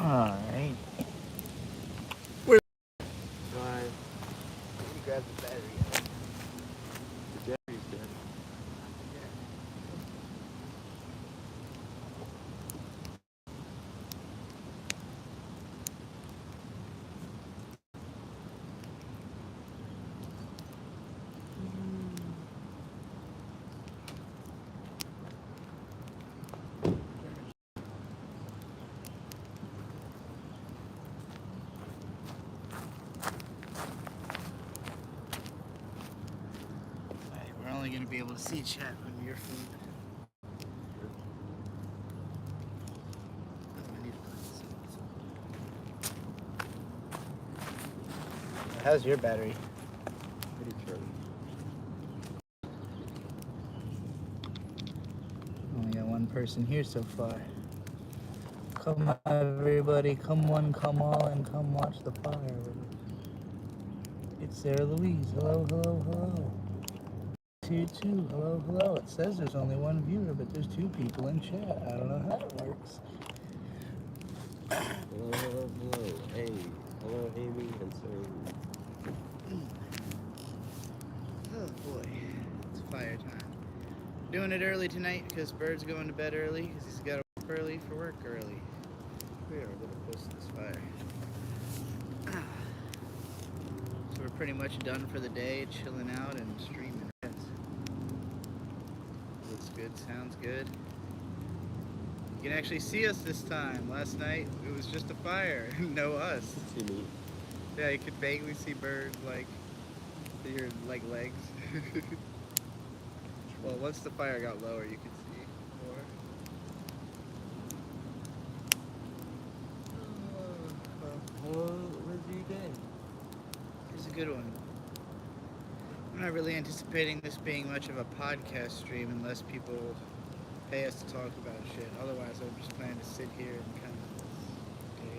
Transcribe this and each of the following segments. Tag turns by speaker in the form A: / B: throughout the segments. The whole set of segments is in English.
A: Alright.
B: Where?
A: Fine.
B: You grab the battery.
A: The battery's dead.
B: Alright, we're only gonna be able to see chat on your phone. How's your battery?
A: Pretty charged.
B: Only got one person here so far. Come everybody, come one, come all, and come watch the fire. It's Sarah Louise. Hello, hello, hello. It's here too. Hello, hello. It says there's only one viewer, but there's two people in chat. I don't know how it works.
A: Hello, hello, hello. Hey. Hello, Amy and Sarah.
B: Oh boy, it's fire time. Doing it early tonight because Bird's going to bed early because he's got to work early for work early. We are a little close to this fire. So we're pretty much done for the day, chilling out and streaming. Looks good, sounds good. You can actually see us this time. Last night it was just a fire, no us.
A: Too neat.
B: Yeah, you could vaguely see Bird like your legs. Well, once the fire got lower, you could see more.
A: What did you get?
B: It's a good one. I'm not really anticipating this being much of a podcast stream unless people pay us to talk about shit. Otherwise, I'm just planning to sit here and kind of stare.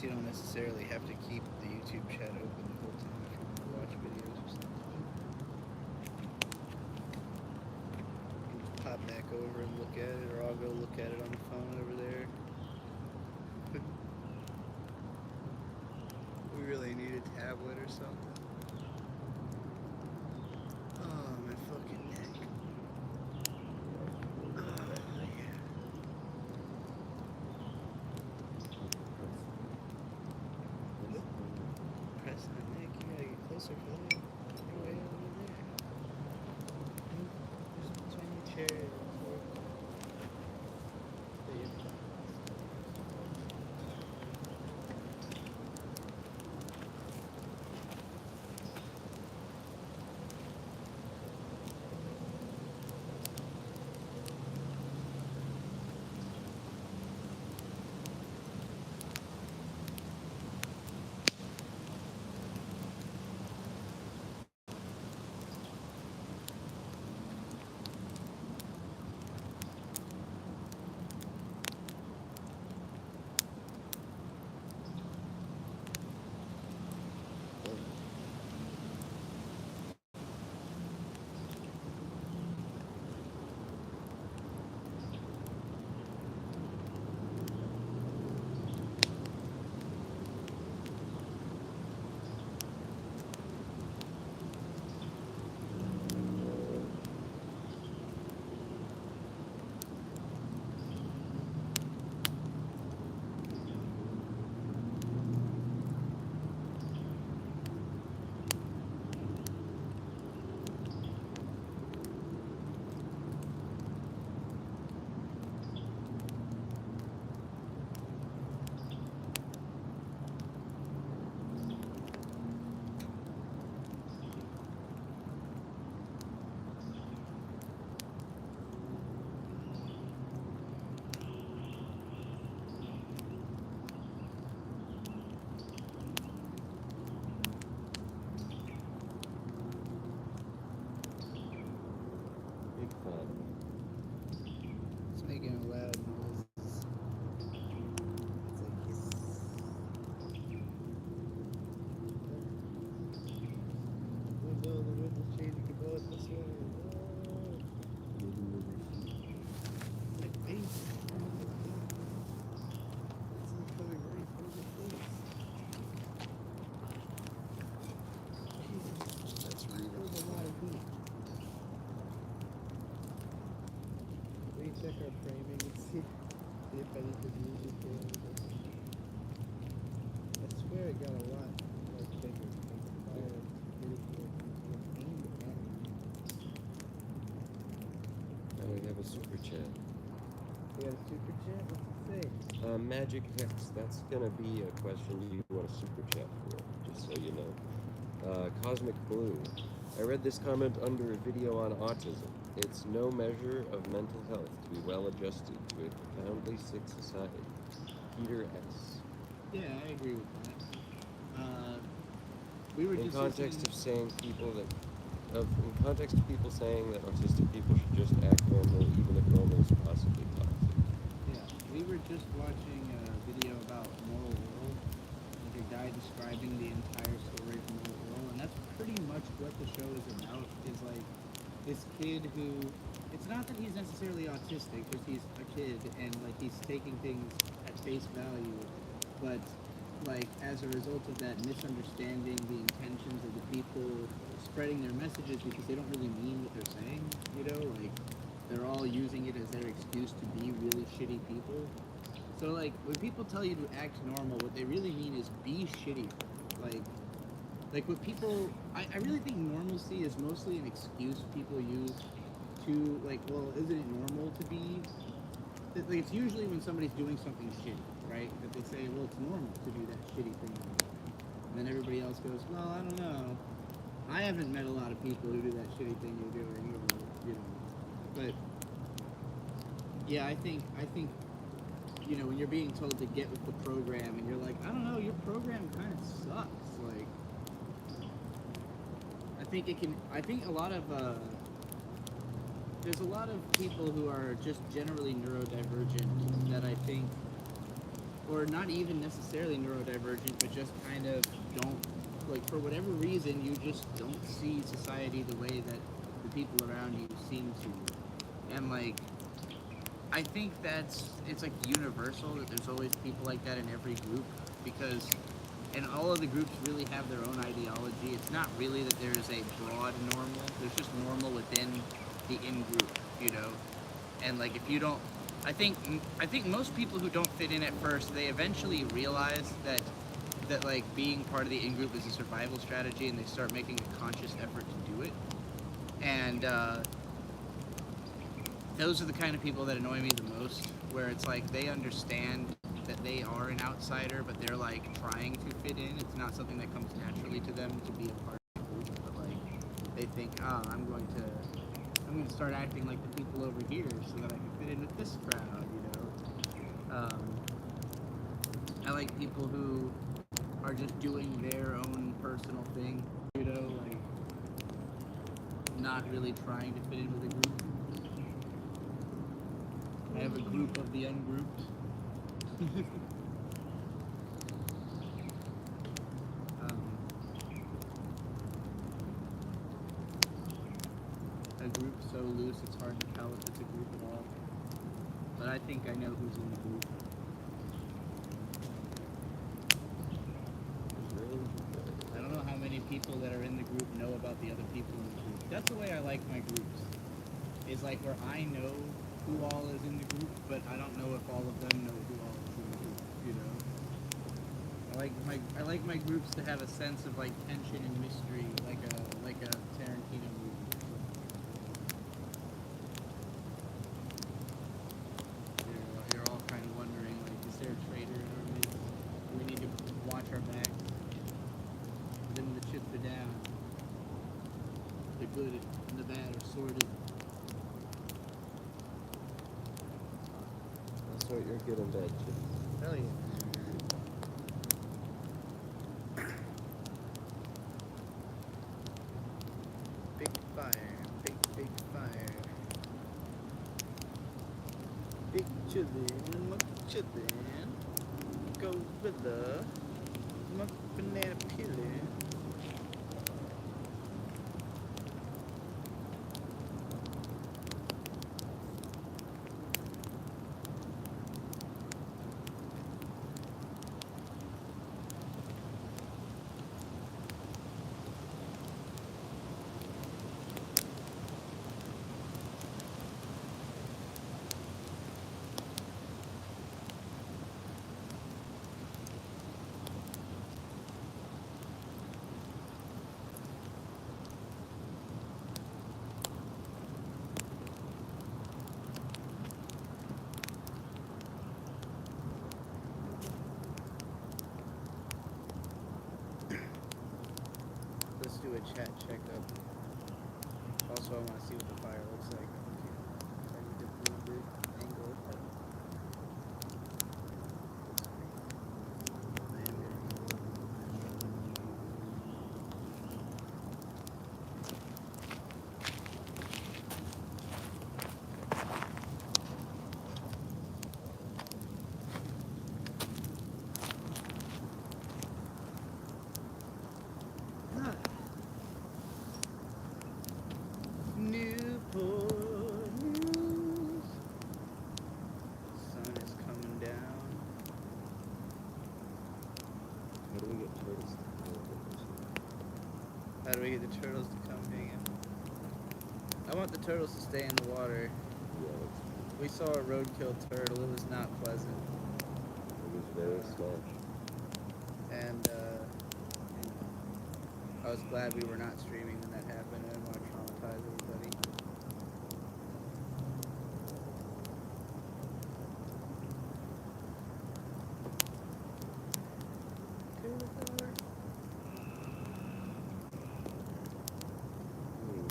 B: You don't necessarily have to keep the YouTube chat open the whole time if you want to watch videos or something. You can pop back over and look at it, or I'll go look at it on the phone over there. We really need a tablet or something. Oh, my fucking neck. Oh, yeah. Press the neck, you gotta get closer for that. You're way over there. Just between the chair.
A: fun.
B: It's making a loud noise. It's like he's. Oh no, the wind is changing to go this way.
A: Maybe move your feet.
B: My face. It's like coming right through the face. Jesus,
A: That's rude.
B: there's a lot of heat. Let me check our framing and see if anything music there. I swear it got a lot like bigger. Like the fire aimed at me.
A: Now we have a super chat.
B: We got a super chat? What's it say?
A: Magic Hex, that's gonna be a question you want a super chat for, just so you know. Cosmic Blue. I read this comment under a video on autism. It's no measure of mental health to be well adjusted to a profoundly sick society. Peter S.
B: Yeah, I agree with that. We were
A: In
B: just
A: context
B: listening-
A: of saying people that, in context of people saying that autistic people should just act normal, even if normal is possibly toxic.
B: Yeah, we were just watching a video about Moral World, like a guy describing the entire story of Moral World, and that's pretty much what the show is about. Is like this kid who, it's not that he's necessarily autistic, because he's a kid and like he's taking things at face value, but like as a result of that, misunderstanding the intentions of the people spreading their messages because they don't really mean what they're saying, you know, like they're all using it as their excuse to be really shitty people. So like when people tell you to act normal, what they really mean is be shitty. Like what people, I really think normalcy is mostly an excuse people use to like, well, isn't it normal to be? Like, it's usually when somebody's doing something shitty, right? That they say, well, it's normal to do that shitty thing. And then everybody else goes, well, I don't know. I haven't met a lot of people who do that shitty thing you're doing, or, you know. But yeah, I think you know, when you're being told to get with the program and you're like, I don't know, your program kind of sucks. Like, I think a lot of there's a lot of people who are just generally neurodivergent that I think, or not even necessarily neurodivergent, but just kind of don't, like, for whatever reason, you just don't see society the way that the people around you seem to. And, like, I think it's, like, universal that there's always people like that in every group, because, and all of the groups really have their own ideology. It's not really that there's a broad normal, there's just normal within the in-group, you know? And, like, if you don't, I think most people who don't fit in at first, they eventually realize that like being part of the in-group is a survival strategy, and they start making a conscious effort to do it. And those are the kind of people that annoy me the most, where it's like they understand that they are an outsider, but they're like trying to fit in. It's not something that comes naturally to them to be a part of the group, but like they think, I'm going to start acting like the people over here so that I can fit in with this crowd, you know. I like people who are just doing their own personal thing, you know, like not really trying to fit in with a group. I have a group of the ungrouped. A group so loose it's hard to tell if it's a group at all. But I think I know who's in the group. I don't know how many people that are in the group know about the other people in the group. That's the way I like my groups. Is like where I know who all is in the group, but I don't know if all of them know who all is in the group, you know? I like my groups to have a sense of like tension and mystery, like a Tarantino movie. You're all kind of wondering, like, is there a traitor in our midst? Do we need to watch our backs? Then the chips are down. The good and the bad are sorted.
A: That's what you're good and bad, Chips.
B: Hell yeah. Big fire, big fire. Big chillin', muck chillin'. Gorilla, muck banana peelin'. Let's do a chat checkup. Also, I want to see what the fire looks like. I need to move the angle. Newport News. Sun is coming down.
A: How do we get turtles to come over?
B: How do we get the turtles to come hang out? I want the turtles to stay in the water.
A: Yeah,
B: We saw a roadkill turtle. It was not pleasant.
A: it was very smart.
B: And I was glad we were not streaming when that happened. I didn't want to traumatize everybody.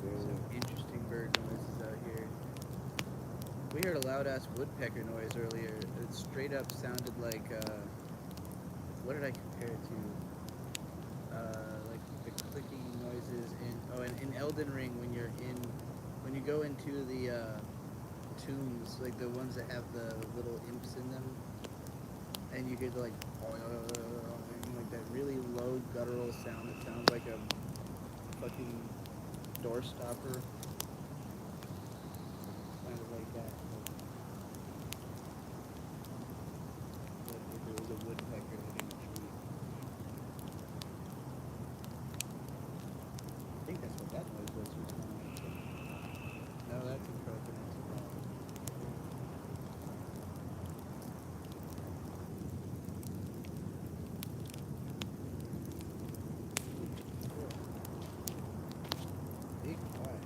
B: Some interesting bird noises out here. We heard a loud ass woodpecker noise earlier. It straight up sounded like what did I compare it to? Like the clicking noises in Elden Ring when you go into the tombs, like the ones that have the little imps in them, and you get like that really low guttural sound that sounds like a fucking door stopper. Kind of like that. Like if there was a woodpecker hitting a tree. I think that's what that noise was just now. No, that's encroaching into that. Big fire.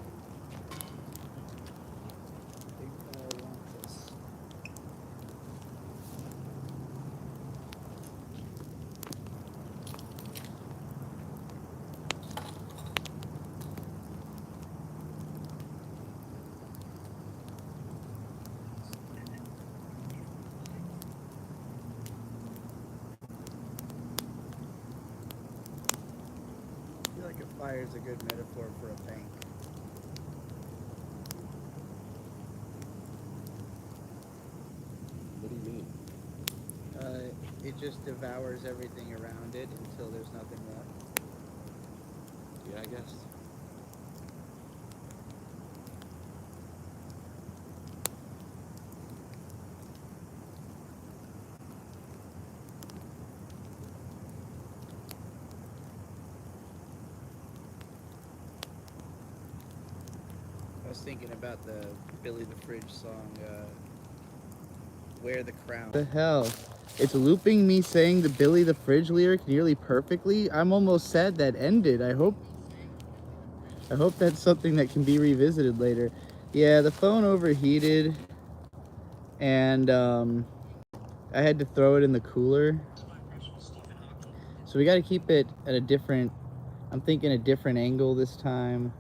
B: Big fire wants us. I feel like a fire is a good metaphor for a bank.
A: What do you mean?
B: It just devours everything around it until there's nothing left.
A: Yeah, I guess.
B: I was thinking about the Billy the Fridge song, Wear the Crown. The hell? It's looping me saying the Billy the Fridge lyric nearly perfectly. I'm almost sad that ended. I hope that's something that can be revisited later. Yeah, the phone overheated and I had to throw it in the cooler. So we got to keep it at a different, I'm thinking a different angle this time.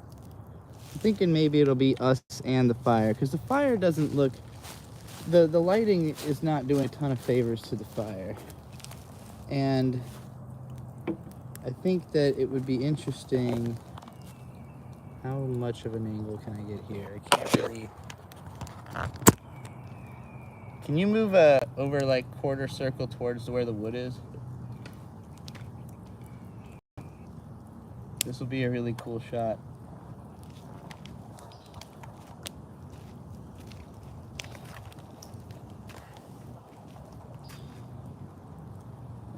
B: I'm thinking maybe it'll be us and the fire, because the fire doesn't look, the lighting is not doing a ton of favors to the fire. And I think that it would be interesting, how much of an angle can I get here? I can't really, Can you move over like quarter circle towards where the wood is? This will be a really cool shot.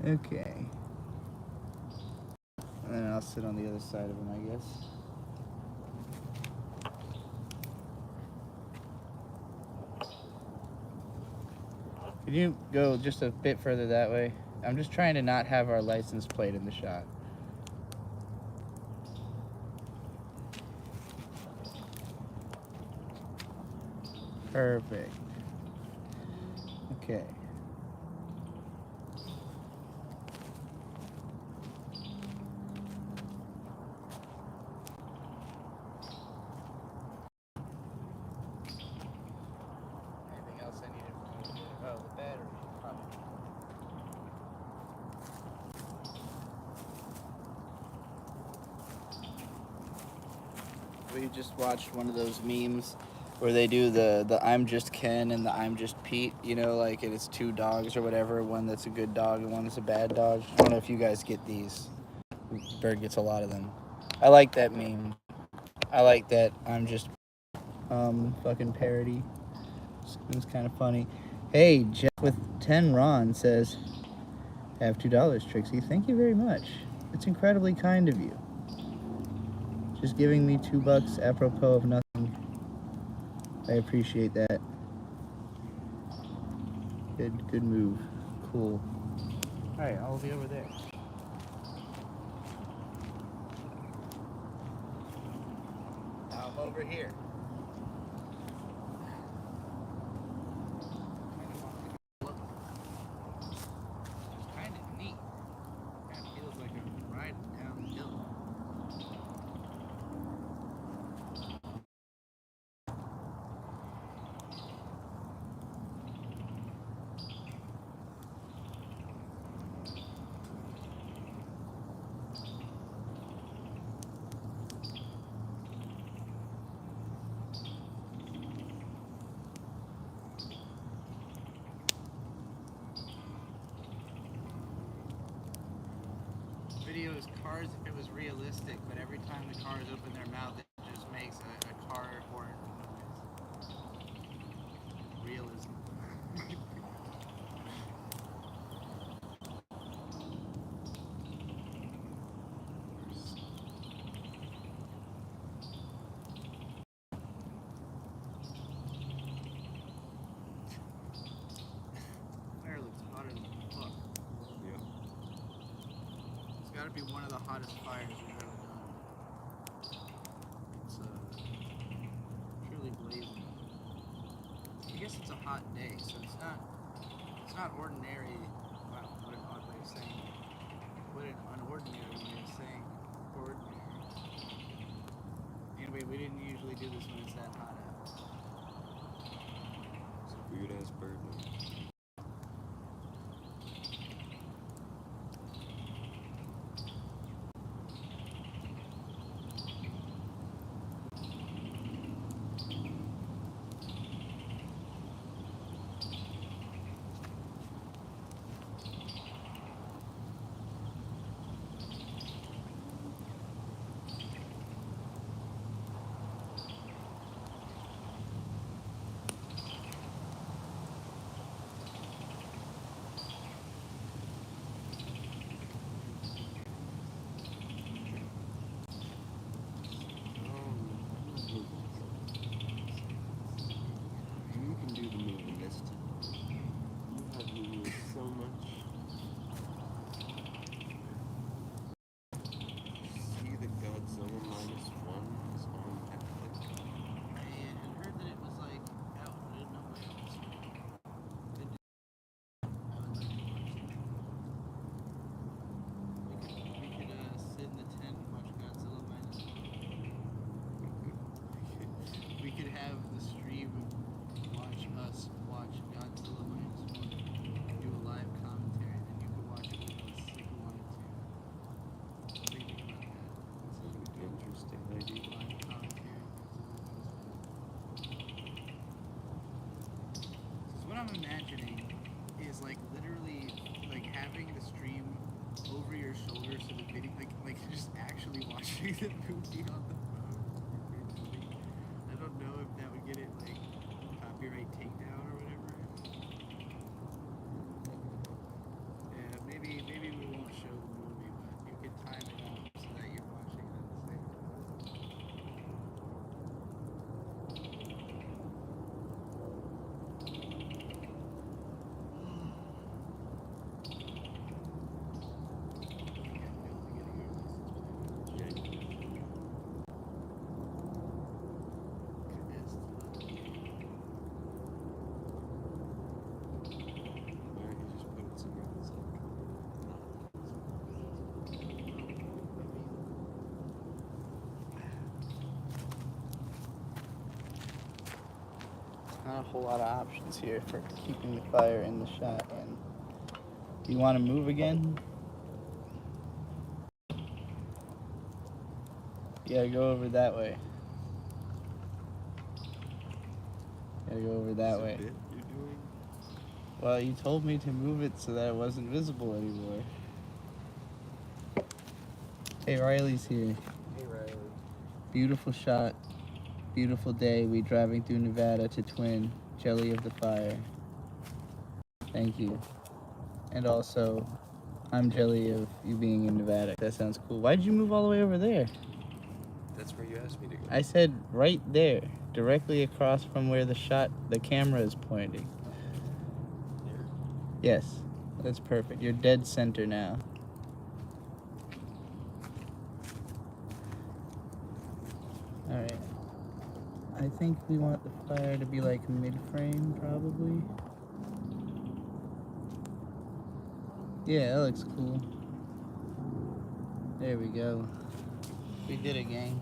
B: Okay. And then I'll sit on the other side of him, I guess. Could you go just a bit further that way? I'm just trying to not have our license plate in the shot. Perfect. Okay. Anything else I needed from you? Oh, the battery. Probably. We just watched one of those memes where they do the I'm just Ken and the I'm just Pete, you know, like it's two dogs or whatever, one that's a good dog and one that's a bad dog. I don't know if you guys get these. Bird gets a lot of them. I like that meme. I like that I'm just fucking parody. It's kind of funny. Hey, Jeff with 10 Ron says, have $2, Trixie. Thank you very much. It's incredibly kind of you. Just giving me $2 apropos of nothing. I appreciate that. Good move. Cool. Alright, I'll be over there. Now I'm over here. It's kind of neat. Kind of feels like I'm riding down the hill. Video is cars if it was realistic, but every time the cars open their mouth, it just makes a car horn noise. Realism. Fire looks hotter than fuck.
A: Yeah.
B: It's got to be one of the hottest fires we've ever done. It's truly blazing. I guess it's a hot day, so it's not ordinary. Wow, what an odd way of saying it. What an unordinary way of saying ordinary. Anyway, we didn't usually do this when it's that hot out.
A: It's a weird ass bird. Man.
B: I'm imagining is like literally like having the stream over your shoulder, so the video like just actually watching the movie on the phone. I don't know if that would get it like copyright takedown or whatever. Yeah, maybe we won't show the movie, but you can time it out so that you're watching it at the same time.
A: Why don't you just put it somewhere that's like
B: Not a whole lot of options here for keeping the fire in the shot. And you want to move again? Yeah, go over that way. Gotta go over that way.
A: bit you're doing?
B: Well, you told me to move it so that it wasn't visible anymore. Hey, Riley's here.
A: Hey Riley.
B: Beautiful shot. Beautiful day. We driving through Nevada to Twin. Jelly of the fire. Thank you. And also, I'm jelly of you being in Nevada. That sounds cool. Why'd you move all the way over there?
A: That's where you asked me to go.
B: I said right there, directly across from where the camera is pointing.
A: There?
B: Yes, that's perfect. You're dead center now. All right. I think we want the fire to be like mid-frame, probably. Yeah, that looks cool. There we go. We did it, gang.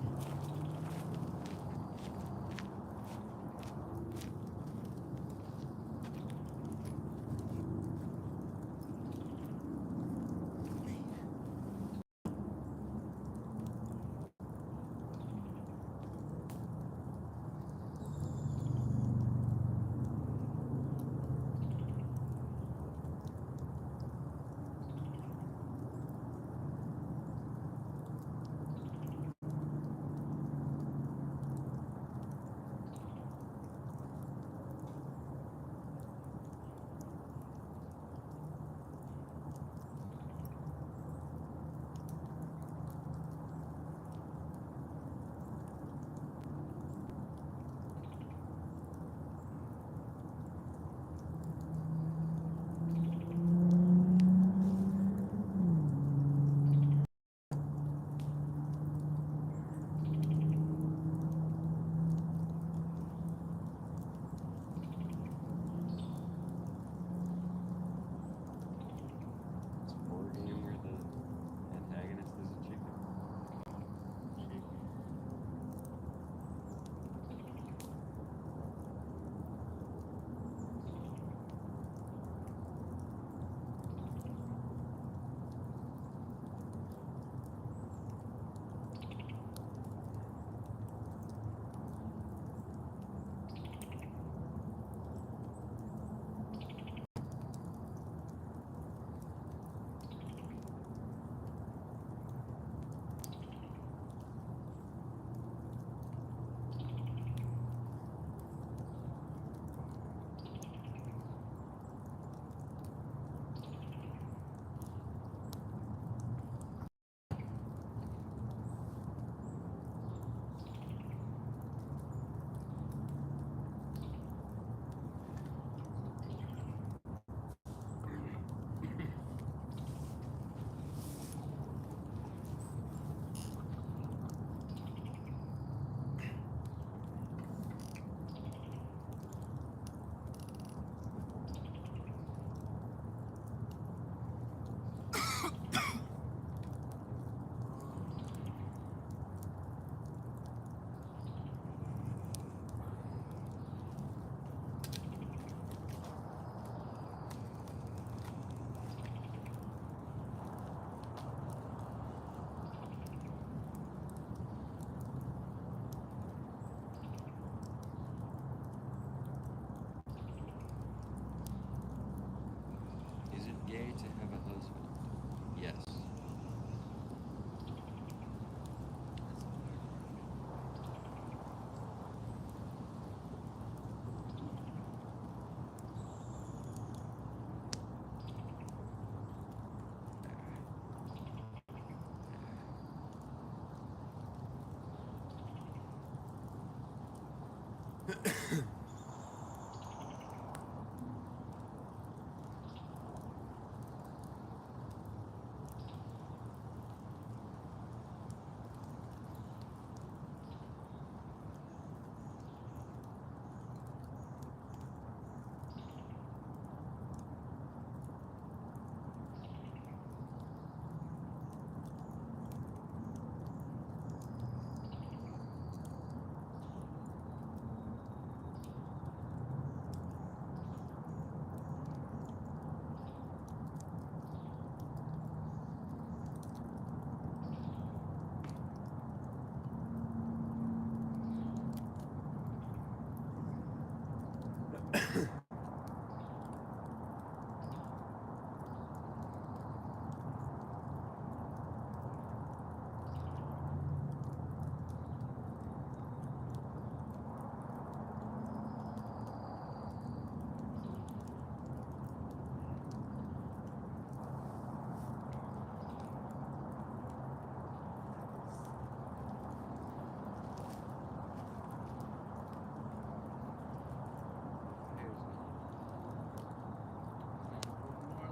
B: More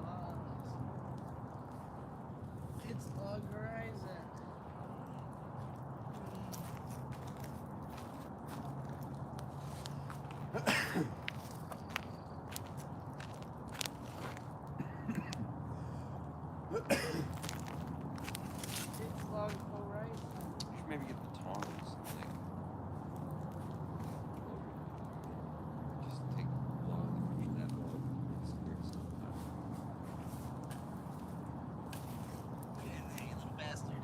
B: lawns. It's Log Horizon. It's Log Horizon.
C: Should maybe get the tongs. Like, just take long to push that long. It's weird stuff.
B: Get in there, you little bastard.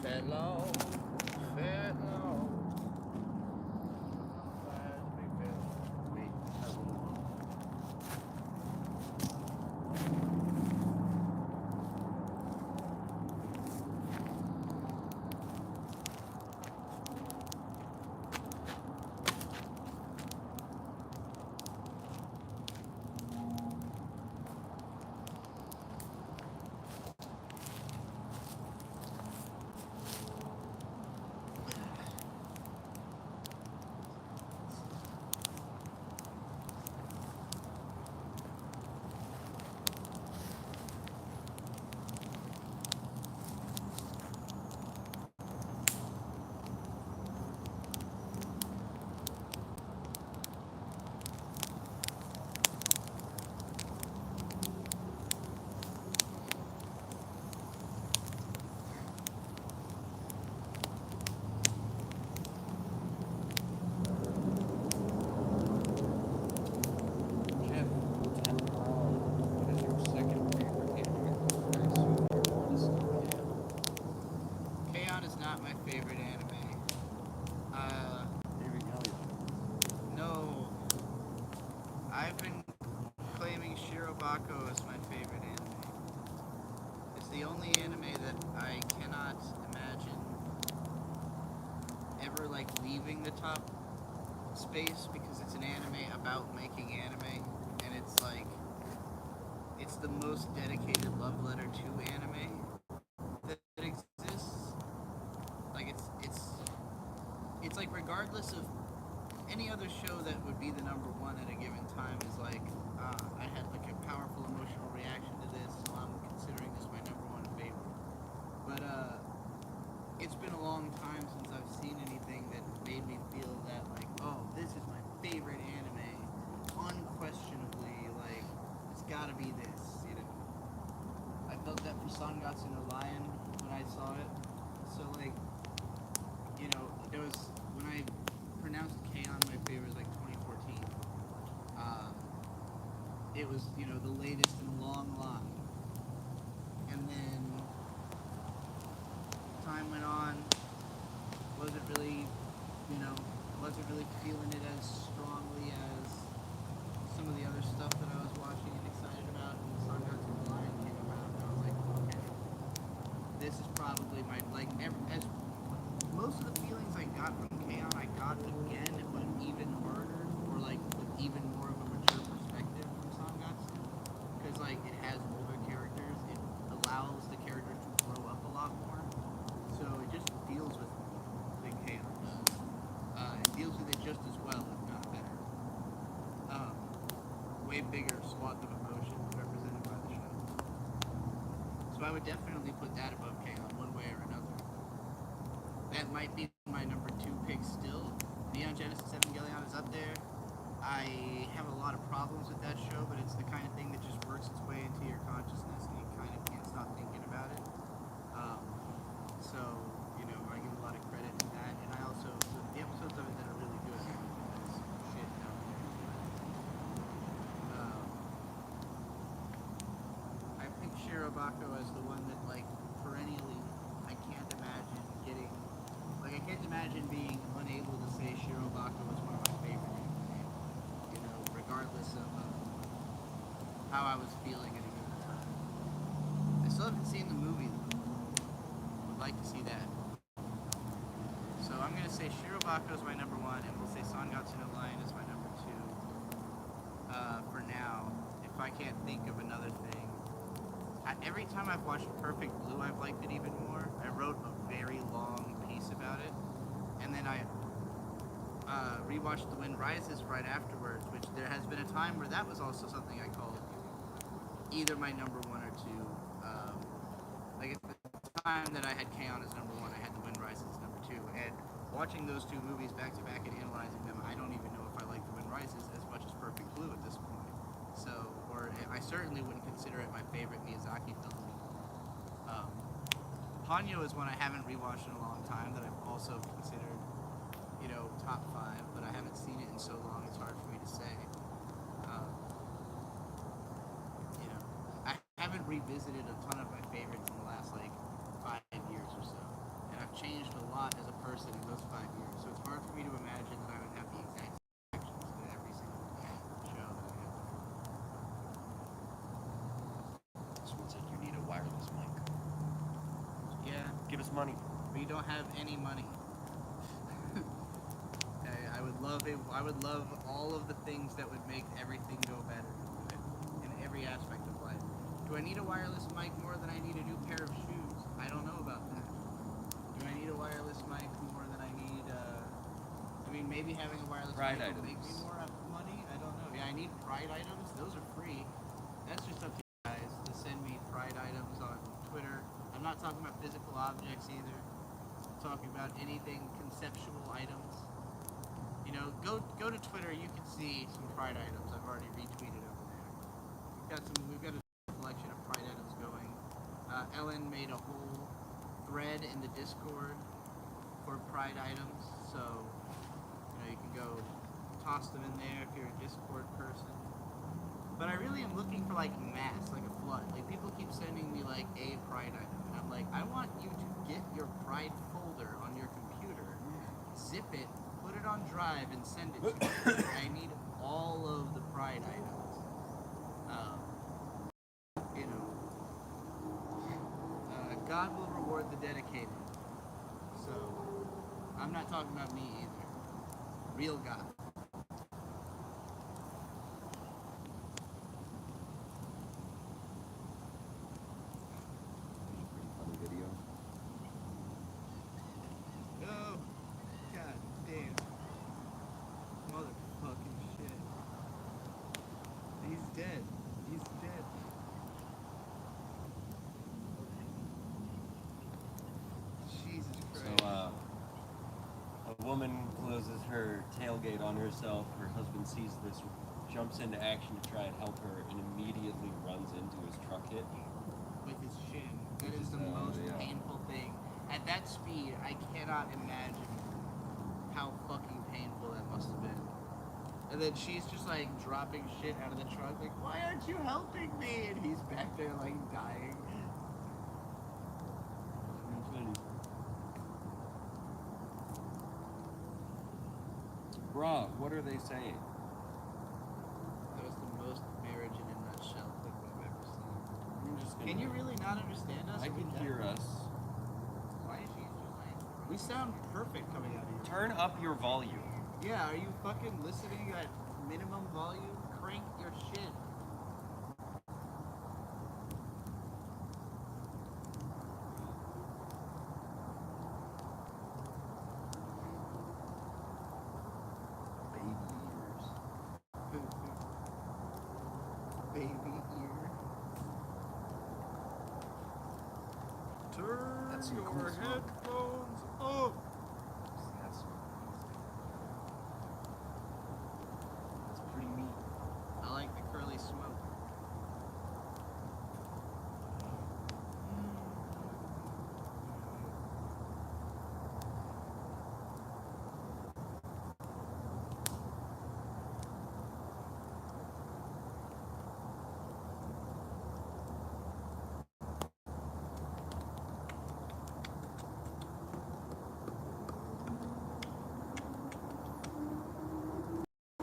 B: Fat log, fat log. Wait, that little one.
C: Jeff, 10 what is your second favorite anime? I assume your one is still
B: K-On! Is not my favorite anime.
C: Favorite Yellow.
B: No. I've been claiming Shirobako as my favorite anime. It's the only anime that I cannot imagine ever like leaving the top space because it's an anime about making anime, and it's like it's the most dedicated love letter to anime that exists. Like it's like regardless of any other show that would be the number one at a given time is like I had like a powerful emotional reaction to this, so I'm considering this my number one favorite. But it's been a long time since I've seen anything that made me feel that like, oh, this is my favorite anime, unquestionably. Like it's gotta be this, you know. I felt that for Sangatsu no Lion when I saw it. So like, you know, there was when I pronounced K-On! My favorite was like 2014. It was, you know, the latest in a long line. And then time went on, wasn't really, you know, wasn't really feeling it as strongly as some of the other stuff that I was watching and excited about. And Sangatsu no Lion came about, and I was like, okay, this is probably my, like, as most of the feelings I got from K-On! I got again, but even harder, or like with even more of a mature perspective from Sangatsu, because like it has more So I would definitely put that above K-On! One way or another. That might be my number 2 pick still. Neon Genesis Evangelion is up there. I have a lot of problems with that show, but it's the kind of thing that just works its way into your consciousness and you kind of can't stop thinking about it. So, you know, I give a lot of credit to that. And I also, the episodes of it that are really good, there's shit out there. I picked Shirobako as the one that, like, perennially, I can't imagine getting, like, I can't imagine being unable to say Shirobako was one of my favorite anime, you know, regardless of how I was feeling at a given time. I still haven't seen the movie, though. Would like to see that. So I'm going to say Shirobako is my number 1, and we'll say Sangatsu no Lion is my number 2 for now, if I can't think of another thing. Every time I've watched Perfect Blue, I've liked it even more. I wrote a very long piece about it, and then I rewatched The Wind Rises right afterwards, which there has been a time where that was also something I called either my number 1 or 2. Like at the time that I had K-On! As number 1, I had The Wind Rises as number 2, and watching those 2 movies back to back and analyzing them, I don't even know if I like The Wind Rises as much as Perfect Blue at this point. So, or I certainly wouldn't consider it my favorite Miyazaki film anymore. Ponyo is one I haven't rewatched in a long time that I've also considered, you know, top 5, but I haven't seen it in so long it's hard for me to say. You know, I haven't revisited a ton of my favorites in the last, like, 5 years or so, and I've changed a lot as a person in those 5 years, so it's hard for me to imagine that I would have the exact reactions to every single show that I have.
C: Someone said you need a wireless mic.
B: Yeah,
C: Give us money.
B: we don't have any money. I would love it. I would love all of the things that would make everything go better in every aspect of life. Do I need a wireless mic more than I need a new pair of shoes? I don't know about that. Do I need a wireless mic more than I need? I mean, maybe having a wireless
C: Pride
B: mic will make me
C: items.
B: more money. I don't know. Yeah, I need Pride items. Those are free. That's just up to you guys to send me Pride items on Twitter. I'm not talking about physical objects either. I'm talking about anything conceptual items. You know, go to Twitter. You can see some Pride items I've already retweeted over there. We've got a collection of Pride items going. Ellen made a whole thread in the Discord for Pride items, so you know you can go toss them in there if you're a Discord person. But I really am looking for like mass, like a flood. Like people keep sending me like a Pride item, and I'm like, I want you to get your Pride folder on your computer, zip it, put it on Drive, and send it to me. I need all of the Pride items. You know, God will reward the dedicated. So I'm not talking about me either. Real God.
C: Pretty funny video.
B: Oh, God damn. Motherfucking shit. He's dead. He's dead. Jesus Christ.
C: So, a woman closes her tailgate on herself. Her husband sees this, jumps into action to try and help her, and immediately runs into his truck hit.
B: With his shin. That is the most painful thing. At that speed, I cannot imagine how fucking painful that must have been. And then she's just like dropping shit out of the truck, like, why aren't you helping me? And he's back there like dying.
C: Bruh, what are they saying?
B: That was the most marriage in a nutshell clip I've ever seen.
C: I'm just gonna,
B: Can you really not understand us?
C: I
B: Are we
C: can
B: deaf?
C: hear us.
B: Why is she just like... We sound perfect coming out of here.
C: Turn up your volume.
B: Yeah, are you fucking listening at minimum volume? Crank your shit.
C: Baby ears.
B: Baby ear. got some cool smoke.
C: headphones up. That's pretty neat.
B: I like the curly smoke.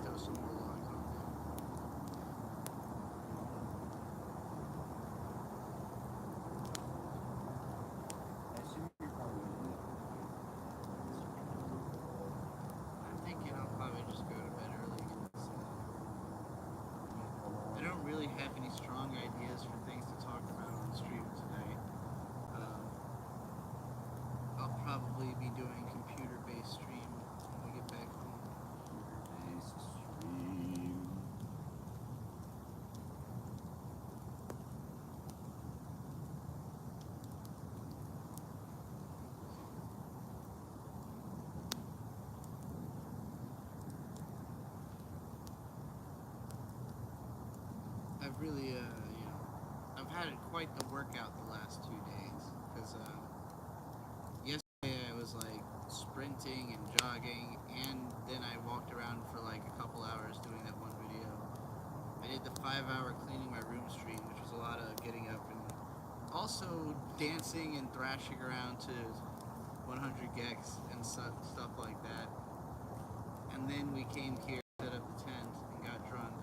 B: Throw some more logs on there.
C: I assume you're probably gonna
B: I'm thinking I'll probably just go to bed early because I don't really have any strong ideas for things to talk about on stream today. I'll probably be doing computer-based stream when we get back home. I've really, I've had quite the workout the last 2 days because yesterday I was like sprinting and jogging, and then I walked around for like a couple hours doing that one video. I did the 5-hour cleaning my room stream, which was a lot of getting up and also dancing and thrashing around to 100 gex and stuff like that. And then we came here, set up the tent, and got drunk.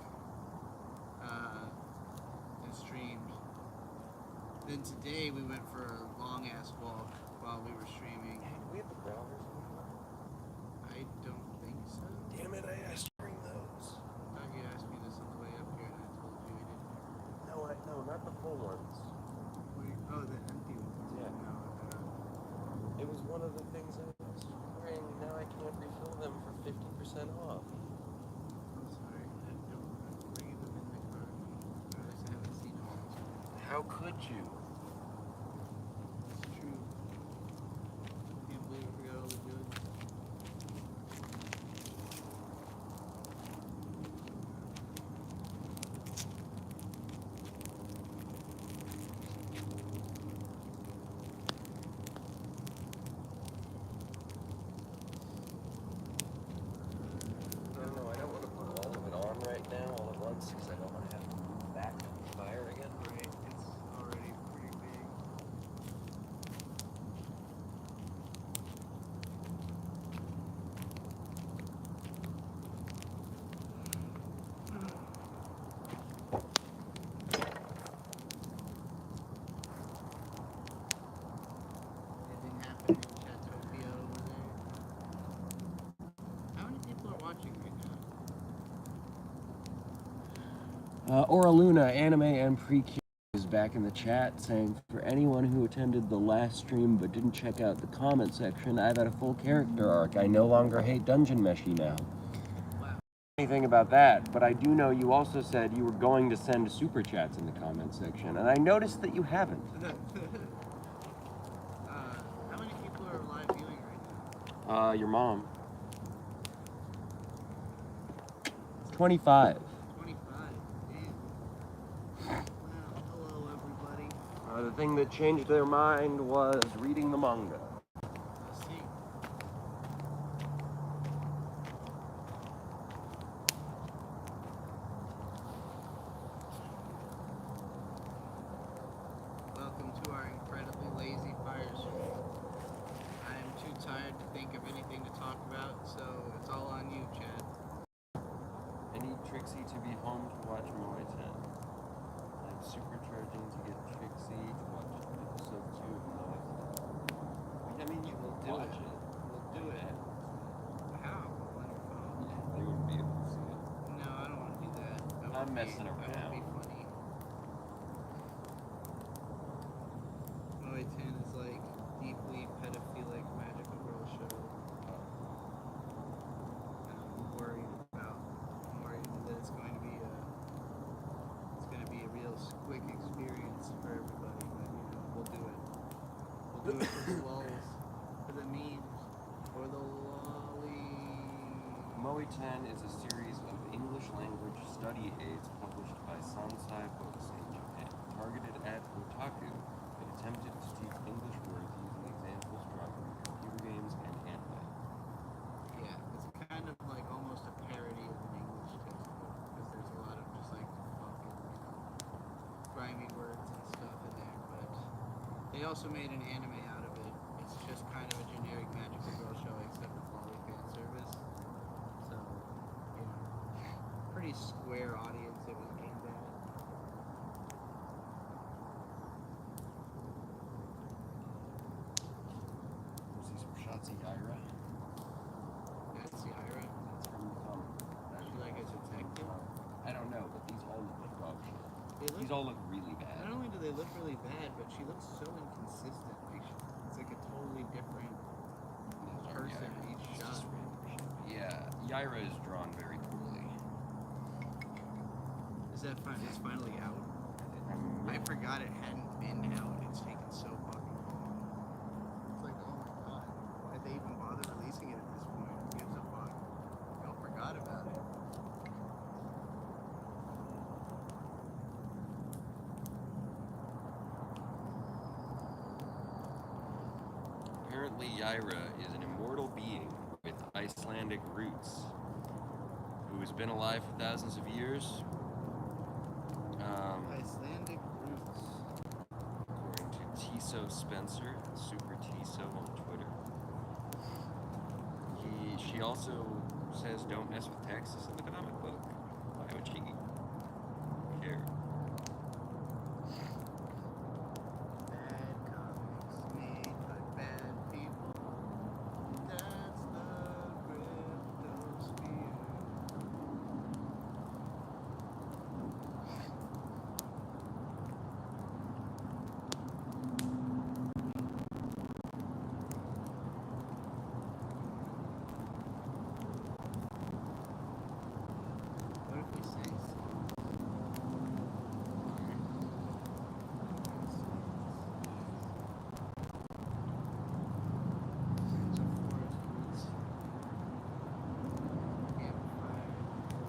B: And streamed. Then today we went for a long ass walk while we were streaming.
A: Hey, do we have the growlers anymore?
B: I don't think so.
A: Damn it, I asked to bring those.
B: I thought you asked me this on the way up here and I told you we didn't.
A: No, not the full ones.
B: Oh, the empty ones.
A: Yeah.
B: No,
A: It was one of the things I was bring. Now I can't refill them for 50% off.
B: I'm sorry. I don't remember bringing them in the car. Or at least I haven't seen them.
A: How could you?
B: It's true. Can't believe I forgot all the goods.
A: No, I don't want to put all of it on right now, all at once, because I don't want to have to move back the fire again.
B: Right, it's already pretty big. Anything happening in Chatopia over there? How many people are watching right now?
A: Oraluna, Anime and Pre-Q is back in the chat saying, for anyone who attended the last stream but didn't check out the comment section, I've had a full character arc. I no longer hate Dungeon Meshi now.
B: Wow.
A: Anything about that, but I do know you also said you were going to send super chats in the comment section, and I noticed that you haven't.
B: How many people are live viewing right now?
A: Your mom. 25.
B: 25. Damn. Wow. Hello, everybody.
A: The thing that changed their mind was reading the manga.
B: Let's see. Welcome to our incredibly lazy fire stream. I am too tired to think of anything to talk about, so it's all on you, Chad.
C: I need Trixie to be home to watch Moe 10. I'm supercharging to get Trixie to watch episode 2 of Moe 10. I mean, you will watch it. We'll do it.
B: How? On your phone?
C: They wouldn't be able to see it.
B: No, I don't want to do that.
C: I'm messing
B: That would
C: around.
B: be funny. Moe 10 is like deeply pedophilic magical girl show. And I'm worried that it's going to be a real quick experience for everybody. But we'll do it. We'll do it for the lulz, for the memes, for the lolly.
C: Moe 10 is a series of English language study aids published by Sansai Books in Japan, targeted at otaku that attempted to teach English words using examples drawn from computer games and anime.
B: Yeah, it's kind of like almost a parody of an English textbook because there's a lot of just like fucking, grimy words and stuff in there. But they also made an anime out of it. It's just kind of a generic magical girl show except with lolly fan service. So, pretty square audience it was aimed at.
C: See some shots of Yaira.
B: That's Yaira.
C: That's from the comic.
B: Is she like a detective?
C: I don't know, but these all look like dog shit. These all look really bad.
B: Not only do they look really bad, but she looks so inconsistent. Like it's like a totally different person each
C: It's
B: shot.
C: just random shit. Yeah, Yaira is drawn very poorly.
B: Is that fun? It's finally out. I forgot it hadn't been out. It's taken so fucking long. It's like, oh my god, why'd they even bother releasing it at this point? Who gives a fuck? Y'all forgot about it.
C: Apparently, Yaira is an immortal being with Icelandic roots who has been alive for thousands of years.
B: Icelandic roots.
C: According to Tiso Spencer, Super Tiso on Twitter. She also says don't mess with Texas in the comic book. Why would she care?
B: Bad comics made by bad people. That's the cryptosphere. What if we sang songs? Friends of Forest Woods. Campfire in the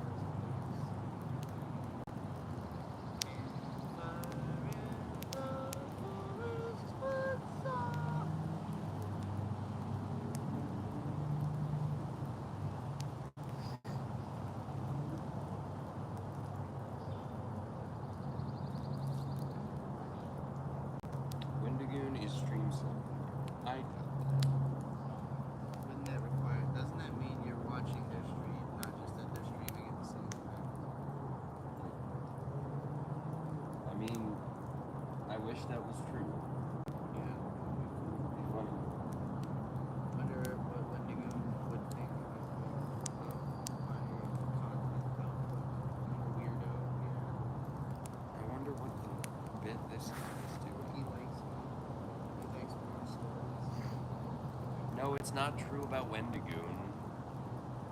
B: Forest Woods.
C: Wendigoon is stream slow. I
B: Wouldn't that require? Doesn't that mean you're watching their stream, not just that they're streaming at the same time?
C: mean, I wish that was true.
B: Yeah.
C: It'd be funny.
B: Wonder what Wendigo would think of my content though. Weirdo. Yeah.
C: I wonder what the bit this guy is doing.
B: He likes more stories.
C: No, it's not true about Wendigoon.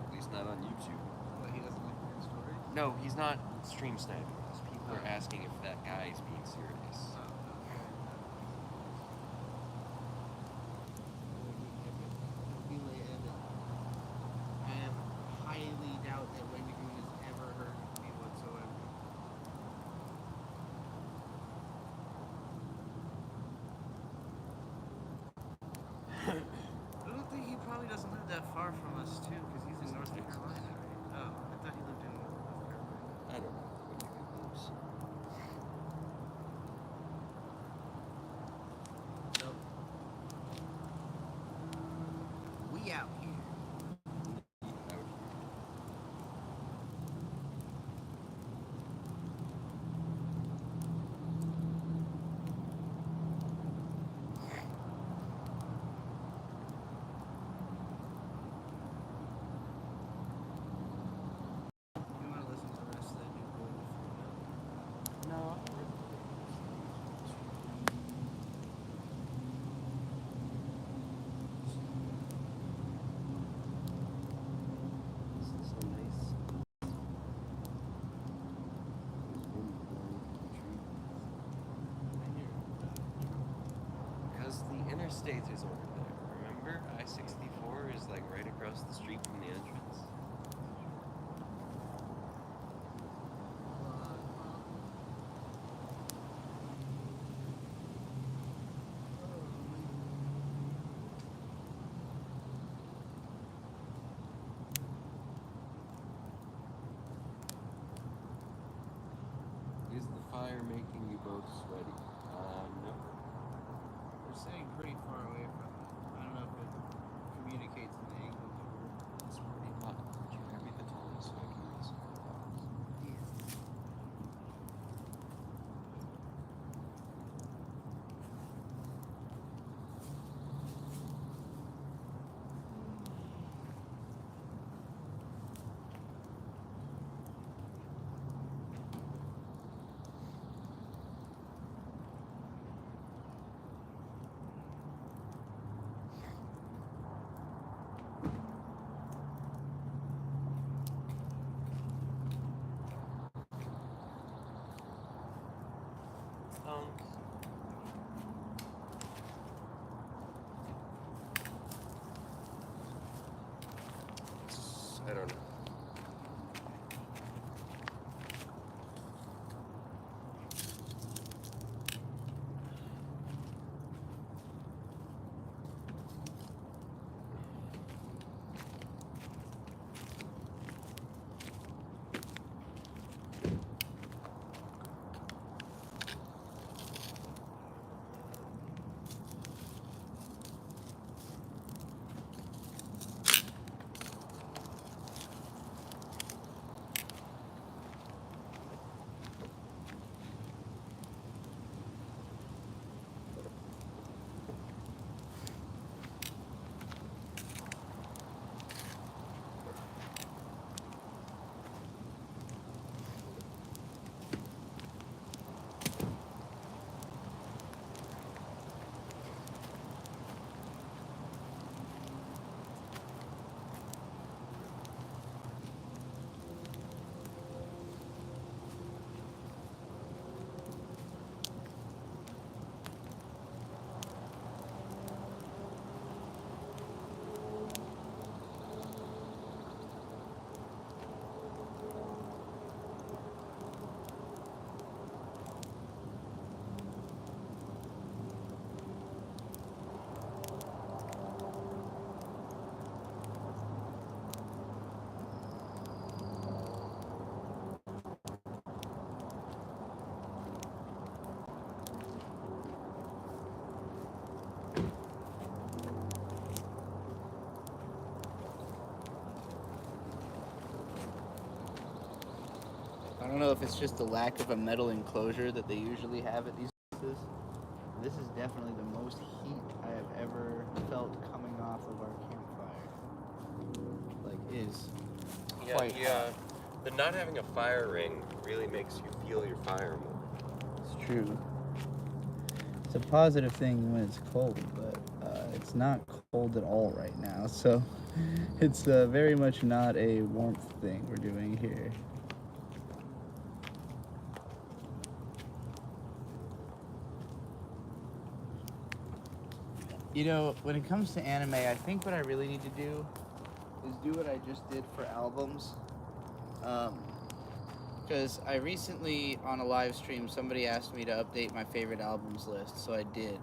C: At least not on YouTube.
B: But he doesn't like weird stories.
C: No, he's not stream sniping us. People are asking if that guy is being serious.
B: Oh, okay. I highly doubt that Wendigo has ever heard of me whatsoever. I don't think he probably doesn't live that far from us too, because he's in North Carolina, right? Oh, I thought he lived in North Carolina.
C: I don't know if Wendigoon lives.
B: So, we out here.
C: Out here. States is over there. Remember, I-64 is like right across the street from the entrance.
A: Is the fire making you both sweaty?
C: No.
B: We're sitting pretty far away from it. I don't know if it communicates in the angle that
C: It's pretty hot. Can you grab me the towel so I can rinse my bottles?
A: I don't know.
B: I don't know if it's just the lack of a metal enclosure that they usually have at these places. This is definitely the most heat I have ever felt coming off of our campfire. Like, is quite hot.
A: The not having a fire ring really makes you feel your fire more.
B: It's true. It's a positive thing when it's cold, but it's not cold at all right now. So it's very much not a warmth thing we're doing here. You know, when it comes to anime, I think what I really need to do is do what I just did for albums. Because I recently, on a live stream, somebody asked me to update my favorite albums list, so I did.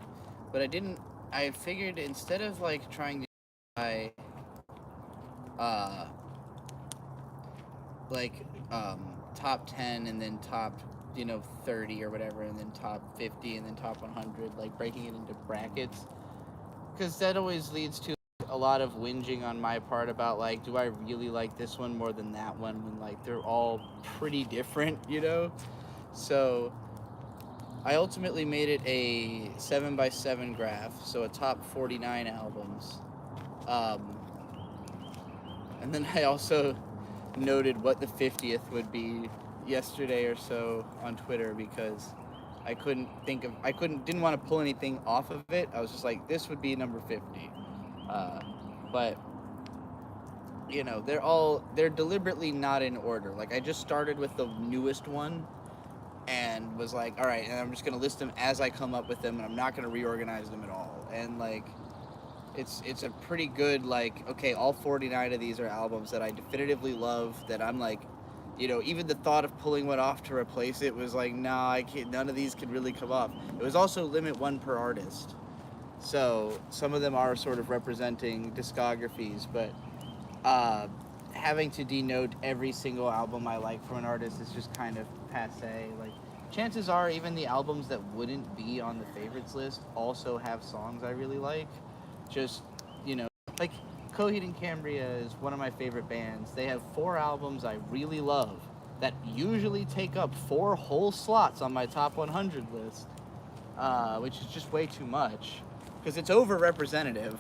B: But I figured instead of like trying to buy, top 10 and then top, 30 or whatever, and then top 50 and then top 100, like breaking it into brackets. Because that always leads to a lot of whinging on my part about, like, do I really like this one more than that one when, like, they're all pretty different, So I ultimately made it a 7x7 graph, so a top 49 albums. And then I also noted what the 50th would be yesterday or so on Twitter, because I didn't want to pull anything off of it. I was just like, this would be number 50. But they're deliberately not in order. Like, I just started with the newest one, and was like, all right, and I'm just gonna list them as I come up with them, and I'm not gonna reorganize them at all. And like, it's a pretty good, like, okay, all 49 of these are albums that I definitively love, that I'm like, you know, even the thought of pulling one off to replace it was like, nah, I can't, none of these could really come off. It was also limit one per artist, so some of them are sort of representing discographies, but having to denote every single album I like from an artist is just kind of passe. Like, chances are even the albums that wouldn't be on the favorites list also have songs I really like. Just, you know, like Coheed and Cambria is one of my favorite bands. They have 4 albums I really love that usually take up 4 whole slots on my top 100 list, which is just way too much because it's over-representative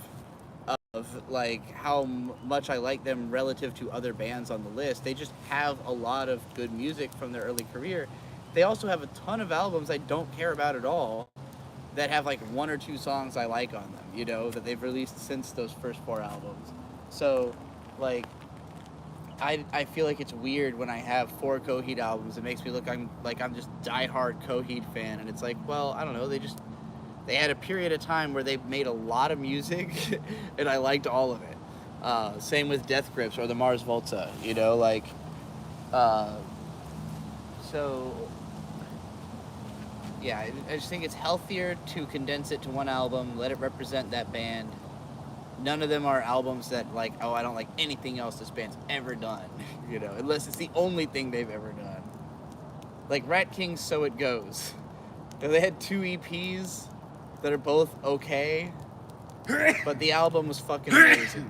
B: of like how much I like them relative to other bands on the list. They just have a lot of good music from their early career. They also have a ton of albums I don't care about at all that have like 1 or 2 songs I like on them, you know, that they've released since those first 4 albums. So, like, I feel like it's weird when I have 4 Coheed albums. It makes me look I'm just diehard Coheed fan, and it's like, well, I don't know, they had a period of time where they made a lot of music, and I liked all of it. Same with Death Grips or the Mars Volta, you know, like, so yeah, I just think it's healthier to condense it to one album, let it represent that band. None of them are albums that, like, oh, I don't like anything else this band's ever done, you know, unless it's the only thing they've ever done. Like Rat King's So It Goes. They had 2 EPs that are both okay, but the album was fucking amazing.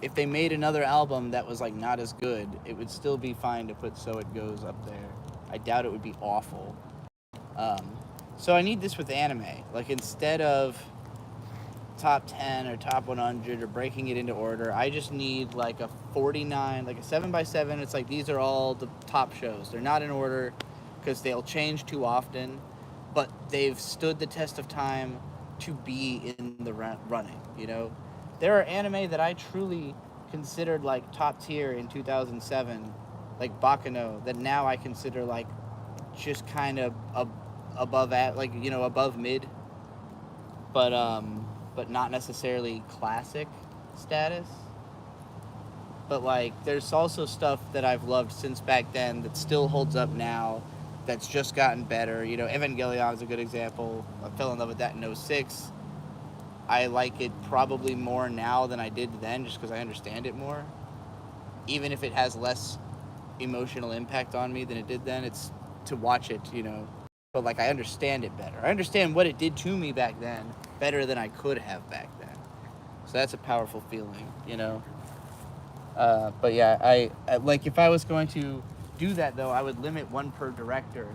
B: If they made another album that was, like, not as good, it would still be fine to put So It Goes up there. I doubt it would be awful. So I need this with anime. Like, instead of top 10 or top 100 or breaking it into order, I just need like a 49, like a 7x7. It's like, these are all the top shows. They're not in order because they'll change too often, but they've stood the test of time to be in the running, you know? There are anime that I truly considered like top tier in 2007, like Baccano, that now I consider like just kind of above at, like, you know, above mid, but not necessarily classic status. But like, there's also stuff that I've loved since back then that still holds up now, that's just gotten better. You know, Evangelion is a good example. I fell in love with that in 06. I like it probably more now than I did then, just because I understand it more. Even if it has less emotional impact on me than it did then, it's to watch it, you know. But like, I understand it better. I understand what it did to me back then better than I could have back then. So that's a powerful feeling, you know. But yeah, I like, if I was going to do that though, I would limit 1 per director.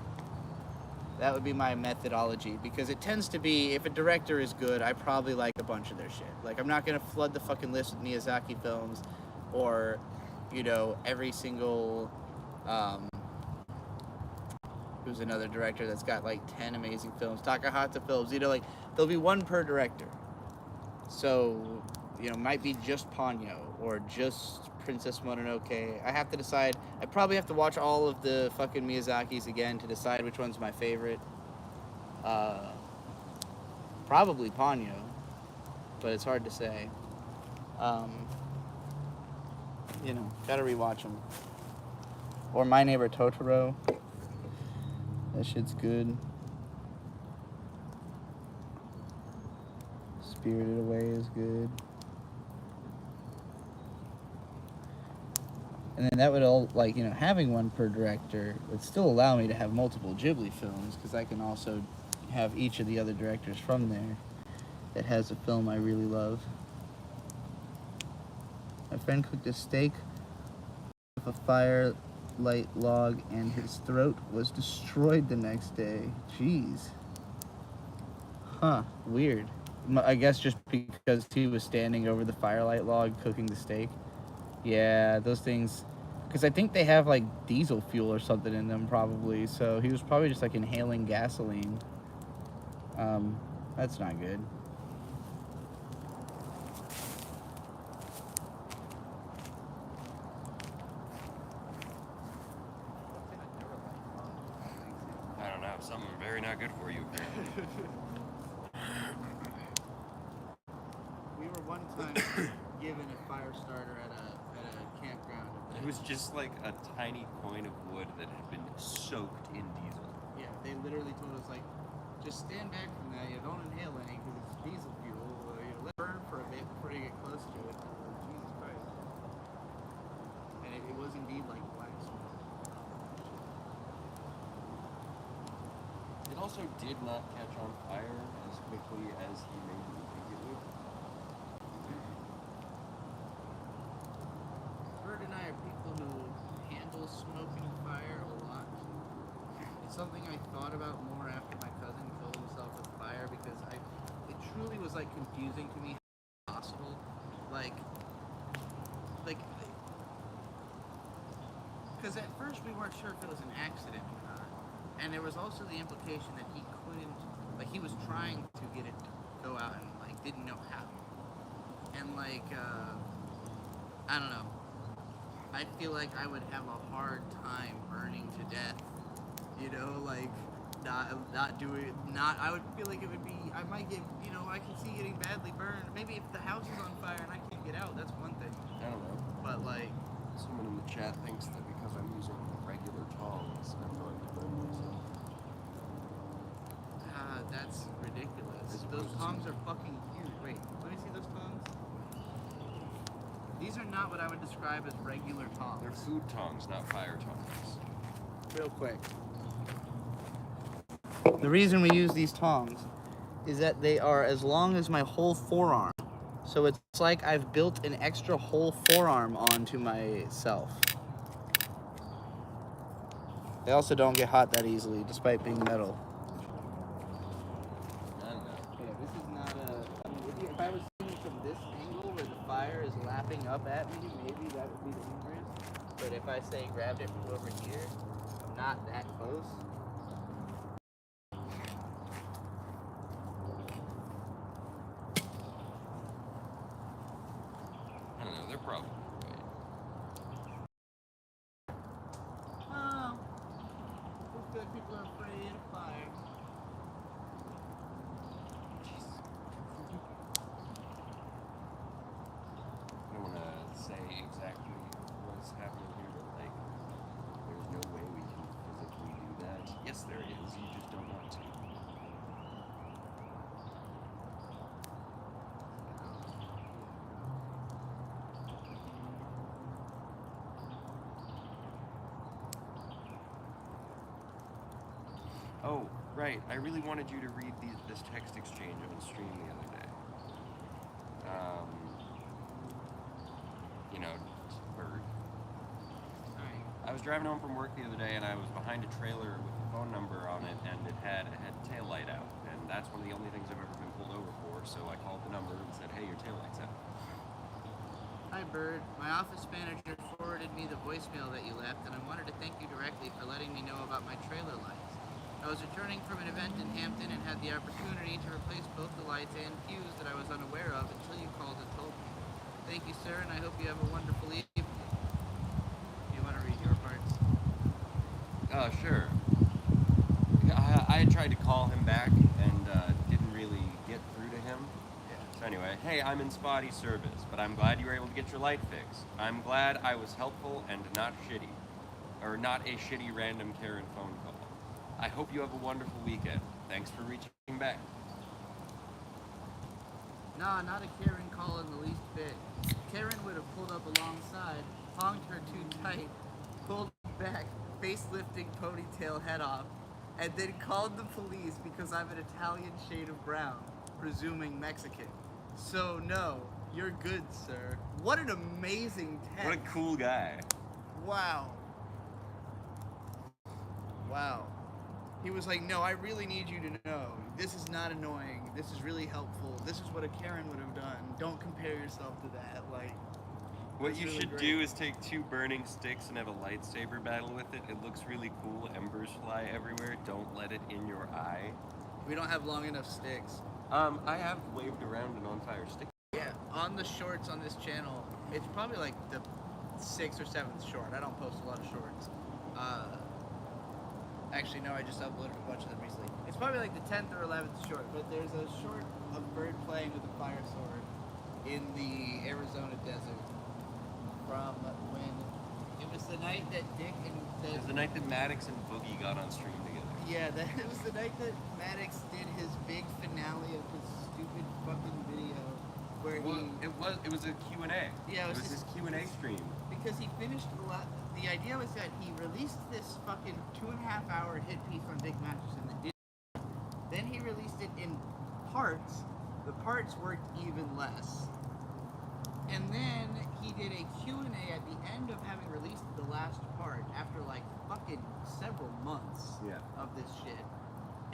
B: That would be my methodology, because it tends to be, if a director is good, I probably like a bunch of their shit. Like, I'm not gonna flood the fucking list with Miyazaki films, or, you know, every single, who's another director that's got like 10 amazing films, Takahata Films, you know, like, there'll be 1 per director. So, you know, might be just Ponyo or just Princess Mononoke. I have to decide. I probably have to watch all of the fucking Miyazakis again to decide which one's my favorite. Probably Ponyo, but it's hard to say. You know, gotta rewatch them. Or My Neighbor Totoro. That shit's good. Spirited Away is good. And then that would all, like, you know, having 1 per director would still allow me to have multiple Ghibli films, because I can also have each of the other directors from there that has a film I really love. My friend cooked a steak with a firelight log, and his throat was destroyed the next day. Jeez. Huh, weird. I guess just because he was standing over the firelight log cooking the steak. Yeah, those things, because I think they have like diesel fuel or something in them probably, so he was probably just like inhaling gasoline. That's not good. We were one time given a fire starter at a campground.
C: It was just like a tiny coin of wood that had been soaked in diesel.
B: Yeah, they literally told us like, just stand back from that. You don't inhale any because it's diesel fuel. Let it burn for a bit before you get close to it. Jesus Christ! And it was indeed like black smoke.
C: It also did not catch on fire as quickly as he made me think it would.
B: Bert and I are people who handle smoking fire a lot. It's something I thought about more after my cousin killed himself with fire because it truly was like confusing to me how possible. Like, because at first we weren't sure if it was an accident or not. And there was also the implication that he couldn't, like he was trying to get it to go out and like didn't know how. And like, I don't know. I feel like I would have a hard time burning to death, you know, like not doing, I would feel like it would be, I might get, you know, I can see getting badly burned. Maybe if the house is on fire and I can't get out, that's one thing.
C: I don't know.
B: But like,
C: Someone in the chat thinks that because I'm using regular tongs, I'm going to burn myself.
B: that's ridiculous.
C: As
B: Those
C: opposed to-
B: tongs are fucking huge. Wait, let me see those tongs. These are not what I would describe as regular tongs.
C: They're food tongs, not fire tongs.
B: Real quick. The reason we use these tongs is that they are as long as my whole forearm. So it's like I've built an extra whole forearm onto myself. They also don't get hot that easily, despite being metal.
C: I don't know.
B: Yeah, this is not a... I mean, if I was seeing from this angle where the fire is lapping up at me, maybe that would be dangerous. But if I say grabbed it from over here, I'm not that close.
C: I don't know, they're probably right.
B: Oh, it's good people are afraid of fire.
C: I don't want to say exactly what's happening here, but like, there's no way we can physically do that. Yes, there is. You just don't want to. Oh, right. I really wanted you to read this text exchange on stream the other day. You know, Bird.
B: Alright.
C: I was driving home from work the other day and I was behind a trailer with a phone number on it and it had tail light out. And that's one of the only things I've ever been pulled over for, so I called the number and said, hey, your tail light's out.
B: Hi, Bird. My office manager forwarded me the voicemail that you left, and I wanted to thank you directly for letting me know about my trailer lights. I was returning from an event in Hampton and had the opportunity to replace both the lights and fuse that I was unaware of until you called and told me. Thank you, sir, and I hope you have a wonderful evening. You want to read your parts?
C: Sure. I had tried to call him back and didn't really get through to him.
B: Yeah.
C: So anyway, hey, I'm in spotty service, but I'm glad you were able to get your light fixed. I'm glad I was helpful and not shitty. Or not a shitty random Karen phone call. I hope you have a wonderful weekend. Thanks for reaching back.
B: Nah, not a Karen call in the least bit. Karen would have pulled up alongside, honked her too tight, pulled back, facelifting ponytail head off, and then called the police because I'm an Italian shade of brown, presuming Mexican. So no, you're good, sir. What an amazing text.
C: What a cool guy.
B: Wow. Wow. He was like, no, I really need you to know. This is not annoying. This is really helpful. This is what a Karen would have done. Don't compare yourself to that. Like,
C: What
B: that's
C: you
B: really
C: should
B: great.
C: do is take 2 burning sticks and have a lightsaber battle with it. It looks really cool. Embers fly everywhere. Don't let it in your eye.
B: We don't have long enough sticks.
C: I have waved around an on-fire stick.
B: Yeah, on the shorts on this channel, it's probably like the 6th or 7th short. I don't post a lot of shorts. Actually, no, I just uploaded a bunch of them recently. It's probably like the 10th or 11th short, but there's a short of Bird playing with a fire sword in the Arizona desert from when it was the night that Dick and
C: It was the night that Maddox and Boogie got on stream together.
B: yeah, it was the night that Maddox did his big finale of his stupid fucking video where
C: Well, it was a Q&A.
B: Yeah,
C: it was his Q&A stream.
B: because he finished the idea was that he released this fucking 2.5-hour hit piece on Dick Masterson that did. Then he released it in parts. The parts worked even less. And then he did a Q&A at the end of having released the last part after like fucking several months
C: Yeah.
B: of this shit.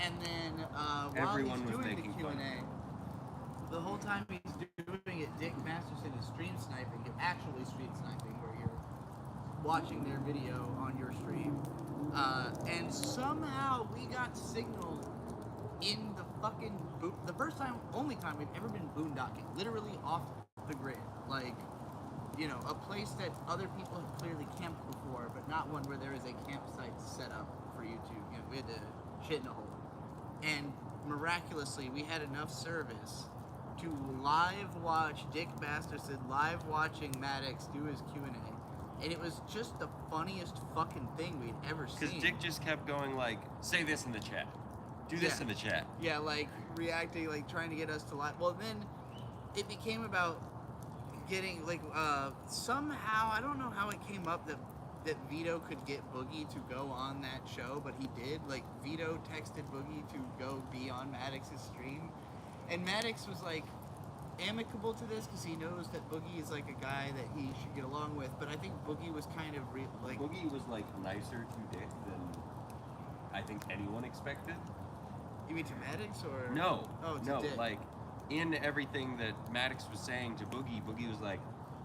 B: And then while
C: Everyone
B: he's
C: was
B: doing the
C: making fun of
B: Q&A,
C: him.
B: the whole time he's doing it, Dick Masterson is stream sniping, actually stream sniping, where you're watching their video on your stream. And somehow we got signal in the fucking the first time, only time we've ever been boondocking, literally off the grid. Like, you know, a place that other people have clearly camped before, but not one where there is a campsite set up for you to, you know, we had to shit in a hole. And miraculously, we had enough service to live watch Dick Masterson live watching Maddox do his Q&A. And it was just the funniest fucking thing we'd ever seen.
C: Because Dick just kept going like, say this in the chat. Do this
B: Yeah.
C: in the chat.
B: Yeah, like reacting, like trying to get us to live. Well, then it became about getting like somehow, I don't know how it came up that Vito could get Boogie to go on that show, but he did. Like Vito texted Boogie to go be on Maddox's stream, and Maddox was like amicable to this because he knows that Boogie is like a guy that he should get along with. But I think Boogie was kind of like
C: Boogie was like nicer to Dick than I think anyone expected.
B: You mean to Maddox or
C: No,
B: Oh, to
C: no,
B: Dick.
C: like in everything that Maddox was saying to Boogie, Boogie was like,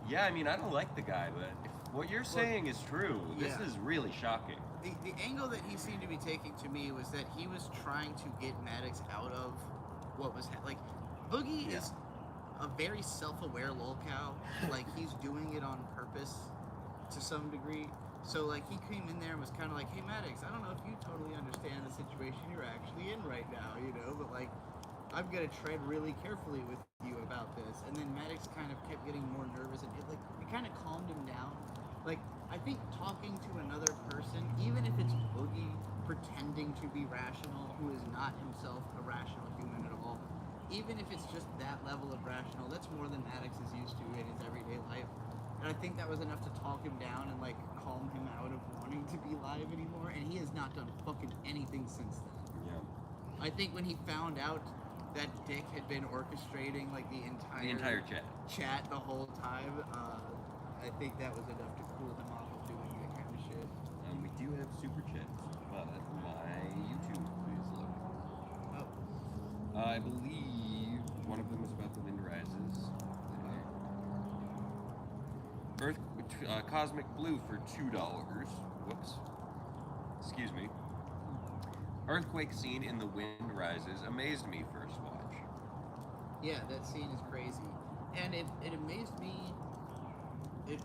C: yeah, I mean, I don't like the guy, but if what you're saying is true, this
B: yeah.
C: is really shocking.
B: The angle that he seemed to be taking to me was that he was trying to get Maddox out of what was like Boogie
C: Yeah.
B: is a very self-aware lolcow. Like he's doing it on purpose to some degree. So like he came in there and was kind of like, hey Maddox, I don't know if you totally understand the situation you're actually in right now, you know, but like I'm gonna tread really carefully with you about this. And then Maddox kind of kept getting more nervous, and it kind of calmed him down. Like I think talking to another person, even if it's Boogie pretending to be rational, who is not himself a rational human at all, even if it's just that level of rational, that's more than Maddox is used to in his everyday life. And I think that was enough to talk him down and like calm him out of wanting to be live anymore. And he has not done fucking anything since then.
C: Yeah.
B: I think when he found out that Dick had been orchestrating like the entire
C: chat.
B: the whole time, I think that was enough to cool him off of doing that kind of shit.
C: We do have super chats, but my YouTube is loading.
B: Oh,
C: I believe one of them is about the Wind Rises. Cosmic Blue for $2. Whoops. Excuse me. Earthquake scene in The Wind Rises amazed me first watch.
B: yeah, that scene is crazy, and it amazed me.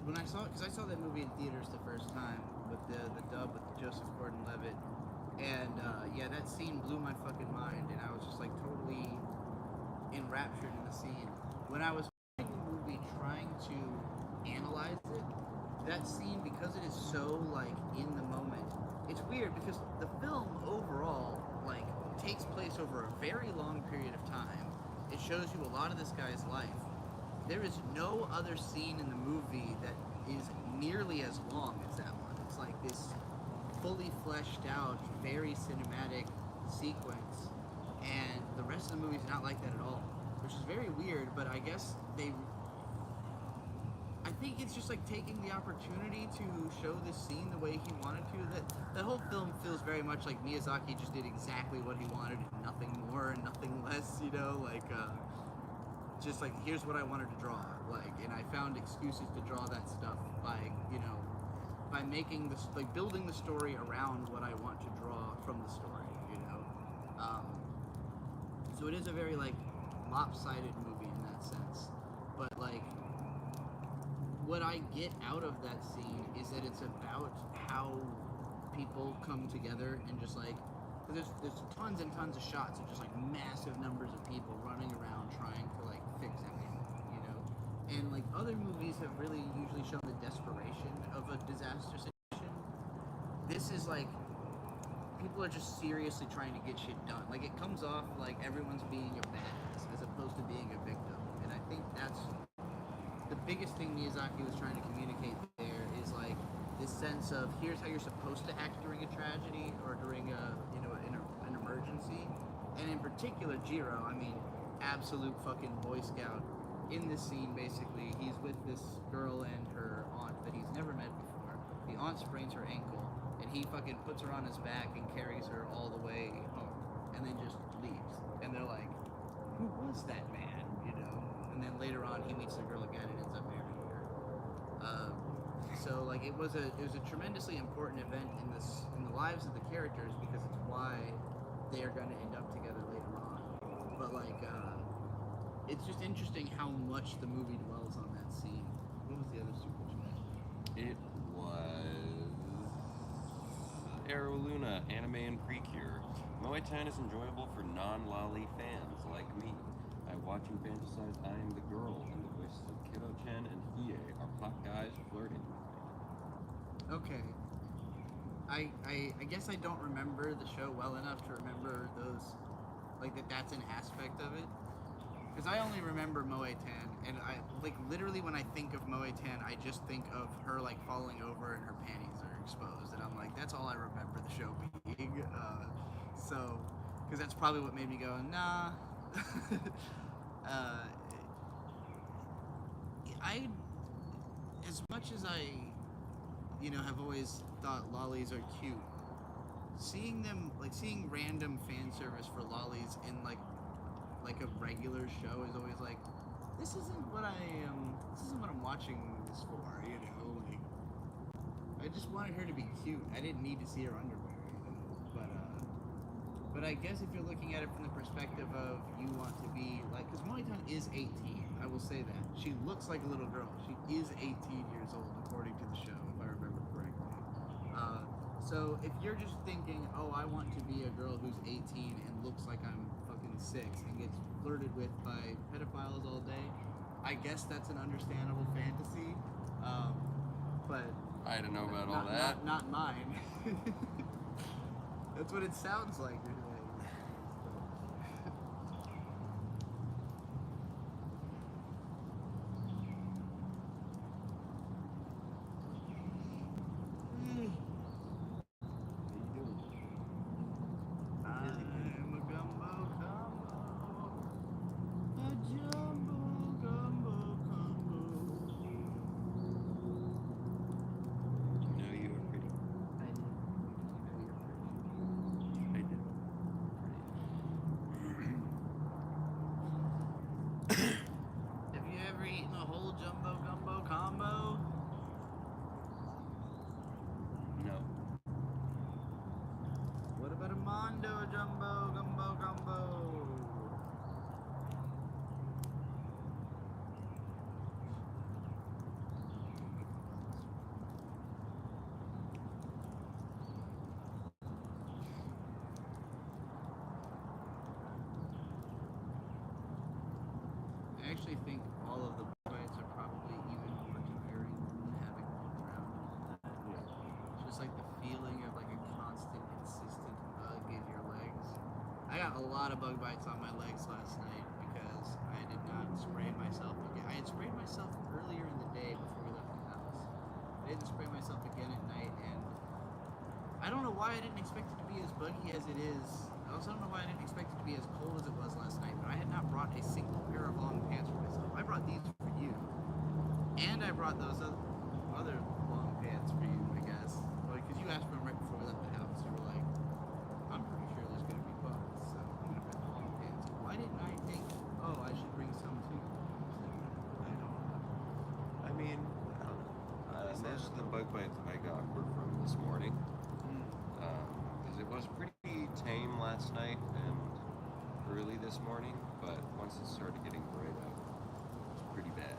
B: When I saw it, because I saw that movie in theaters the first time with the dub with Joseph Gordon-Levitt, and yeah, that scene blew my fucking mind, and I was just like totally enraptured in the scene. When I was watching the movie, trying to analyze it, that scene, because it is so like in the moment, it's weird because the film overall like takes place over a very long period of time. It shows you a lot of this guy's life. There is no other scene in the movie that is nearly as long as that one. It's like this fully fleshed out, very cinematic sequence, and the rest of the movie's not like that at all, which is very weird, but I guess I think it's just like taking the opportunity to show this scene the way he wanted to. That whole film feels very much like Miyazaki just did exactly what he wanted, nothing more and nothing less, you know, like just like here's what I wanted to draw, like, and I found excuses to draw that stuff by, you know, by making this, like building the story around what I want to draw from the story, you know. So it is a very like lopsided movie in that sense, but like what I get out of that scene is that it's about how people come together and just like, 'cause there's tons and tons of shots of just like massive numbers of people running around trying to like fix everything, you know. And like other movies have really usually shown the desperation of a disaster situation. This is like people are just seriously trying to get shit done. Like it comes off like everyone's being a badass as opposed to being a victim. And I think that's the biggest thing Miyazaki was trying to communicate there is like this sense of here's how you're supposed to act during a tragedy or during a an emergency. And in particular, Jiro, I mean, absolute fucking Boy Scout. In this scene, basically, he's with this girl and her aunt that he's never met before. The aunt sprains her ankle, and he fucking puts her on his back and carries her all the way home, and then just leaves. And they're like, who was that man, you know? And then later on, he meets the girl again and ends up marrying her. So like it was a tremendously important event in the lives of the characters because it's why they are going to end up together later on. But like it's just interesting how much the movie dwells on that scene. What was the other super chat?
C: It was Arrow Luna, anime and precure. Moe-tan is enjoyable for non-lolly fans like me. I watch and fantasize I am the girl, and the voices of Kiddo-chan and Hiei are hot guys flirting.
B: Okay. I guess I don't remember the show well enough to remember those, like that's an aspect of it. Because I only remember Moe-tan, and I like literally when I think of Moe-tan, I just think of her like falling over and her panties are exposed, and I'm like, that's all I remember the show being. So, because that's probably what made me go, nah. I, as much as I, have always thought lollies are cute, seeing random fan service for lollies in like a regular show is always like, this isn't what I'm watching this for, like, I just wanted her to be cute. I didn't need to see her underwear, but I guess if you're looking at it from the perspective of you want to be like, because Moe-tan is 18, I will say that. She looks like a little girl. She is 18 years old, according to the show, if I remember correctly. So if you're just thinking, oh, I want to be a girl who's 18 and looks like I'm fucking 6 and gets flirted with by pedophiles all day, I guess that's an understandable fantasy. But
C: I don't know about all that.
B: Not mine. That's what it sounds like. I actually think all of the bites are probably even more endearing than having one around and all that. Yeah. It's just like the feeling of like a constant, consistent hug in your legs. I got a lot of bug bites on my legs last night because I did not spray myself again. I had sprayed myself earlier in the day before we left the house. I didn't spray myself again at night, and I don't know why I didn't expect it to be as buggy as it is. I also don't know why I didn't expect it to be as cold as it was last night, but I had not brought a single pair of long pants for myself. I brought these for you, and I brought those other long pants for you, I guess. Because you asked for them right before we left the house. You were like, I'm pretty sure there's going to be bugs, so I'm going to bring the long pants. Why didn't I think, oh, I should bring some too? I don't know.
C: I mean, most of the bug bites I got were from this morning. Because it was pretty tame last night and early this morning, but once it started getting bright out, it was pretty bad.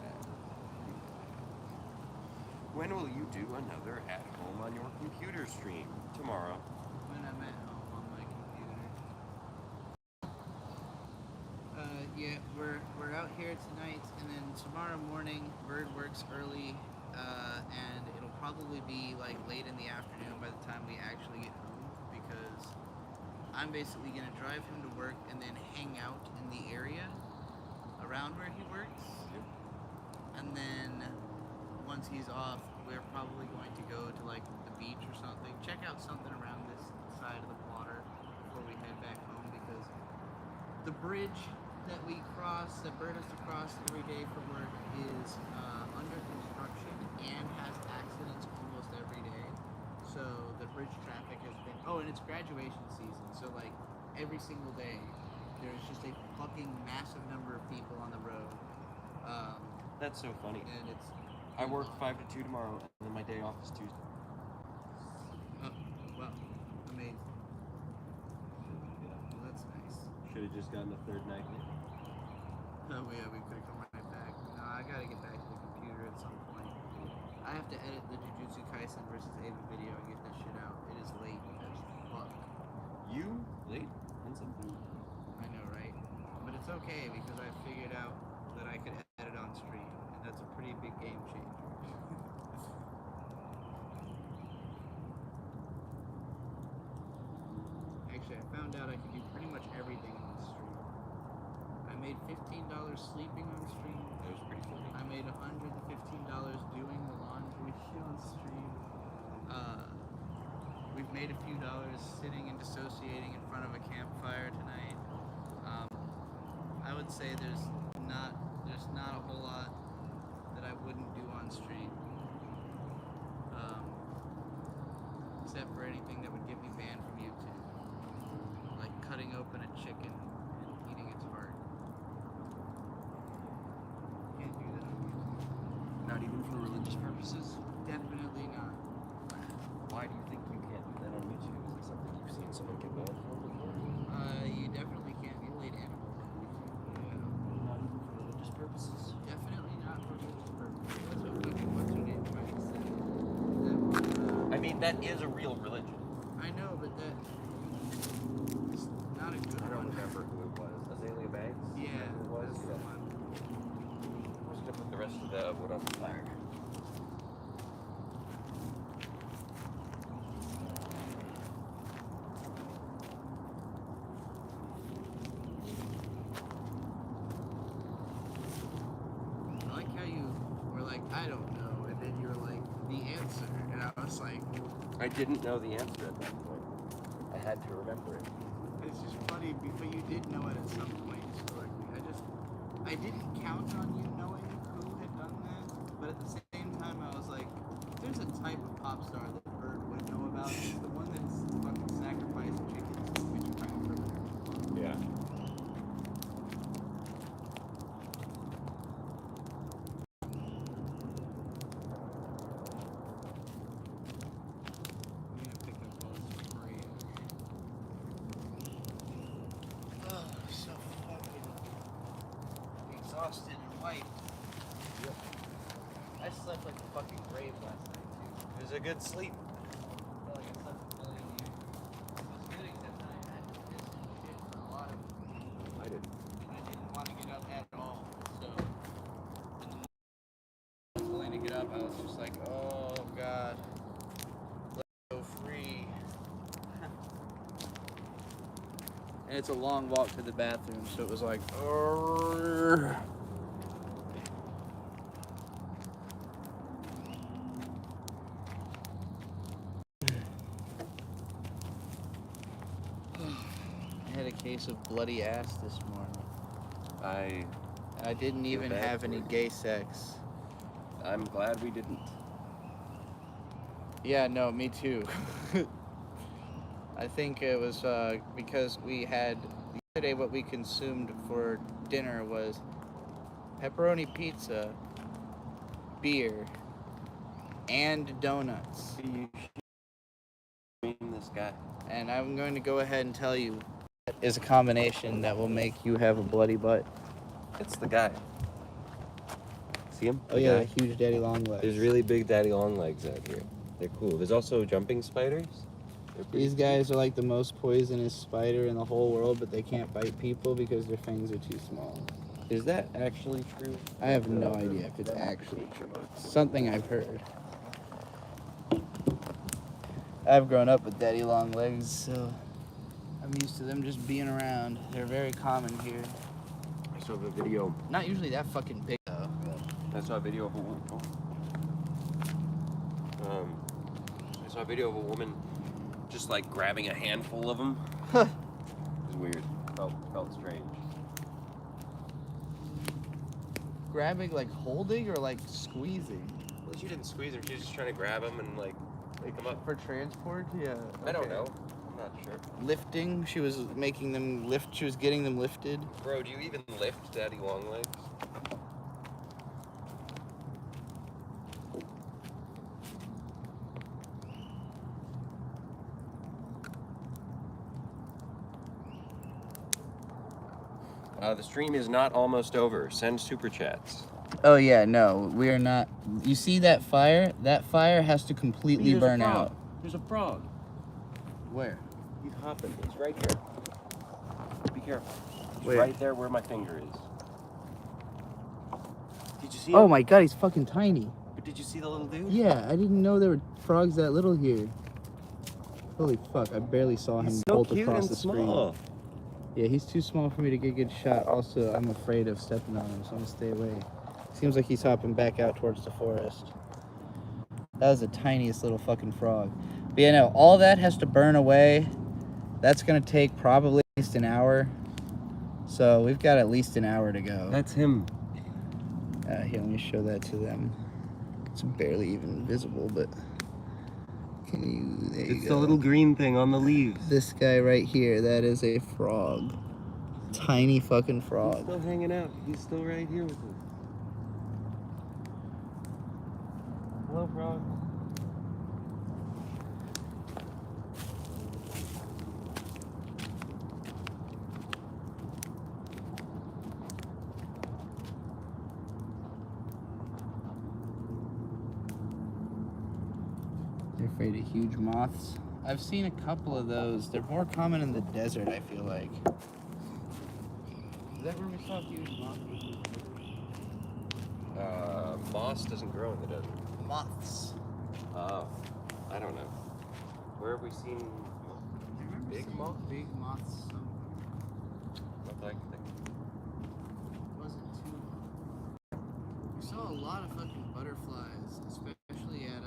C: When will you do another at home on your computer stream? Tomorrow.
B: When I'm at home on my computer. Yeah, we're out here tonight, and then tomorrow morning, Bird works early, and it'll probably be like late in the afternoon by the time we actually get home, because I'm basically gonna drive him to work and then hang out in the area around where he works, and then once he's off, we're probably going to go to like the beach or something, check out something around this side of the water before we head back home, because the bridge that we cross, that Bird has to cross every day for work, is under construction and has accidents almost every day. So the bridge traffic has been, and it's graduation season, so like every single day there's just a fucking massive number of people on the road.
C: That's so funny.
B: And it's
C: I work 5 to 2 tomorrow, and then my day off is Tuesday.
B: well, amazing. Well, that's nice.
C: Should have just gotten a third night.
B: Oh yeah, we could have come right back. No, I gotta get back to the computer at some point. I have to edit the Jujutsu Kaisen versus Ava video and get that shit out. It is late as fuck.
C: You late on something?
B: I know, right? But it's okay because I figured out that I could edit on stream, and that's a pretty big game changer. Actually, I found out I could do pretty much everything on stream. I made $15 sleeping on stream.
C: That was pretty funny.
B: I made $115 doing the laundry on stream. We've made a few dollars sitting and dissociating in front of a campfire tonight. I would say there's not a whole lot that I wouldn't do on stream, except for anything that would get me banned from YouTube, like cutting open a chicken and eating its heart. Can't do that on YouTube.
C: Not even for religious purposes?
B: Definitely not.
C: Why do you think you can't do that on YouTube? Is it something you've seen someone get banned for before?
B: You definitely can't mutilate animals on YouTube.
C: Not even for religious purposes?
B: Definitely not for religious purposes. That's what fucking what's her name fucking said. That was,
C: I mean, that is a real religion.
B: I know, but that is not a good
C: I don't
B: one.
C: remember who it was. Azalea Banks?
B: Yeah,
C: Who it was?
B: that's the one.
C: I was gonna put the rest of the wood on the fire.
B: I like how you were like, I don't know, and then you were like, the answer, and I was like,
C: I didn't know the answer at that point. I had to remember it.
B: it's just funny, but you did know it at some point historically. I didn't count on you knowing who had done that, but at the same time, I was like, if there's a type of pop star that Bird would know about, it's the one that's fucking sacrificed chickens to witchcraft or whatever.
A: Yeah.
B: I'm gonna pick up all this Maria. Oh, so fucking exhausted and wiped.
A: Yep.
B: I slept like a fucking grave last night too.
C: It was a good sleep.
B: I felt like I slept a million years. It was good except that I had to piss and shit for a lot of it.
A: I did.
B: And I didn't want to get up at all. So when the I was willing to get up, I was just like, oh god. Let's go free. And it's a long walk to the bathroom, so it was like, "Arrgh." I had a case of bloody ass this morning. I didn't even
C: bad
B: have
C: for
B: any
C: you.
B: gay sex.
C: I'm glad we didn't.
B: Yeah, no, me too. I think it was because we had yesterday what we consumed for dinner was pepperoni pizza, beer, and donuts.
C: You should mean this guy.
B: And I'm going to go ahead and tell you that is a combination that will make you have a bloody butt.
C: It's the guy.
A: See them?
B: Oh yeah, huge daddy long legs.
A: There's really big daddy long legs out here. They're cool. There's also jumping spiders. They're pretty
B: These guys are like the most poisonous spider in the whole world, but they can't bite people because their fangs are too small.
A: cool. Is that actually true?
B: I have no idea if it's actually true. It's something I've heard. I've grown up with daddy long legs, so I'm used to them just being around. They're very common here.
A: I saw the video.
B: Not usually that fucking big though.
A: I saw a video of a woman. I saw a video of a woman just like grabbing a handful of them. It was weird. Felt strange.
B: Grabbing, like holding or like squeezing?
A: Well, she didn't squeeze them. She was just trying to grab them and like pick them up.
B: For transport? Yeah.
A: I don't
B: okay.
A: know. I'm not sure.
B: Lifting? She was making them lift, she was getting them lifted.
A: Bro, do you even lift daddy long legs? The stream is not almost over. Send super chats.
B: Oh yeah, no, we are not. You see that fire? That fire has to completely burn out.
A: There's a frog.
B: Where?
A: He's hopping. It's right here. Be careful. It's
B: Where?
A: right there where my finger is. Did you see
B: Oh
A: him?
B: my god, he's fucking tiny.
A: But did you see the little dude?
B: Yeah, I didn't know there were frogs that little here. Holy fuck, I barely saw him
A: He's so
B: bolt
A: cute
B: across
A: and
B: the
A: small.
B: screen. Yeah, he's too small for me to get a good shot. Also, I'm afraid of stepping on him, so I'm gonna stay away. Seems like he's hopping back out towards the forest. That was the tiniest little fucking frog. But yeah, no, all that has to burn away. That's gonna take probably at least an hour. So we've got at least an hour to go.
A: That's him.
B: Here, let me show that to them. It's barely even visible, but can you? There you
A: It's
B: go.
A: the little green thing on the leaves.
B: This guy right here, that is a frog. Tiny fucking
A: He's
B: frog.
A: still hanging out. He's still right here with us. Hello, frog.
B: They're afraid of huge moths. I've seen a couple of those. They're more common in the desert, I feel like. Is that where we saw huge moths?
A: Moss doesn't grow in the desert.
B: Moths.
A: Oh, I don't know. Where have we seen big moth?
B: Big moths somewhere.
A: Not that I can think.
B: Wasn't too long. We saw a lot of fucking butterflies, especially at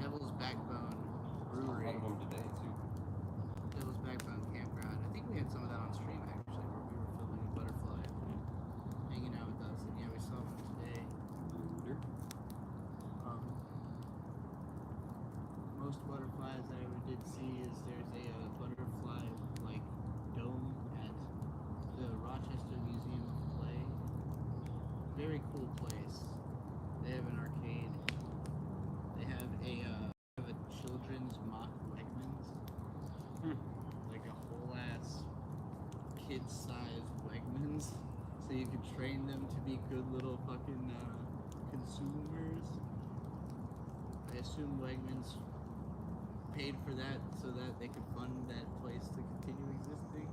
B: Devil's Backbone
A: A
B: Brewery.
A: lot of them today too.
B: Devil's Backbone Campground. I think we had some of that on stream actually, where we were filming a butterfly hanging out with us, and yeah, we saw one today. Most butterflies I ever did see is there's a butterfly like dome at the Rochester Museum of Play. Very cool place. They have an arcade. They have a children's mock Wegmans. Like a whole ass kid-sized Wegmans. So you could train them to be good little fucking consumers. I assume Wegmans paid for that so that they could fund that place to continue existing.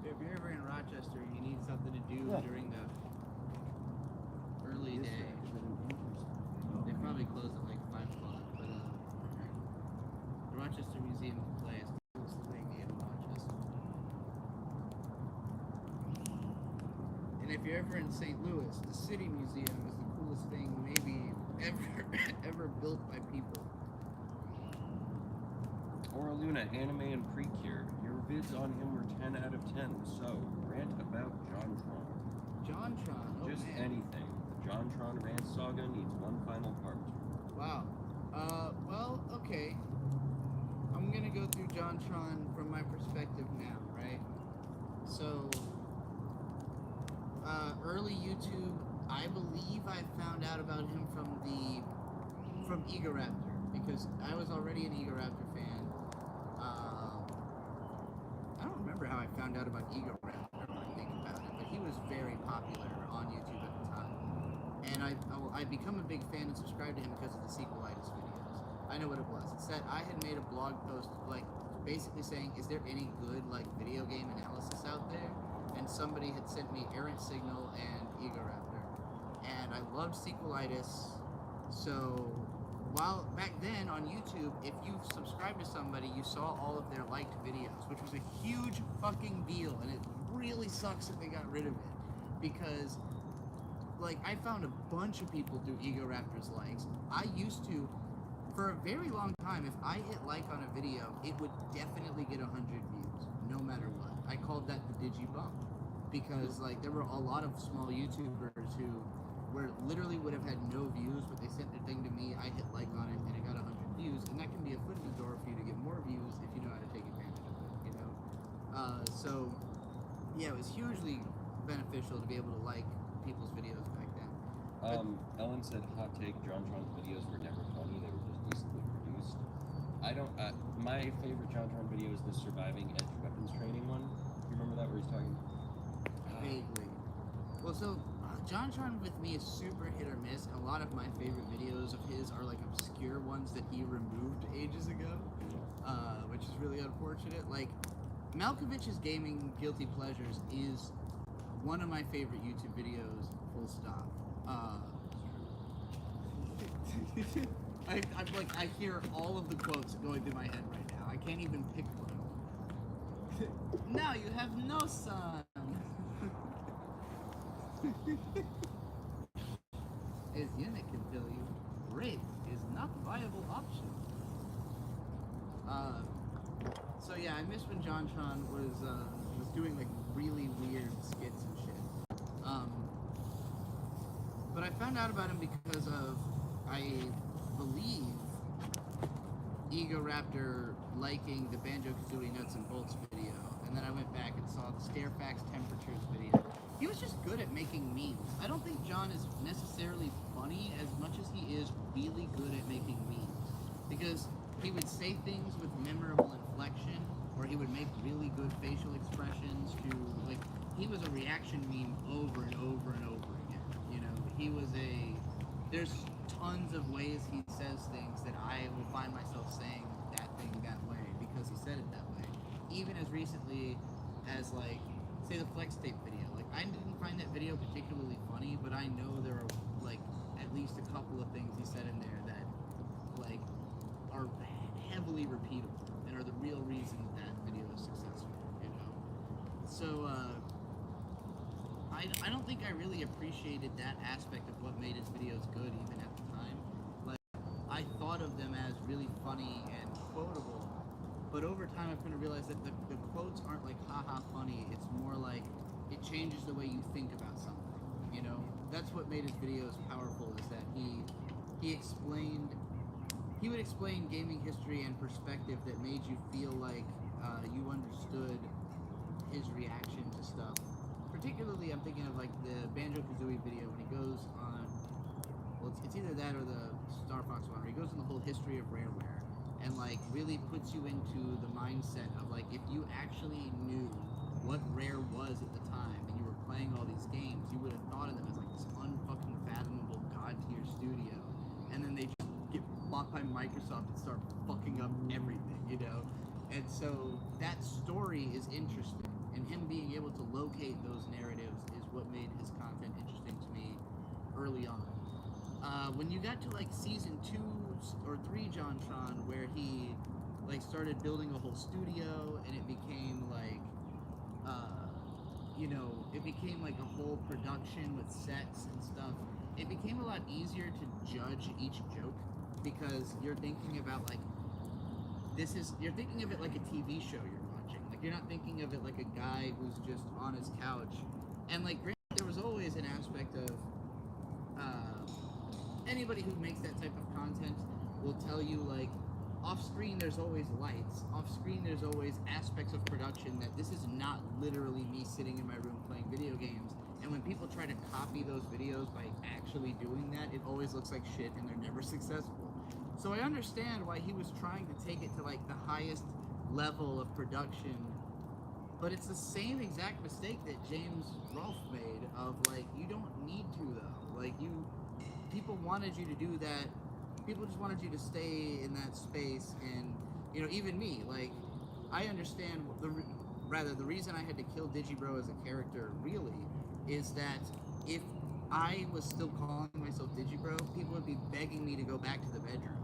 B: If you're ever in Rochester and you need something to do during the early day, they probably close at like 5 o'clock, but the Rochester Museum of Play is the coolest thing in Rochester. And if you're ever in St. Louis, the City Museum is the coolest thing maybe ever built by people.
A: Or Luna, anime and Precure. Your vids on him were 10 out of 10. So, rant about JonTron.
B: JonTron, oh
A: Just
B: man.
A: anything. The JonTron rant saga needs one final part.
B: Wow. Well, okay. I'm gonna go through JonTron from my perspective now, right? So, early YouTube, I believe I found out about him from Egoraptor, because I was already an Egoraptor fan. remember how I found out about Ego Raptor when I think about it, but he was very popular on YouTube at the time. And I become a big fan and subscribed to him because of the Sequelitis videos. I know what it was. It's that I had made a blog post like basically saying, is there any good like video game analysis out there? And somebody had sent me Errant Signal and Ego Raptor. And I loved Sequelitis. So while back then on YouTube, if you subscribed to somebody, you saw all of their liked videos, which was a huge fucking deal, and it really sucks that they got rid of it, because like I found a bunch of people through Ego Raptor's likes. I used to, for a very long time, if I hit like on a video, it would definitely get 100 views, no matter what. I called that the Digibump, because like there were a lot of small YouTubers who literally would have had no views, but they sent their thing to me, I hit like on it, and it got 100 views, and that can be a foot in the door for you to get more views if you know how to take advantage of it, you know? So, yeah, it was hugely beneficial to be able to like people's videos back then.
C: Ellen said, hot take, JonTron's videos were never funny, they were just decently produced. My favorite JonTron video is the Surviving Edge Weapons Training one. You remember that, where he's talking?
B: Vaguely. Well, so, JonTron with me is super hit or miss, and a lot of my favorite videos of his are like obscure ones that he removed ages ago, which is really unfortunate. Like, Malkovich's Gaming Guilty Pleasures is one of my favorite YouTube videos, full stop. I hear all of the quotes going through my head right now. I can't even pick one. Now you have no son. As Unit can tell you, rape is not a viable option. So yeah, I miss when JonTron was doing like really weird skits and shit. But I found out about him because of, I believe, Ego Raptor liking the Banjo-Kazooie Nuts and Bolts video, and then I went back and saw the Stairfax Temperatures video. He was just good at making memes. I don't think John is necessarily funny as much as he is really good at making memes, because he would say things with memorable inflection, or he would make really good facial expressions to, like, he was a reaction meme over and over and over again. You know, there's tons of ways he says things that I will find myself saying that thing that way because he said it that way. Even as recently as, like, say the Flex Tape video. Like, I didn't find that video particularly funny, but I know there are, like, at least a couple of things he said in there that, like, are heavily repeatable and are the real reason that video is successful, you know? So, I don't think I really appreciated that aspect of what made his videos good even at the time. Like, I thought of them as really funny and quotable, but over time I've come to realize that the quotes aren't like haha funny, it's more like it changes the way you think about something, you know? That's what made his videos powerful, is that he would explain gaming history and perspective that made you feel like you understood his reaction to stuff. Particularly, I'm thinking of like the Banjo-Kazooie video when he goes on, well, it's either that or the Star Fox one, where he goes on the whole history of Rareware and like really puts you into the mindset of like, if you actually knew what Rare was at the time and you were playing all these games, you would have thought of them as like this unfucking fathomable god tier studio, and then they just get bought by Microsoft and start fucking up everything, you know? And so that story is interesting, and him being able to locate those narratives is what made his content interesting to me early on. When you got to like season 2 or 3 JonTron, where he like started building a whole studio, and it became like, you know, it became like a whole production with sets and stuff, it became a lot easier to judge each joke, because you're thinking about like, you're thinking of it like a TV show you're watching. Like, you're not thinking of it like a guy who's just on his couch. And like, granted, there was always an aspect of, anybody who makes that type of content will tell you, like, off-screen there's always lights. Off-screen there's always aspects of production that this is not literally me sitting in my room playing video games. And when people try to copy those videos by actually doing that, it always looks like shit and they're never successful. So I understand why he was trying to take it to like the highest level of production But it's the same exact mistake that James Rolfe made of like, you don't need to though. Like people wanted you to do that. People just wanted you to stay in that space, and even me. Like, I understand the reason I had to kill Digibro as a character really is that if I was still calling myself Digibro, people would be begging me to go back to the bedroom.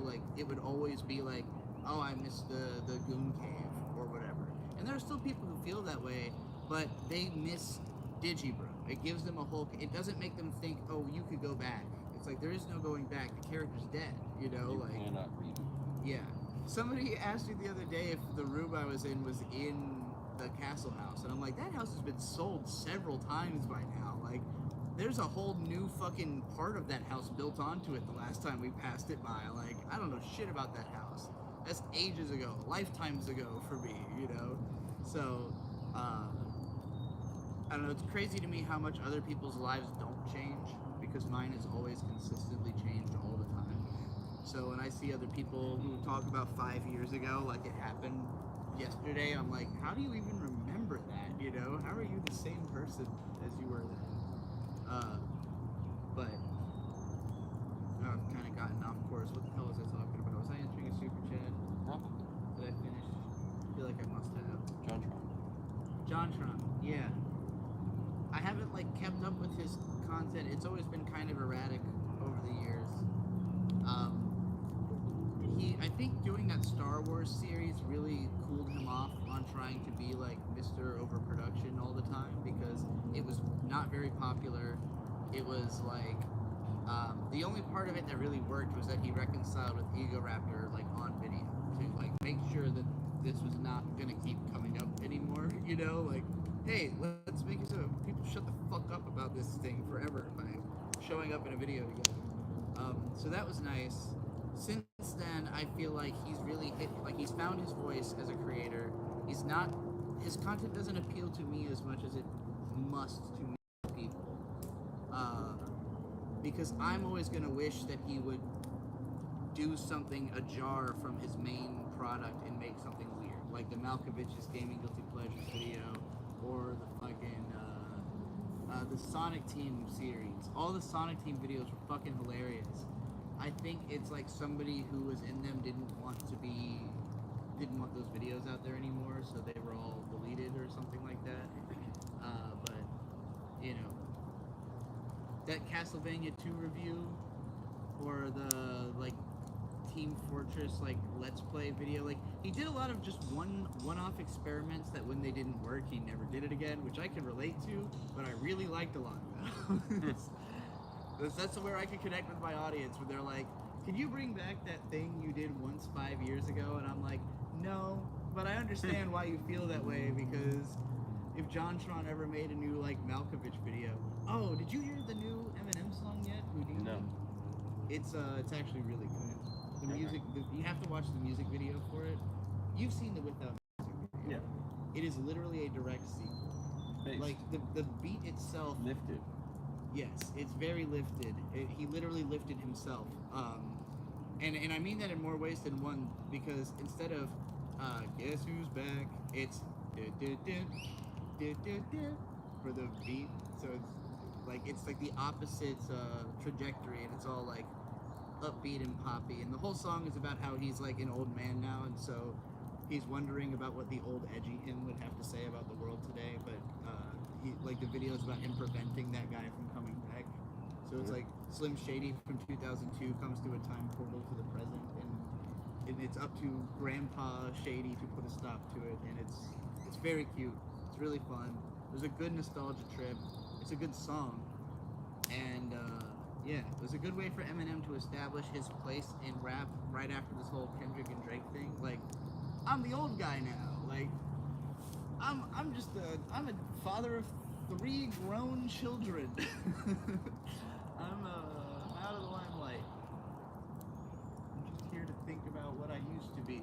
B: Like it would always be like, oh, I missed the goon cave or whatever. And there are still people who feel that way, but they miss Digibro. It gives them a whole. It doesn't make them think, oh, you could go back. It's like there is no going back. The character's dead.
C: You cannot read it.
B: Yeah. Somebody asked me the other day if the room I was in was in the castle house, and I'm like, that house has been sold several times by now. Like, there's a whole new fucking part of that house built onto it the last time we passed it by. Like, I don't know shit about that house. That's ages ago, lifetimes ago for me, So, I don't know, it's crazy to me how much other people's lives don't change, because mine has always consistently changed all the time. So when I see other people who talk about 5 years ago, like it happened yesterday, I'm like, how do you even remember that, How are you the same person as you were then? But I've kind of gotten off course. What the hell was I talking about? Was I answering a super chat?
C: Probably.
B: Did I finish? I feel like I must have. JonTron, yeah. I haven't kept up with his content. It's always been kind of erratic over the years. I think doing that Star Wars series really cooled him off on trying to be like Mr. Overproduction all the time, because it was not very popular. It was like the only part of it that really worked was that he reconciled with Egoraptor on video to make sure that this was not gonna keep coming up anymore. Like, hey, let's make it so people shut the fuck up about this thing forever by showing up in a video together. So that was nice. Since then, I feel like he's really he's found his voice as a creator. His content doesn't appeal to me as much as it must to many people. Because I'm always gonna wish that he would do something ajar from his main product and make something weird, like the Malkovich's Gaming Guilty Pleasures video, or the fucking the Sonic Team series. All the Sonic Team videos were fucking hilarious. I think it's like somebody who was in them didn't want those videos out there anymore, so they were all deleted or something like that. But that Castlevania 2 review, or the Team Fortress Let's Play video, he did a lot of just one-off experiments that when they didn't work, he never did it again, which I can relate to, but I really liked a lot of them. That's where I can connect with my audience, when they're like, can you bring back that thing you did once 5 years ago? And I'm like, no, but I understand why you feel that way, because if JonTron ever made a new Malkovich video. Oh, did you hear the new Eminem song yet? Houdini?
C: No.
B: It's actually really good. The music, you have to watch the music video for it. You've seen the Without music video.
C: Yeah.
B: It is literally a direct sequel. The beat itself.
C: Lifted.
B: Yes, it's very lifted. He literally lifted himself. And I mean that in more ways than one, because instead of guess who's back, it's for the beat. So it's the opposite trajectory, and it's all upbeat and poppy. And the whole song is about how he's an old man now, and so he's wondering about what the old edgy him would have to say about the world today. But the video is about him preventing that guy from coming back. So it's Slim Shady from 2002 comes to a time portal to the present, and it's up to Grandpa Shady to put a stop to it, and it's very cute. It's really fun. There's a good nostalgia trip. It's a good song, and it was a good way for Eminem to establish his place in rap right after this whole Kendrick and Drake thing. I'm the old guy now. I'm a father of 3 grown children. I'm out of the limelight. I'm just here to think about what I used to be.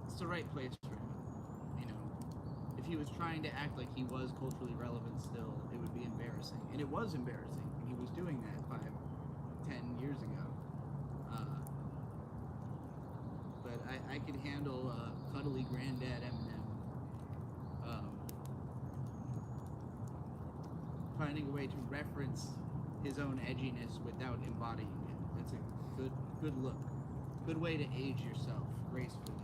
B: It's the right place for him. If he was trying to act like he was culturally relevant still, it would be embarrassing. And it was embarrassing. He was doing that 5-10 years ago. But I could handle cuddly granddad Eminem. Finding a way to reference his own edginess without embodying it. That's a good look. Good way to age yourself gracefully.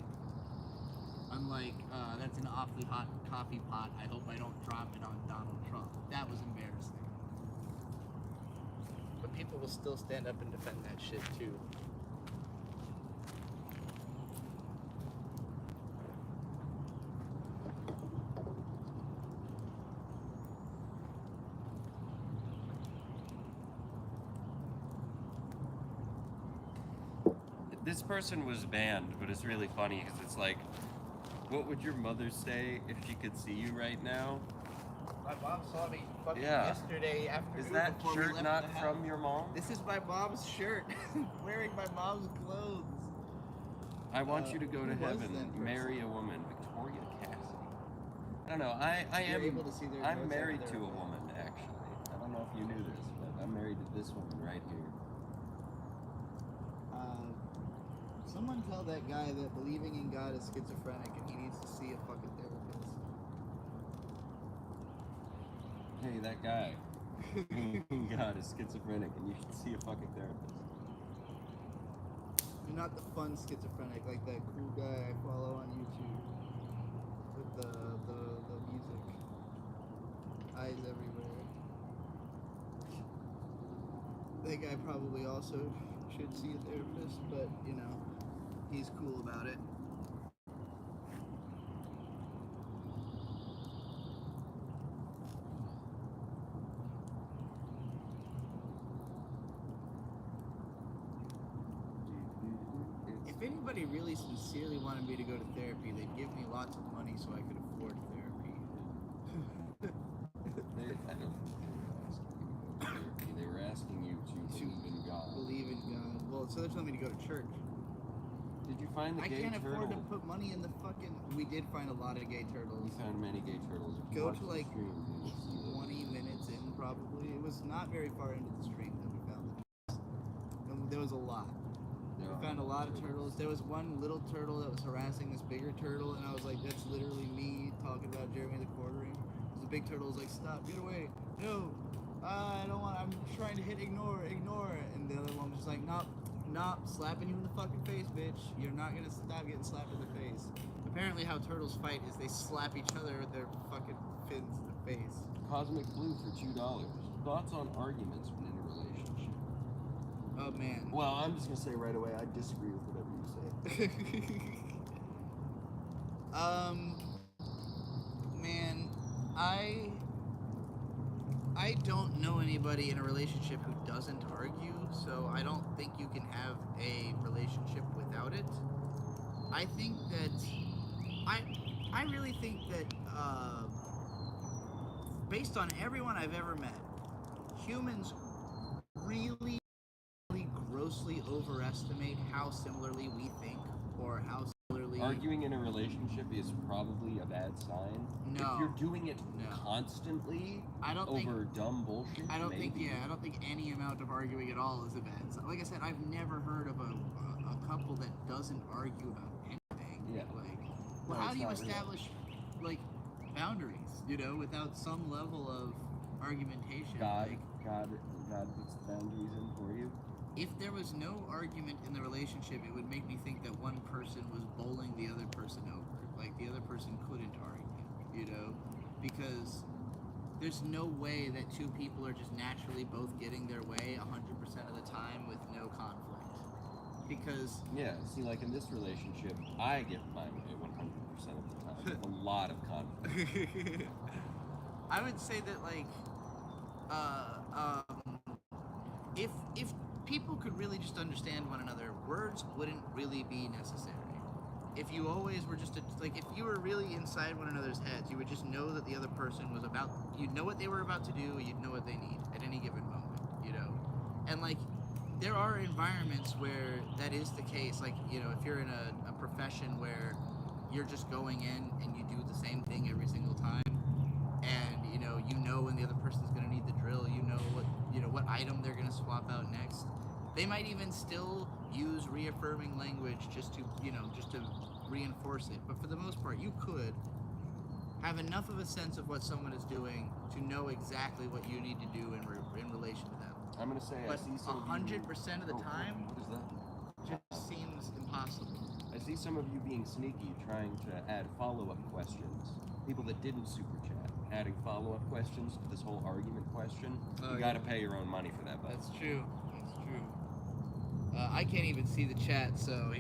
B: Unlike, that's an awfully hot coffee pot. I hope I don't drop it on Donald Trump. That was embarrassing. But people will still stand up and defend that shit too.
C: This person was banned, but it's really funny because it's like, what would your mother say if she could see you right now?
B: My mom saw me fucking
C: Yeah.
B: yesterday afternoon.
C: Is that
B: before we
C: shirt
B: left
C: not
B: the house.
C: from your mom?
B: This is my mom's shirt. Wearing my mom's clothes.
C: I want you to go to
B: who was
C: heaven,
B: that person?
C: marry a woman, Victoria Cassidy. I don't know. I
B: You're
C: am.
B: able to see their
C: I'm
B: notes
C: married
B: after
C: to a
B: their-
C: woman, actually. I don't know if you knew this, but I'm married to this woman right here.
B: Someone tell that guy that believing in God is schizophrenic and he needs to see a fucking therapist.
C: Hey, that guy. God is schizophrenic, and you should see a fucking therapist.
B: You're not the fun schizophrenic like that cool guy I follow on YouTube with the music. Eyes everywhere. That guy probably also should see a therapist, but you know, he's cool about it. If anybody really sincerely wanted me to go to therapy, they'd give me lots of money so I could afford therapy.
C: I don't think they were asking you to go to therapy. They were asking you to believe in God.
B: Believe in God. Well, so they're telling me to go to church.
C: Did you find the
B: I
C: gay
B: can't
C: turtle?
B: afford to put money in the fucking. We did find a lot of gay turtles.
C: We found many gay turtles. If you
B: Go
C: watch
B: to
C: the
B: like
C: stream, you will see them.
B: 20 minutes in, probably. It was not very far into the stream that we found them. And there was a lot.
C: There
B: We
C: are
B: found a lot of turtles. There was one little turtle that was harassing this bigger turtle, and I was like, that's literally me talking about Jeremy the Quartering. The big turtle was like, stop, get away. No, I don't want, I'm trying to hit ignore. And the other one was just like, nope, slapping you in the fucking face, bitch. You're not gonna stop getting slapped in the face. Apparently how turtles fight is they slap each other with their fucking fins in the face.
C: Cosmic Blue for $2. Thoughts on arguments when in a relationship?
B: Oh man.
A: Well, I'm just gonna say right away, I disagree with whatever you say.
B: Man, I don't know anybody in a relationship who doesn't argue, so I don't think you can have a relationship without it. I think that I really think that based on everyone I've ever met, humans really grossly overestimate how similarly we think or how similarly
C: Arguing in a relationship is probably a bad sign.
B: No.
C: If you're doing it
B: No.
C: constantly
B: I don't think
C: over dumb bullshit,
B: I don't think
C: maybe.
B: I don't think any amount of arguing at all is a bad sign. Like I said, I've never heard of a couple that doesn't argue about anything.
C: Yeah.
B: Like,
C: No,
B: well, how
C: it's
B: do you
C: not real.
B: establish like boundaries? You know, without some level of argumentation.
C: God
B: Like,
C: puts boundaries in for you.
B: if there was no argument in the relationship, it would make me think that one person was bowling the other person over. Like the other person couldn't argue, you know, because there's no way that two people are just naturally both getting their way 100% of the time with no conflict. Because
C: Yeah, see, like in this relationship, I get my way 100% of the time. with a lot of conflict.
B: I would say that like if people could really just understand one another, words wouldn't really be necessary. If you always were just like if you were really inside one another's heads, you would just know that the other person was about, you'd know what they were about to do, you'd know what they need at any given moment, you know. And like there are environments where that is the case. Like, you know, if you're in a profession where you're just going in and you do the same thing every single time, and you know when the other person's going to need the drill, you know what item they're going to swap out next, They might even still use reaffirming language just to, just to reinforce it. But for the most part, you could have enough of a sense of what someone is doing to know exactly what you need to do in relation to them.
A: I'm gonna say
B: But
A: I see some of you.
B: 100% of the
A: Oh,
B: time,
A: what is that?
B: just seems impossible.
A: I see some of you being sneaky, trying to add follow-up questions. People that didn't super chat, adding follow-up questions to this whole argument question.
B: Oh,
A: You gotta
B: yeah.
A: pay your own money for that, bud.
B: That's true. That's true. I can't even see the chat, so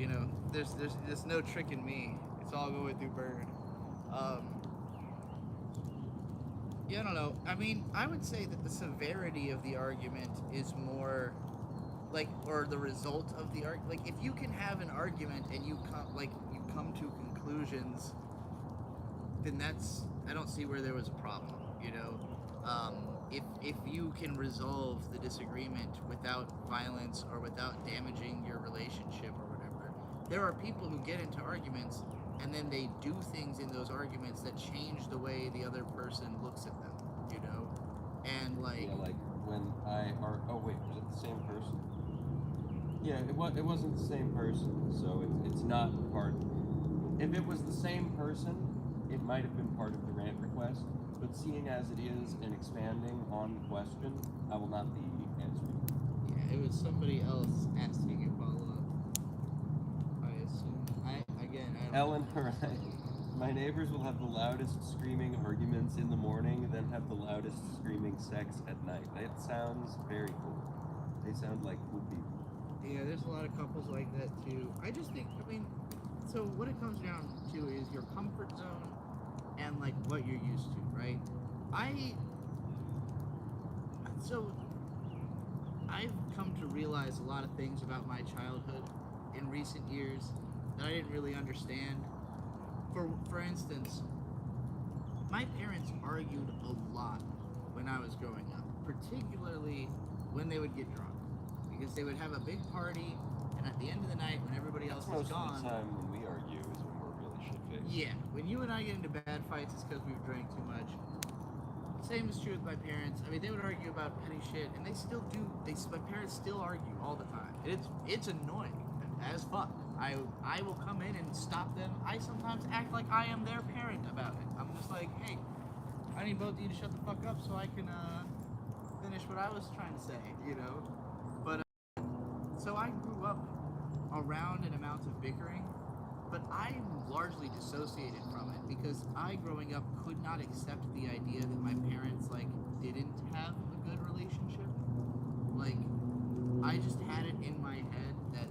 B: there's no tricking me. It's all going through Bird. Yeah, I don't know. I mean, I would say that the severity of the argument is more or the result of the argument. Like, if you can have an argument and you come to conclusions, then I don't see where there was a problem. If you can resolve the disagreement without violence or without damaging your relationship or whatever, there are people who get into arguments and then they do things in those arguments that change the way the other person looks at them. And
A: Yeah, like when oh wait, was it the same person? Yeah, it wasn't the same person, so it's not part. If it was the same person, it might have been part of the rant request. But seeing as it is and expanding on the question, I will not be answering.
B: Yeah, it was somebody else asking a follow-up. I assume. I don't
A: Ellen,
B: know.
A: right? My neighbors will have the loudest screaming arguments in the morning, then have the loudest screaming sex at night. That sounds very cool. They sound like cool people.
B: Yeah, there's a lot of couples like that too. I just think, so what it comes down to is your comfort zone and like what you're used to, right? I've come to realize a lot of things about my childhood in recent years that I didn't really understand. For instance, my parents argued a lot when I was growing up, particularly when they would get drunk, because they would have a big party, and at the end of the night, when everybody else was
A: Most
B: gone,
A: of the time when we argue is when we're really shit-faced.
B: yeah, when you and I get into bad fights, it's because we've drank too much. Same is true with my parents. I mean, they would argue about petty shit, and they still do. My parents still argue all the time. It's annoying as fuck. I will come in and stop them. I sometimes act like I am their parent about it. I'm just like, hey, I need both of you to shut the fuck up so I can finish what I was trying to say, But so I grew up around an amount of bickering, but I'm largely dissociated from it because I, growing up, could not accept the idea that my parents didn't have a good relationship. I just had it in my head that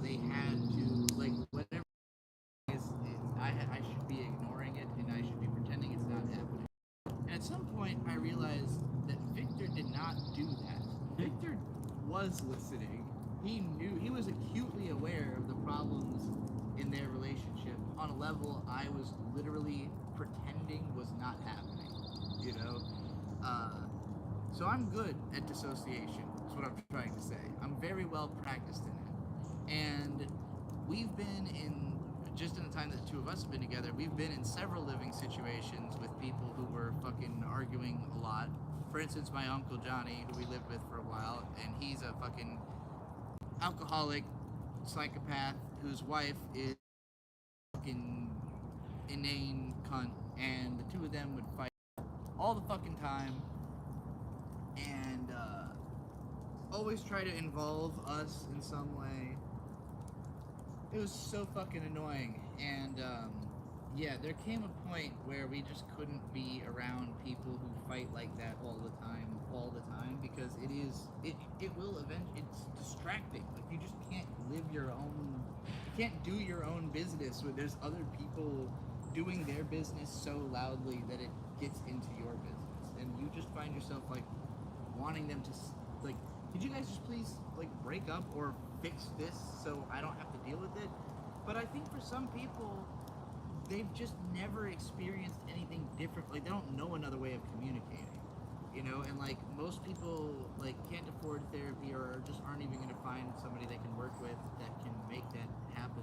B: they had to whatever I should be ignoring it and I should be pretending it's not happening. And at some point, I realized that Victor did not do that. Victor was listening. He was acutely aware of the problems in their relationship on a level I was literally pretending was not happening. So I'm good at dissociation, is what I'm trying to say. I'm very well practiced in it. And we've been just in the time that the two of us have been together, we've been in several living situations with people who were fucking arguing a lot. For instance, my Uncle Johnny, who we lived with for a while, and he's a fucking alcoholic psychopath whose wife is fucking inane cunt, and the two of them would fight all the fucking time and always try to involve us in some way. It was so fucking annoying, and yeah, there came a point where we just couldn't be around people who fight like that all the time, because it will eventually, it's distracting. You just can't live your own, you can't do your own business when there's other people doing their business so loudly that it gets into your business, and you just find yourself wanting them to could you guys just please break up or fix this so I don't have to deal with it? But I think for some people, they've just never experienced anything different. They don't know another way of communicating, and most people can't afford therapy or just aren't even going to find somebody they can work with that can make that happen.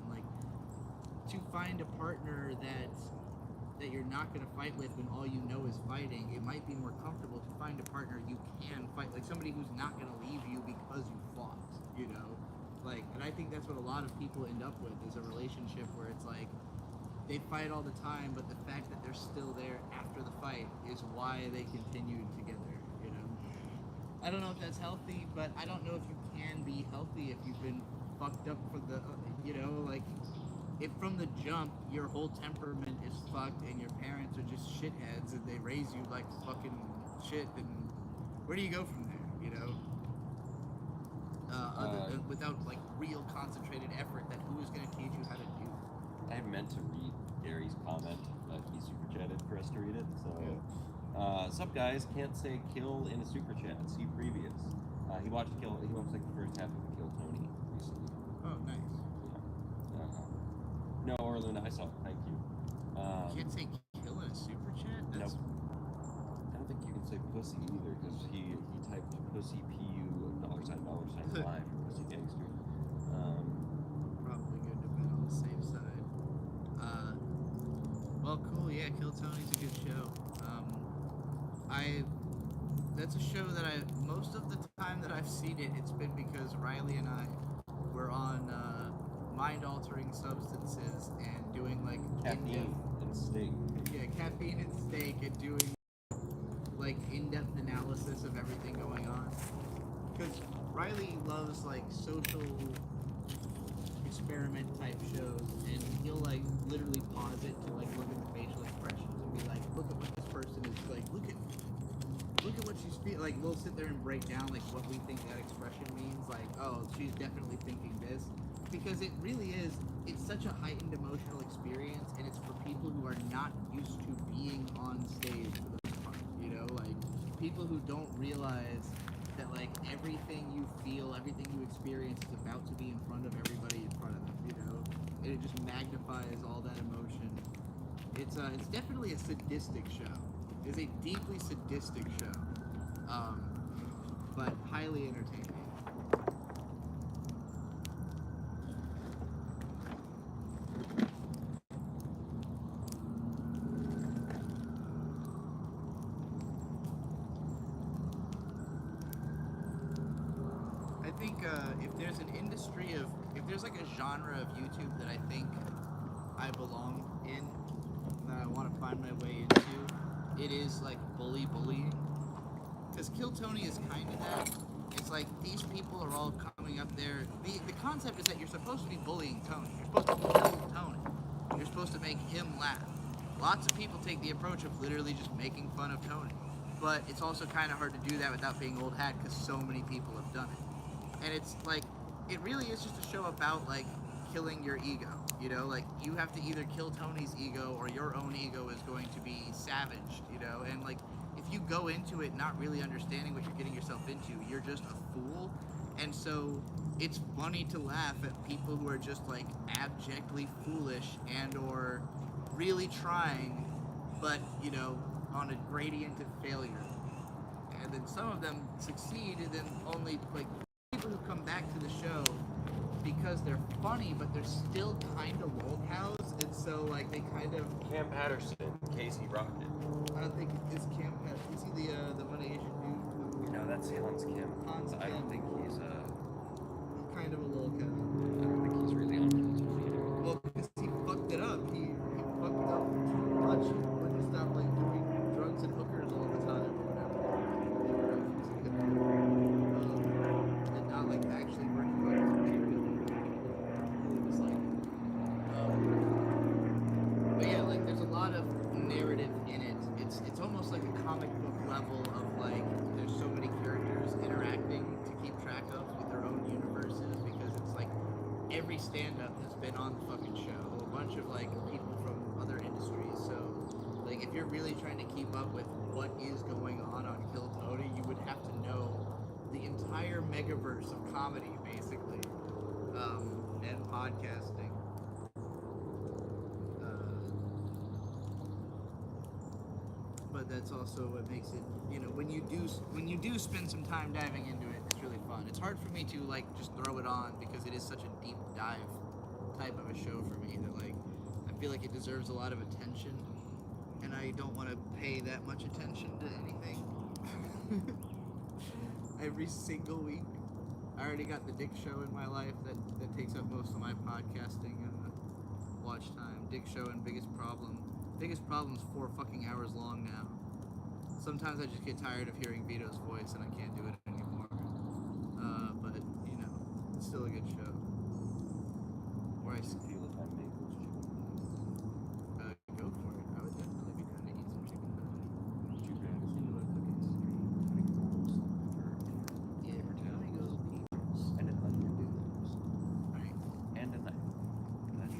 B: To find a partner that that you're not going to fight with when all you know is fighting, it might be more comfortable to find a partner you can fight, like somebody who's not going to leave you because you fought, you know? Like, and I think that's what a lot of people end up with, is a relationship where it's like, they fight all the time, but the fact that they're still there after the fight is why they continued together, you know? I don't know if that's healthy, but I don't know if you can be healthy if you've been fucked up for the, you know, like, if from the jump your whole temperament is fucked and your parents are just shitheads and they raise you like fucking shit, then where do you go from there, you know? Without like real concentrated effort that who is going to teach you how to do.
C: I meant to read Gary's comment, but he super chatted for us to read it. So, sup guys? Can't say kill in a super chat. See previous. He watched like the first half of Kill Tony recently.
B: Oh, nice.
C: No, Orlin, I saw it. Thank you.
B: You can't say kill in a super chat? That's...
C: Nope. I don't think you can say pussy either, because he typed pussy PU $$ live for pussy gangster.
B: Probably good to have been on the safe side. Well, cool. Yeah, Kill Tony's a good show. That's a show that most of the time that I've seen it, it's been because Riley and I were on mind-altering substances and doing like
C: Caffeine and steak.
B: Yeah, caffeine and steak, and doing like in-depth analysis of everything going on. Because Riley loves like social experiment type shows, and he'll like literally pause it to like look at the facial expressions and be like, look at what this person is like, look at what she's feeling. Like, we'll sit there and break down like what we think that expression means. Like, oh, she's definitely thinking this, because it really is. It's such a heightened emotional experience, and it's for people who are not used to being on stage for the most part. You know, like people who don't realize that like everything you feel, everything you experience is about to be in front of everybody in front of them. You know, and it just magnifies all that emotion. It's definitely a sadistic show. It's a deeply sadistic show, but highly entertaining. I think if there's an industry of, if there's like a genre of YouTube that I think I belong in, that I want to find my way into, it is like bullying. Because Kill Tony is kind of that. It's like these people are all coming up there. The concept is that you're supposed to be bullying Tony. You're supposed to kill Tony. You're supposed to make him laugh. Lots of people take the approach of literally just making fun of Tony. But it's also kind of hard to do that without being old hat, because so many people have done it. And it's like, it really is just a show about like killing your ego. You know, like you have to either kill Tony's ego or your own ego is going to be savaged, you know, and like if you go into it not really understanding what you're getting yourself into, you're just a fool. And so it's funny to laugh at people who are just like abjectly foolish and or really trying, but you know, on a gradient of failure. And then some of them succeed, and then only like people who come back to the show because they're funny, but they're still kind of lolcows, and so like they kind of.
A: Cam Patterson, Casey Rocket.
B: I don't think it's Cam Patterson. Is he the one Asian dude?
C: No, that's Hans Kim.
B: Hans
C: I don't
B: Kim.
C: think he's
B: Kind of a lolcow.
C: I don't think he's really on Kill Tony anymore.
B: Well, because he fucked it up. He fucked it up too much when he stopped like doing drugs and hookers all the time or whatever. And not like actually working on his material. It was like, but yeah, like there's a lot of narrative in it. It's almost like a comic book level of like there's so many characters interacting to keep track of with their own universes, because it's like every stand-up has been on the fucking show. A bunch of like people from other industries. So like if you're really trying to keep up with what is going on Kill Tony, you would have to know the entire megaverse of comedy, basically, and podcasting. But that's also what makes it, you know, when you do spend some time diving into it, it's really fun. It's hard for me to like just throw it on because it is such a deep dive type of a show for me that like I feel like it deserves a lot of attention, and I don't want to pay that much attention to anything. Every single week. I already got the Dick Show in my life that takes up most of my podcasting and watch time. Dick Show and Biggest Problem. Biggest Problem's 4 fucking hours long now. Sometimes I just get tired of hearing Vito's voice and I can't do it anymore. But, you know, it's still a good show. Where I
C: feel if I make this chicken
B: go for it. I would definitely be down to eat some chicken belly.
C: Would you guys
B: See what cooking
C: cutting rolls for
B: Yeah,
C: potato?
B: how goes peoples.
C: And an onion noodles.
B: Right.
C: And a knife. That's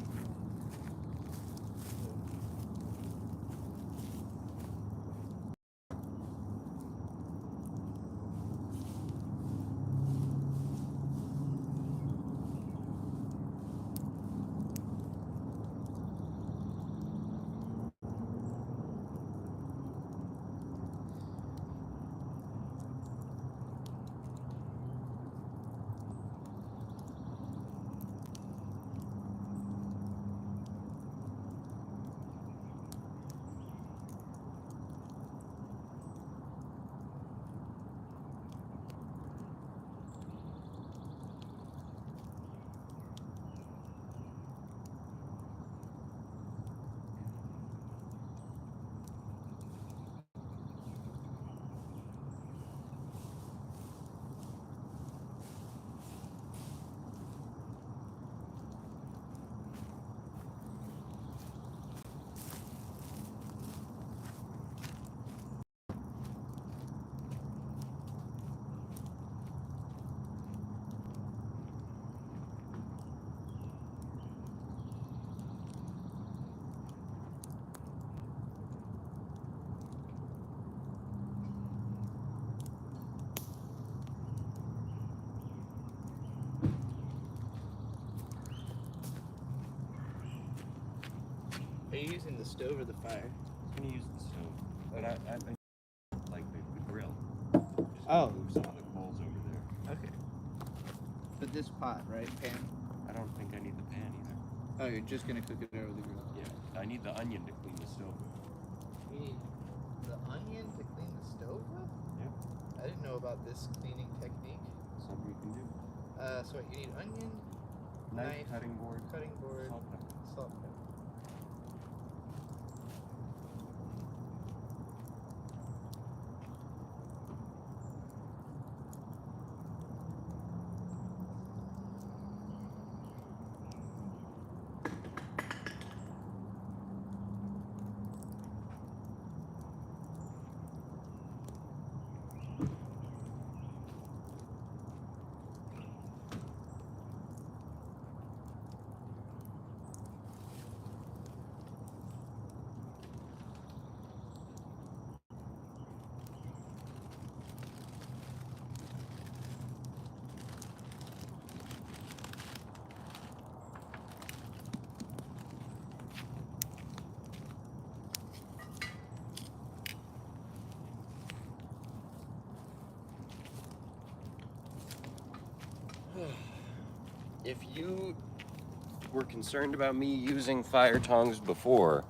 B: Are you using the stove or the fire?
C: I'm gonna use the stove, but I like the grill. Just
B: Oh.
C: move some of the coals over there.
B: Okay. But this pot, right? Pan?
C: I don't think I need the pan either.
B: Oh, you're just gonna cook it over the grill.
C: Yeah, I need the onion to clean the stove.
B: You need the onion to clean the stove with?
C: Yeah.
B: I didn't know about this cleaning technique.
C: Something you can do.
B: So what, you need onion,
C: Knife, cutting board,
B: cutting board,
C: salt, pepper.
B: salt, pepper.
A: If you were concerned about me using fire tongs before,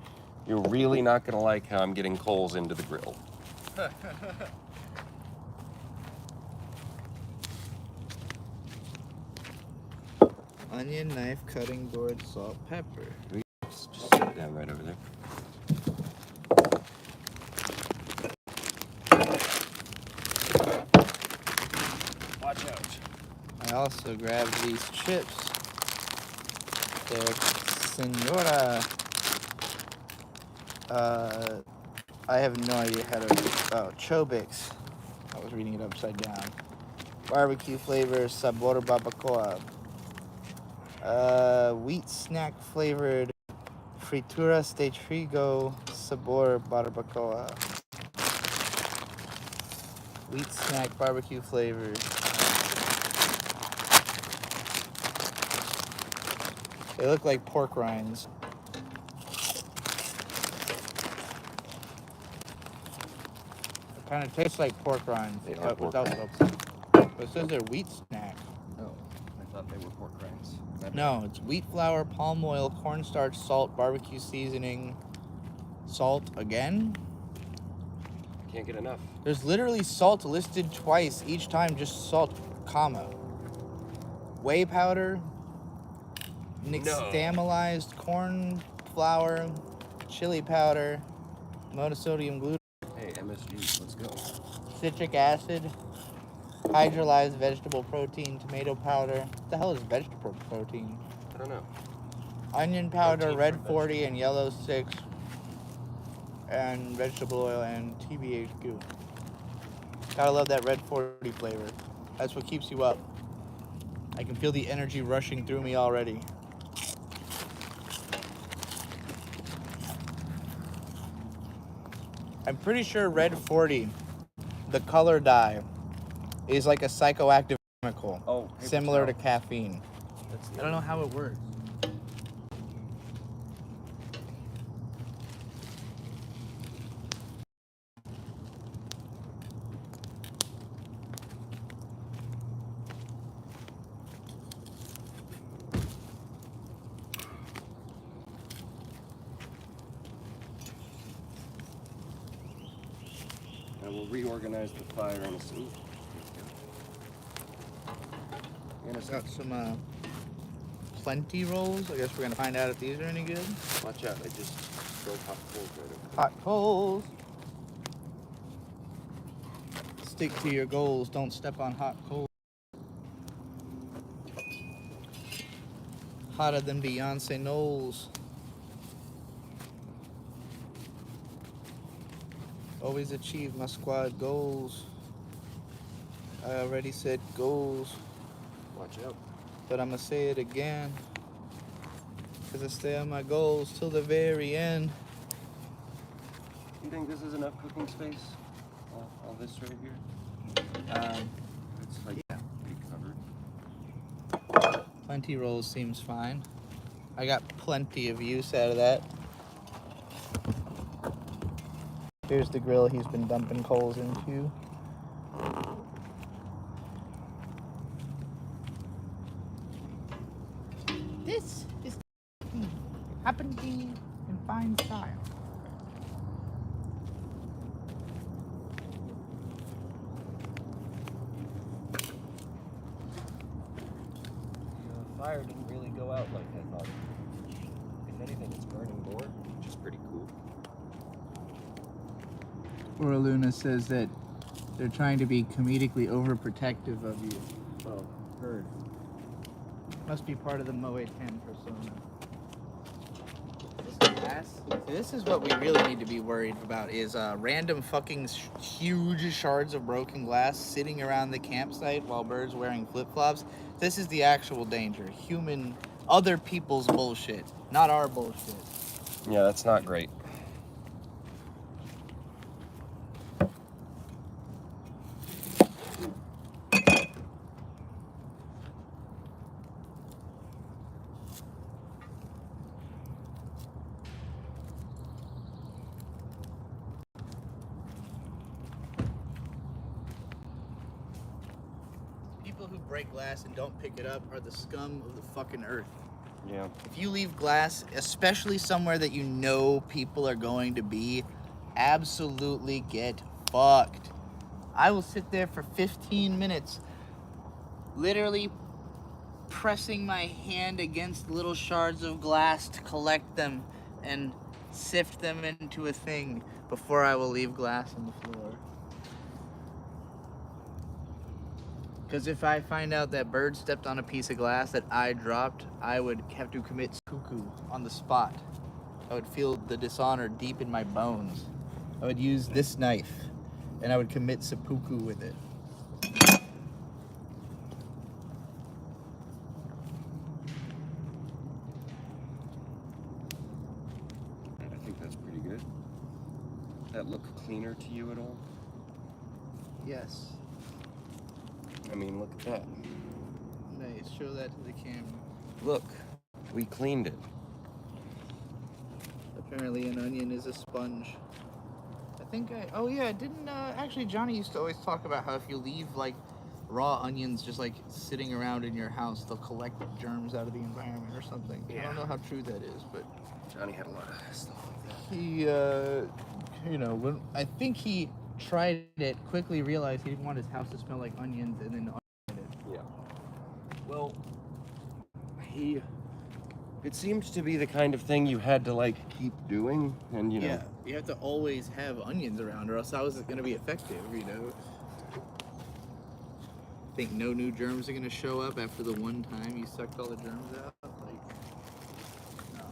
A: you're really not gonna like how I'm getting coals into the grill.
B: Onion, knife, cutting board, salt, pepper.
A: Just set it down right over there. Watch out.
B: I also grabbed these chips. They're Senora. I have no idea how to. Oh, Chobix. I was reading it upside down. Barbecue flavor, sabor barbacoa. Wheat snack flavored frituras de trigo, sabor barbacoa. Wheat snack barbecue flavored. They look like pork rinds. It kind of tastes like pork rinds,
A: They are
B: but
A: pork
B: without
A: rinds.
B: the. But it says they're wheat snack.
A: Oh, I thought they were pork rinds.
B: No, it's wheat flour, palm oil, cornstarch, salt, barbecue seasoning, Salt again?
A: Can't get enough.
B: There's literally salt listed twice, each time just salt, comma. Whey powder, nixtamalized corn flour, chili powder, monosodium glutamate,
A: Hey, MSG, let's go.
B: citric acid, hydrolyzed vegetable protein, tomato powder. What the hell is vegetable protein?
A: I don't know.
B: Onion powder,
A: Protein
B: red
A: from
B: 40 and yellow 6, and vegetable oil and TBHQ. Gotta love that red 40 flavor. That's what keeps you up. I can feel the energy rushing through me already. I'm pretty sure red 40, the color dye, is like a psychoactive chemical,
A: Oh,
B: similar to caffeine.
A: That's
B: I don't know how it works.
A: I will reorganize the fire in a second.
B: Got some plenty rolls. I guess we're gonna find out if these are any good.
A: Watch out, I just drove hot coals right over.
B: Hot coals. Stick to your goals. Don't step on hot coals. Hotter than Beyonce Knowles. Always achieve my squad goals. I already said goals,
A: Watch out.
B: but I'ma say it again. Cause I stay on my goals till the very end.
A: You think this is enough cooking space? All this right here? It's like pretty covered.
B: Plenty rolls seems fine. I got plenty of use out of that. Here's the grill he's been dumping coals into. This is happened to be in fine style.
A: The fire didn't really go out like I thought. If anything, it's burning more, which is pretty cool.
B: Laura Luna says that they're trying to be comedically overprotective of you.
A: Oh, heard.
B: Must be part of the Moe 10 persona. This is what we really need to be worried about is random fucking huge shards of broken glass sitting around the campsite while Bird's wearing flip-flops. This is the actual danger. Other people's bullshit, not our bullshit.
A: Yeah, that's not great.
B: People who break glass and don't pick it up are the scum of the fucking earth.
A: Yeah.
B: If you leave glass, especially somewhere that you know people are going to be, absolutely get fucked. I will sit there for 15 minutes, literally pressing my hand against little shards of glass to collect them and sift them into a thing before I will leave glass on the floor. Because if I find out that Bird stepped on a piece of glass that I dropped, I would have to commit seppuku on the spot. I would feel the dishonor deep in my bones. I would use this knife, and I would commit seppuku with it.
A: I think that's pretty good. That look cleaner to you at all?
B: Yes.
A: I mean, look at that.
B: Nice. Show that to the camera.
A: Look, we cleaned it.
B: Apparently an onion is a sponge. Didn't actually Johnny used to always talk about how if you leave like raw onions just like sitting around in your house, they'll collect germs out of the environment or something. I
A: Yeah.
B: don't know how true that is, but
A: Johnny had a lot of stuff like that.
B: he, you know, when I think he tried it, quickly realized he didn't want his house to smell like onions, and then tried it.
A: Yeah. Well, it seemed to be the kind of thing you had to like keep doing, and you know.
B: Yeah, you have to always have onions around, or else how is it going to be effective? You know. Think no new germs are going to show up after the one time you sucked all the germs out? Like, no.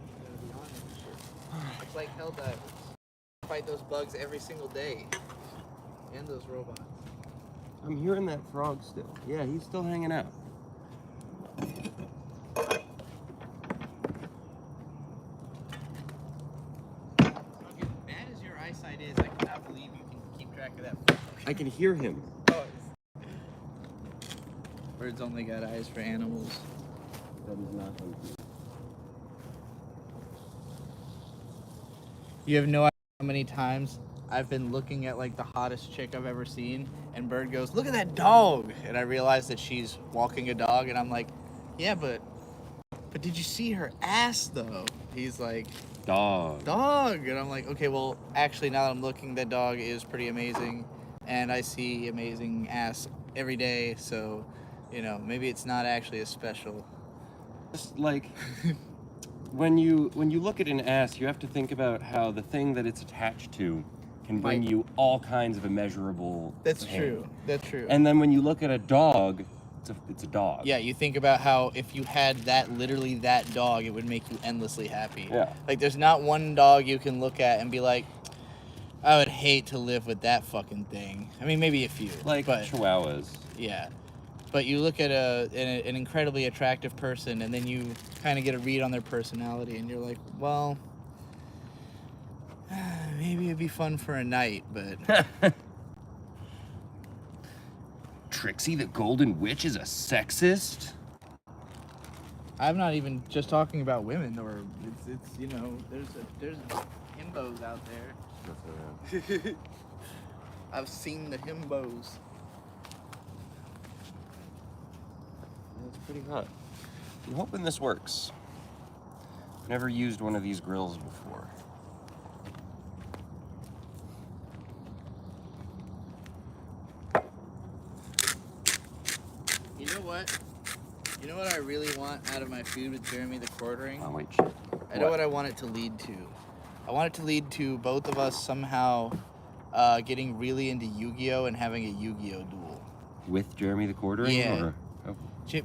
B: You gotta be on it and shit. It's like hell divers. Fight those bugs every single day, and those robots.
A: I'm hearing that frog still. Yeah, he's still hanging out.
B: As bad as your eyesight is, I cannot believe you can keep track of that frog.
A: I can hear him.
B: Birds only got eyes for animals.
A: That is not unclear.
B: You have no idea how many times I've been looking at like the hottest chick I've ever seen, and Bird goes, "Look at that dog," and I realize that she's walking a dog, and I'm like, "Yeah, but did you see her ass though?" He's like,
A: Dog.
B: "Dog," and I'm like, "Okay, well, actually, now that I'm looking, that dog is pretty amazing, and I see amazing ass every day, so." You know, maybe it's not actually as special.
A: Just like when you look at an ass, you have to think about how the thing that it's attached to can bring
B: Might-
A: you all kinds of immeasurable
B: That's
A: pain.
B: true. That's true.
A: And then when you look at a dog, it's a dog.
B: Yeah, you think about how if you had literally that dog, it would make you endlessly happy.
A: Yeah.
B: Like, there's not one dog you can look at and be like, I would hate to live with that fucking thing. I mean, maybe a few.
A: Like
B: but
A: chihuahuas.
B: yeah. But you look at an incredibly attractive person, and then you kind of get a read on their personality, and you're like, well, maybe it'd be fun for a night, but
A: Trixie the Golden Witch is a sexist?
B: I'm not even just talking about women, or it's you know, there's himbos out there. I've seen the himbos.
A: It's pretty hot. I'm hoping this works. Never used one of these grills before.
B: You know what? You know what I really want out of my food with Jeremy the Quartering?
A: Oh, wait, shit.
B: I know what I want it to lead to. I want it to lead to both of us somehow getting really into Yu-Gi-Oh! And having a Yu-Gi-Oh! Duel.
A: With Jeremy the Quartering?
B: Yeah.
A: Or... Oh.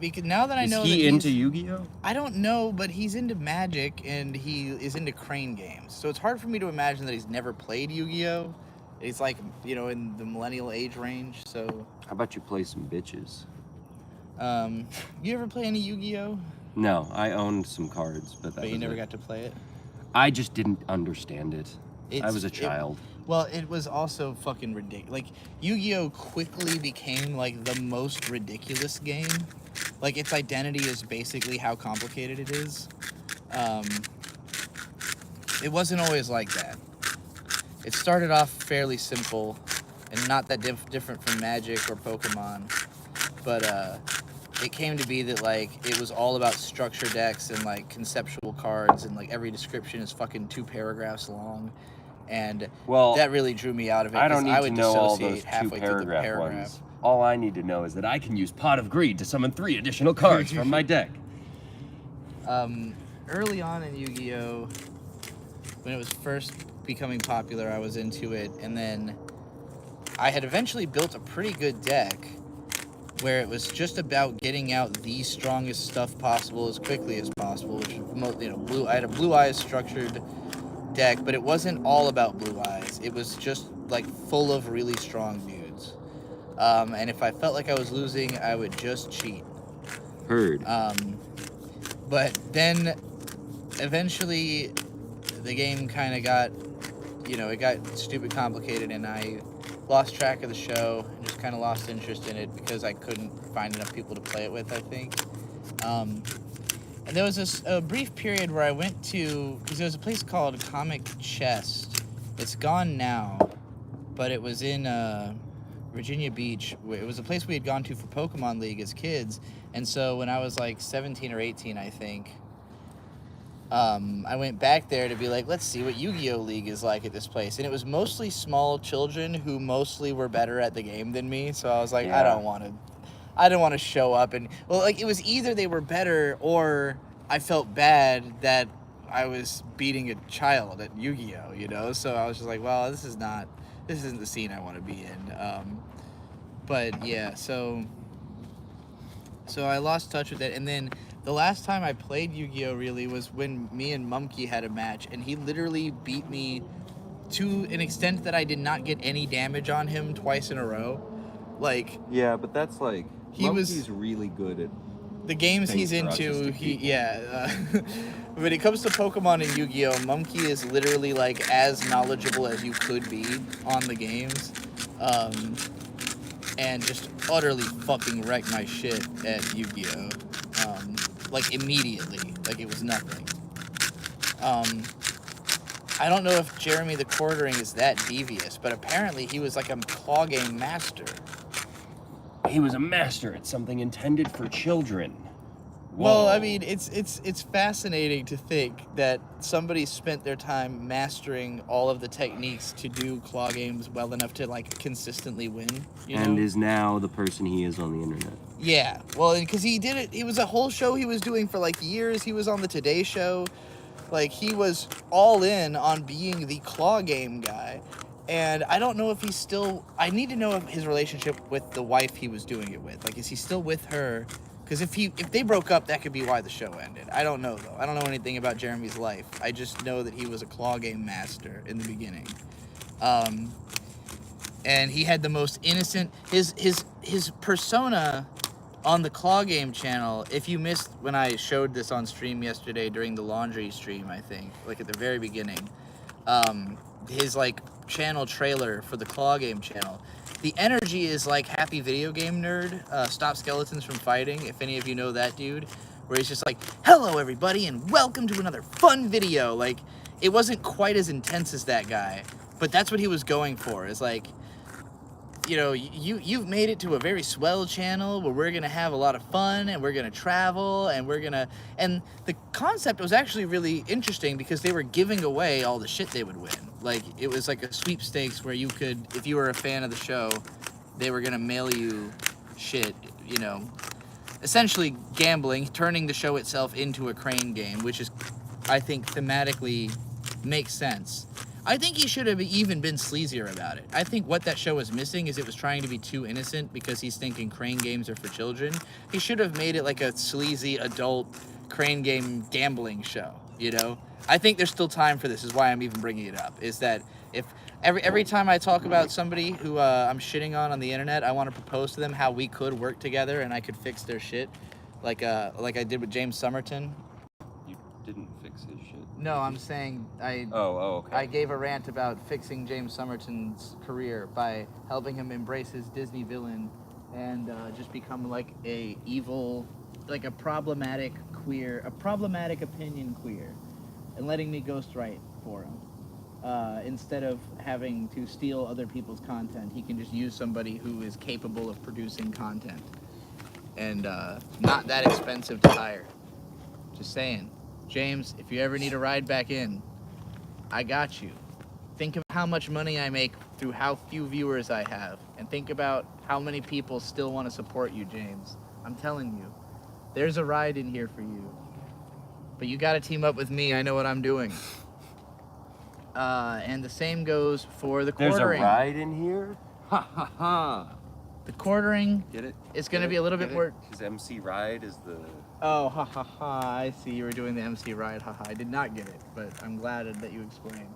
B: Because now that I know
A: Is he
B: that
A: into
B: he's,
A: Yu-Gi-Oh?
B: I don't know, but he's into Magic and he is into Crane games. So it's hard for me to imagine that he's never played Yu-Gi-Oh! He's like, you know, in the millennial age range. So,
A: How about you play some bitches?
B: you ever play any Yu-Gi-Oh?
A: No, I owned some cards, but
B: But you never got to play it.
A: I just didn't understand it. I
B: It's-
A: was a child.
B: Well, it was also fucking ridiculous. Like, Yu-Gi-Oh! Quickly became, like, the most ridiculous game. Like, its identity is basically how complicated it is. It wasn't always like that. It started off fairly simple and not that different from Magic or Pokemon. But, it came to be that, like, it was all about structure decks and, like, conceptual cards, and, like, every description is fucking 2 paragraphs long. And
A: Well,
B: that really drew me out of it.
A: I don't
B: 'cause
A: need
B: would
A: to know all
B: dissociate
A: those 2
B: halfway through the
A: paragraph ones. All I need to know is that I can use Pot of Greed to summon 3 additional cards from my deck.
B: Early on in Yu-Gi-Oh, when it was first becoming popular, I was into it, and then I had eventually built a pretty good deck where it was just about getting out the strongest stuff possible as quickly as possible, which was, you know, I had a Blue Eyes structured deck, but it wasn't all about Blue Eyes. It was just like full of really strong dudes. And if I felt like I was losing, I would just cheat.
A: Heard.
B: But then eventually the game kind of got, you know, it got stupid complicated, and I lost track of the show and just kind of lost interest in it because I couldn't find enough people to play it with, I think. And there was a brief period where I went to, because there was a place called Comic Chest. It's gone now, but it was in Virginia Beach. It was a place we had gone to for Pokemon League as kids, and so when I was like 17 or 18, I think, I went back there to be like, let's see what Yu-Gi-Oh! League is like at this place. And it was mostly small children who mostly were better at the game than me. So I was like, I didn't want to show up. And, well, like, it was either they were better or I felt bad that I was beating a child at Yu-Gi-Oh! You know? So I was just like, well, this isn't the scene I want to be in. But, yeah, so I lost touch with it. And then the last time I played Yu-Gi-Oh! Really was when me and Mumkey had a match, and he literally beat me to an extent that I did not get any damage on him twice in a row. Like,
A: Yeah, but that's like
B: Monkey's
A: really good at
B: the games
A: things
B: he's
A: for
B: into.
A: autistic people.
B: When it comes to Pokemon and Yu-Gi-Oh, Mumkey is literally like as knowledgeable as you could be on the games, and just utterly fucking wrecked my shit at Yu-Gi-Oh. Like immediately, like it was nothing. I don't know if Jeremy the Quartering is that devious, but apparently he was like a claw game master.
A: He was a master at something intended for children.
B: Well, I mean, it's fascinating to think that somebody spent their time mastering all of the techniques to do claw games well enough to like consistently win. You know?
A: is now the person he is on the internet.
B: Yeah, well, because he did it. It was a whole show he was doing for like years. He was on the Today Show. Like, he was all in on being the claw game guy. And I don't know if he's still... I need to know if his relationship with the wife he was doing it with. Like, is he still with her? Because if they broke up, that could be why the show ended. I don't know, though. I don't know anything about Jeremy's life. I just know that he was a claw game master in the beginning. And he had the most innocent... His persona on the Claw Game channel, if you missed when I showed this on stream yesterday during the laundry stream, I think, like at the very beginning, his like channel trailer for the Claw Game channel, the energy is like Happy Video Game Nerd, Stop Skeletons from Fighting, if any of you know that dude, where he's just like, hello everybody and welcome to another fun video. Like, it wasn't quite as intense as that guy, but that's what he was going for, is like, you know, you've made it to a very swell channel where we're gonna have a lot of fun and we're gonna travel and and the concept was actually really interesting because they were giving away all the shit they would win. Like, it was like a sweepstakes where you could, if you were a fan of the show, they were gonna mail you shit, you know, essentially gambling, turning the show itself into a crane game, which is, I think, thematically makes sense. I think he should have even been sleazier about it. I think what that show was missing is it was trying to be too innocent because he's thinking crane games are for children. He should have made it like a sleazy adult crane game gambling show, you know? I think there's still time for this, is why I'm even bringing it up, is that if every time I talk about somebody who I'm shitting on the internet, I want to propose to them how we could work together and I could fix their shit, like I did with James Somerton.
A: You didn't fix his shit.
B: No, I'm saying
A: okay.
B: I gave a rant about fixing James Somerton's career by helping him embrace his Disney villain and just become like a evil, like a problematic opinion queer, and letting me ghostwrite for him. Instead of having to steal other people's content, he can just use somebody who is capable of producing content and not that expensive to hire. Just saying. James, if you ever need a ride back in, I got you. Think of how much money I make through how few viewers I have, and think about how many people still want to support you, James. I'm telling you, there's a ride in here for you. But you gotta team up with me, I know what I'm doing. And the same goes for the quartering.
A: There's a ride in here? Ha ha ha.
B: The quartering
A: Get it?
B: is gonna be a little bit more...
A: His MC ride is the...
B: Oh, ha ha ha, I see you were doing the MC ride, haha. I did not get it, but I'm glad that you explained.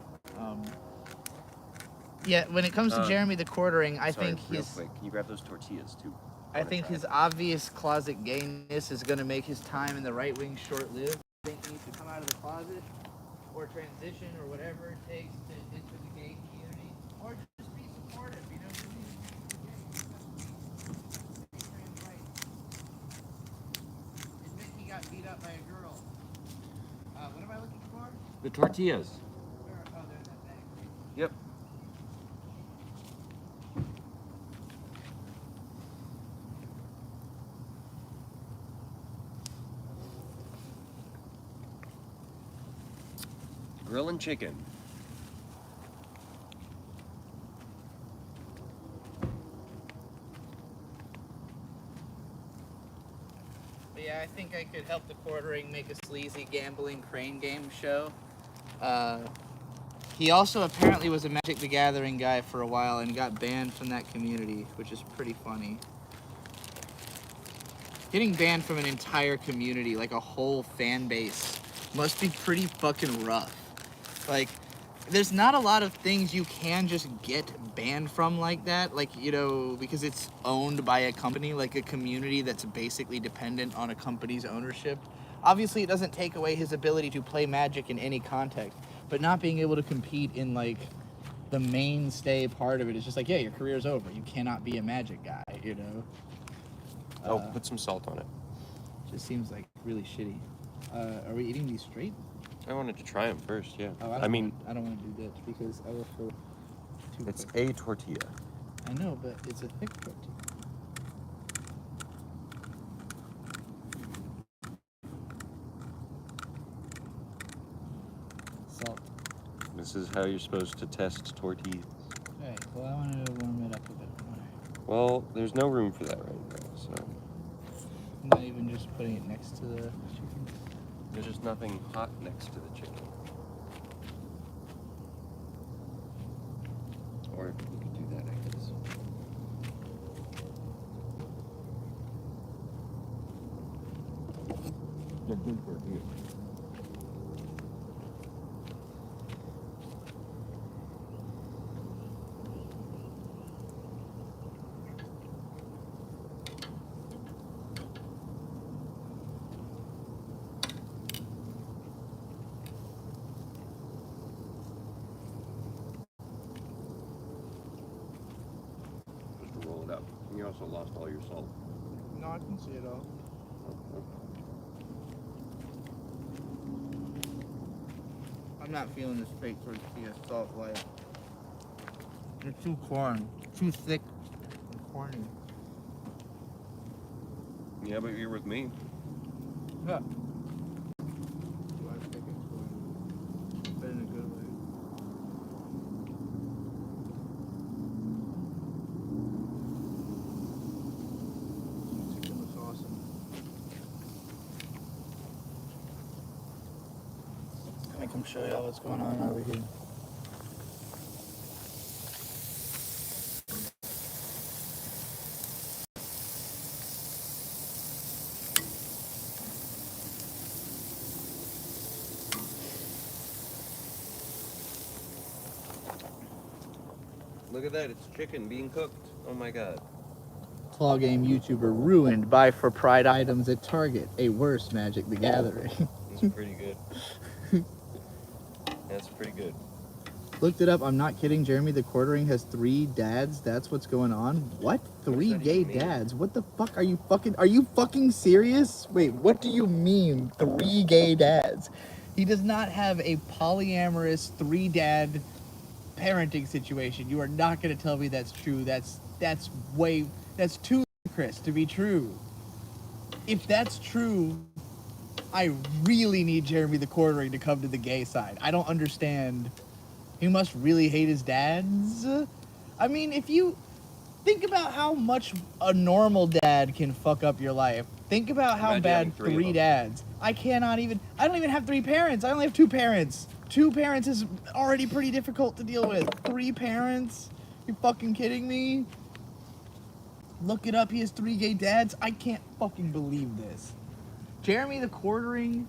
B: Yeah, when it comes to Jeremy the Quartering, I think
A: real quick, can you grab those tortillas too?
B: I think his obvious closet gayness is going to make his time in the right wing short-lived. I think he needs to come out of the closet, or transition, or whatever it takes to enter the gay community, or just be supportive, you know? Admit he got beat up by a girl. What am I looking for?
A: The tortillas.
B: Where? Oh, there's that bag.
A: Yep. Grilling chicken.
B: But yeah, I think I could help the Quartering make a sleazy gambling crane game show. He also apparently was a Magic the Gathering guy for a while and got banned from that community, which is pretty funny. Getting banned from an entire community, like a whole fan base, must be pretty fucking rough. Like, there's not a lot of things you can just get banned from like that, like, you know, because it's owned by a company, like a community that's basically dependent on a company's ownership. Obviously, it doesn't take away his ability to play Magic in any context, but not being able to compete in, like, the mainstay part of it is just like, yeah, your career's over. You cannot be a Magic guy, you know?
A: Oh, put some salt on it.
B: Just seems like really shitty. Are we eating these straight?
A: I wanted to try them first, yeah.
B: Oh, I don't want to do that because I will feel too
A: It's
B: quick.
A: a tortilla.
B: I know, but it's a thick tortilla. Salt.
A: This is how you're supposed to test tortillas.
B: Alright, well, I want to warm it up a bit more.
A: Well, there's no room for that right now, so
B: Not even just putting it next to the chicken.
A: there's just nothing hot next to the chicken. Or we could do that, I guess. They're good tortillas. Just to roll it up. You also lost all your salt.
B: No, I can see it all. I'm not feeling this fake tortilla salt life. It's too corn. Too thick and corny.
A: Yeah, but you're with me.
B: Yeah. Do I think it's corny? But in a good way. Chicken looks awesome. Let me come show y'all what's going on over here.
A: Look at that, it's chicken being cooked. Oh my god.
B: Claw game YouTuber ruined by for pride items at Target. A worse Magic the Gathering.
A: That's pretty good. That's pretty good.
B: Looked it up. I'm not kidding. Jeremy the Quartering has 3 dads. That's what's going on. What? 3
A: that
B: gay
A: even mean?
B: dads? What the fuck? Are you fucking serious? Wait, what do you mean 3 gay dads? He does not have a polyamorous 3 dad parenting situation. You are not going to tell me that's true. That's too ludicrous to be true. If that's true, I really need Jeremy the Quartering to come to the gay side. I don't understand. He must really hate his dads. I mean, if you think about how much a normal dad can fuck up your life, think about how
A: Imagine having
B: bad
A: 3 of
B: 3
A: them.
B: dads. I don't even have 3 parents. I only have 2 parents. 2 parents is already pretty difficult to deal with. 3 parents? You fucking kidding me? Look it up. He has 3 gay dads. I can't fucking believe this. Jeremy the Quartering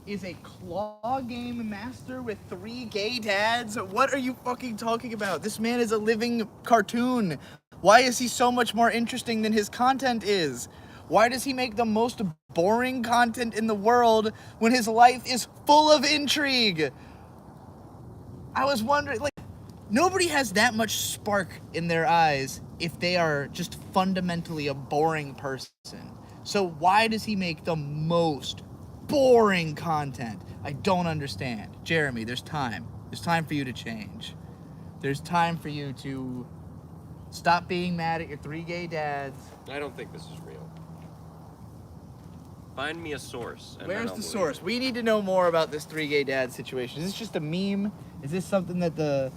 B: is a claw game master with 3 gay dads? What are you fucking talking about? This man is a living cartoon. Why is he so much more interesting than his content is? Why does he make the most boring content in the world when his life is full of intrigue? I was wondering, like, nobody has that much spark in their eyes if they are just fundamentally a boring person. So why does he make the most boring content? I don't understand. Jeremy, there's time. There's time for you to change. There's time for you to stop being mad at your 3 gay dads.
A: I don't think this is real. Find me a source. And then
B: Where's
A: I'll
B: the
A: believe
B: source?
A: it.
B: We need to know more about this 3 gay dad situation. Is this just a meme? Is this something that the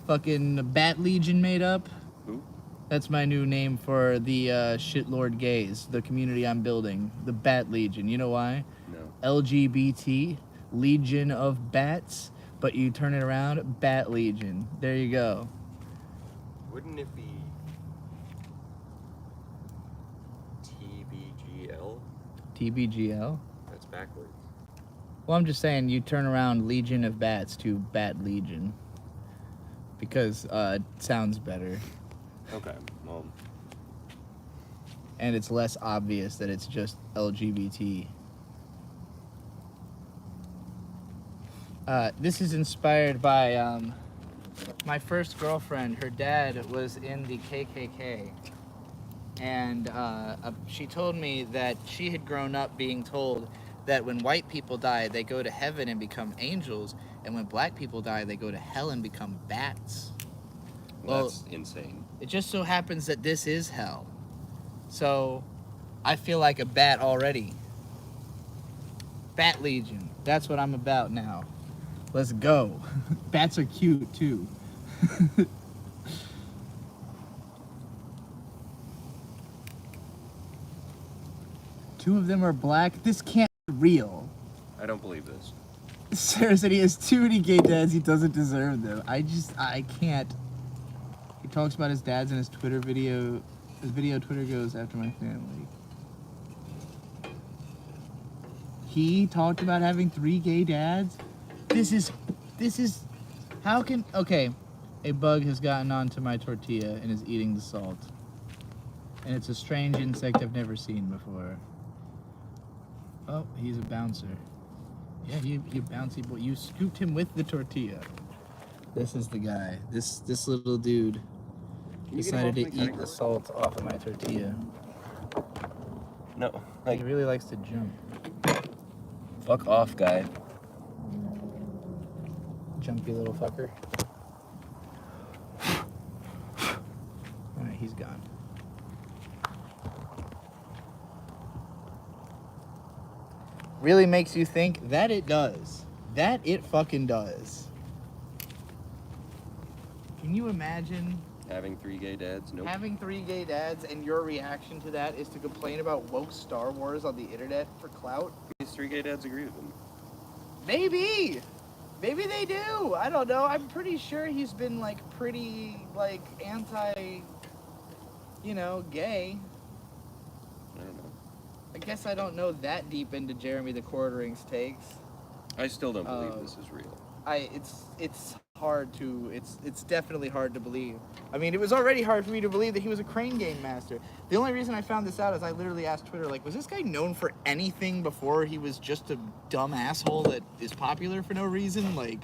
B: fucking Bat Legion made up?
A: Who?
B: That's my new name for the shitlord gays, the community I'm building, the Bat Legion. You know why?
A: No.
B: LGBT, Legion of Bats, but you turn it around, Bat Legion. There you go.
A: Wouldn't it be TBGL?
B: TBGL?
A: That's backwards.
B: Well, I'm just saying you turn around Legion of Bats to Bat Legion because it sounds better
A: Okay. Well,
B: and it's less obvious that it's just LGBT. This is inspired by my first girlfriend. Her dad was in the KKK, and she told me that she had grown up being told that when white people die, they go to heaven and become angels, and when black people die, they go to hell and become bats. Well,
A: that's insane.
B: it just so happens that this is hell. So, I feel like a bat already. Bat Legion. That's what I'm about now. Let's go. Bats are cute, too. Two of them are black. This can't be real.
A: I don't believe this.
B: Sarah said he has too many gay dads. He doesn't deserve them. I can't. He talks about his dads in his Twitter video. His video Twitter goes after my family. He talked about having 3 gay dads. This is, how can, okay. A bug has gotten onto my tortilla and is eating the salt. And it's a strange insect I've never seen before. Oh, he's a bouncer. Yeah, you bouncy boy. You scooped him with the tortilla. This is the guy. This little dude decided to eat the salt off of my tortilla.
A: No.
B: He really likes to jump.
A: Fuck off, guy.
B: Jumpy little fucker. Alright, he's gone. Really makes you think that it does. That it fucking does. Can you imagine
A: Having 3 gay dads? Nope.
B: having 3 gay dads and your reaction to that is to complain about woke Star Wars on the internet for clout?
A: These 3 gay dads agree with him.
B: Maybe! Maybe they do! I don't know. I'm pretty sure he's been, like, pretty, like, anti, you know, gay.
A: I don't know.
B: I guess I don't know that deep into Jeremy the Quartering's takes.
A: I still don't believe this is real.
B: It's hard to, it's definitely hard to believe. I mean, it was already hard for me to believe that he was a crane game master. The only reason I found this out is I literally asked Twitter, like, was this guy known for anything before he was just a dumb asshole that is popular for no reason? Like,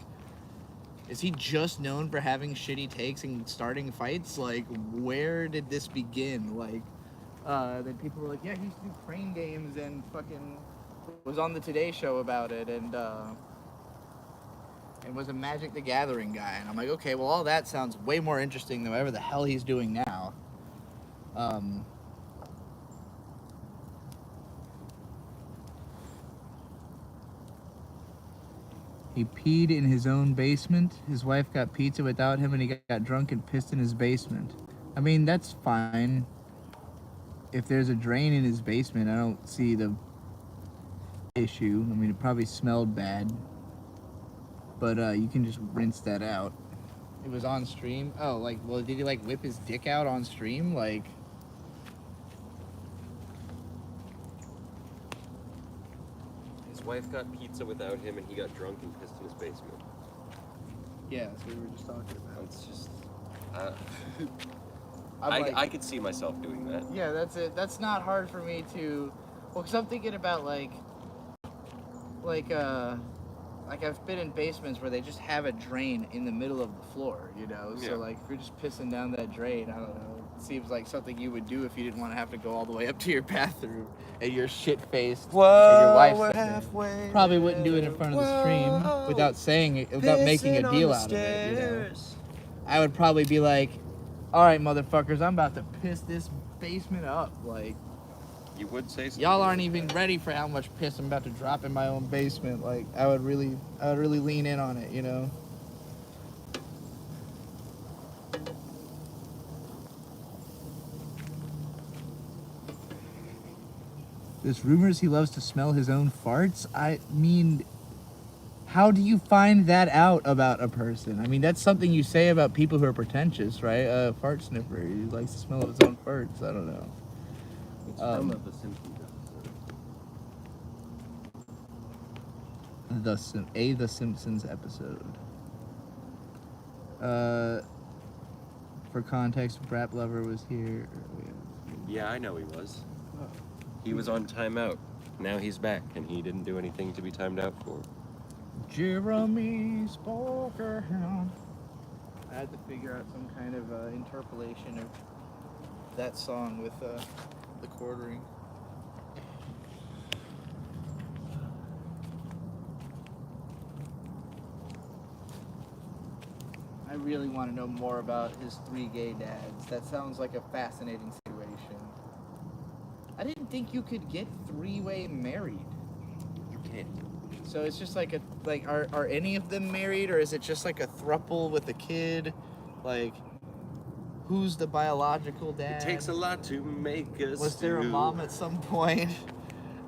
B: is he just known for having shitty takes and starting fights? Like, where did this begin? Like, then people were like, yeah, he used to do crane games and fucking was on the Today Show about it and was a Magic the Gathering guy. And I'm like, okay, well, all that sounds way more interesting than whatever the hell he's doing now. He peed in his own basement. His wife got pizza without him, and he got drunk and pissed in his basement. I mean, that's fine. If there's a drain in his basement, I don't see the issue. I mean, it probably smelled bad. But you can just rinse that out. It was on stream. Oh, like, well, did he, like, whip his dick out on stream? Like...
A: His wife got pizza without him and he got drunk and pissed in his basement.
B: Yeah, that's what we were just talking about.
A: It's just...
B: I
A: I could see myself doing that.
B: Yeah, that's it. That's not hard for me to... Well, because I'm thinking about, like, I've been in basements where they just have a drain in the middle of the floor, you know?
A: Yeah.
B: So, like, if you're just pissing down that drain, I don't know. It seems like something you would do if you didn't want to have to go all the way up to your bathroom and you're shit-faced and your wife's there. Probably wouldn't do it in front of the stream without saying it, without making a deal out of it, you know? I would probably be like, all right, motherfuckers, I'm about to piss this basement up. Like,
A: You would say something.
B: Y'all aren't
A: like
B: even
A: that.
B: ready for how much piss I'm about to drop in my own basement. Like, I would really lean in on it, you know? There's rumors he loves to smell his own farts. I mean, how do you find that out about a person? I mean, that's something you say about people who are pretentious, right? A fart sniffer. He likes to smell his own farts. I don't know.
A: It's from the Simpsons episode.
B: The Simpsons episode. For context, Brap Lover was here.
A: Yeah, I know he was.
B: Oh.
A: He was on timeout. Now he's back, and he didn't do anything to be timed out for.
B: Jeremy Spokerhound. I had to figure out some kind of interpolation of that song with the quartering. I really want to know more about his 3 gay dads. That sounds like a fascinating situation. I didn't think you could get 3-way married.
A: You can't.
B: So it's just like are any of them married, or is it just like a throuple with a kid? Like, who's the biological dad?
A: It takes a lot to make us.
B: Was there a mom at some point?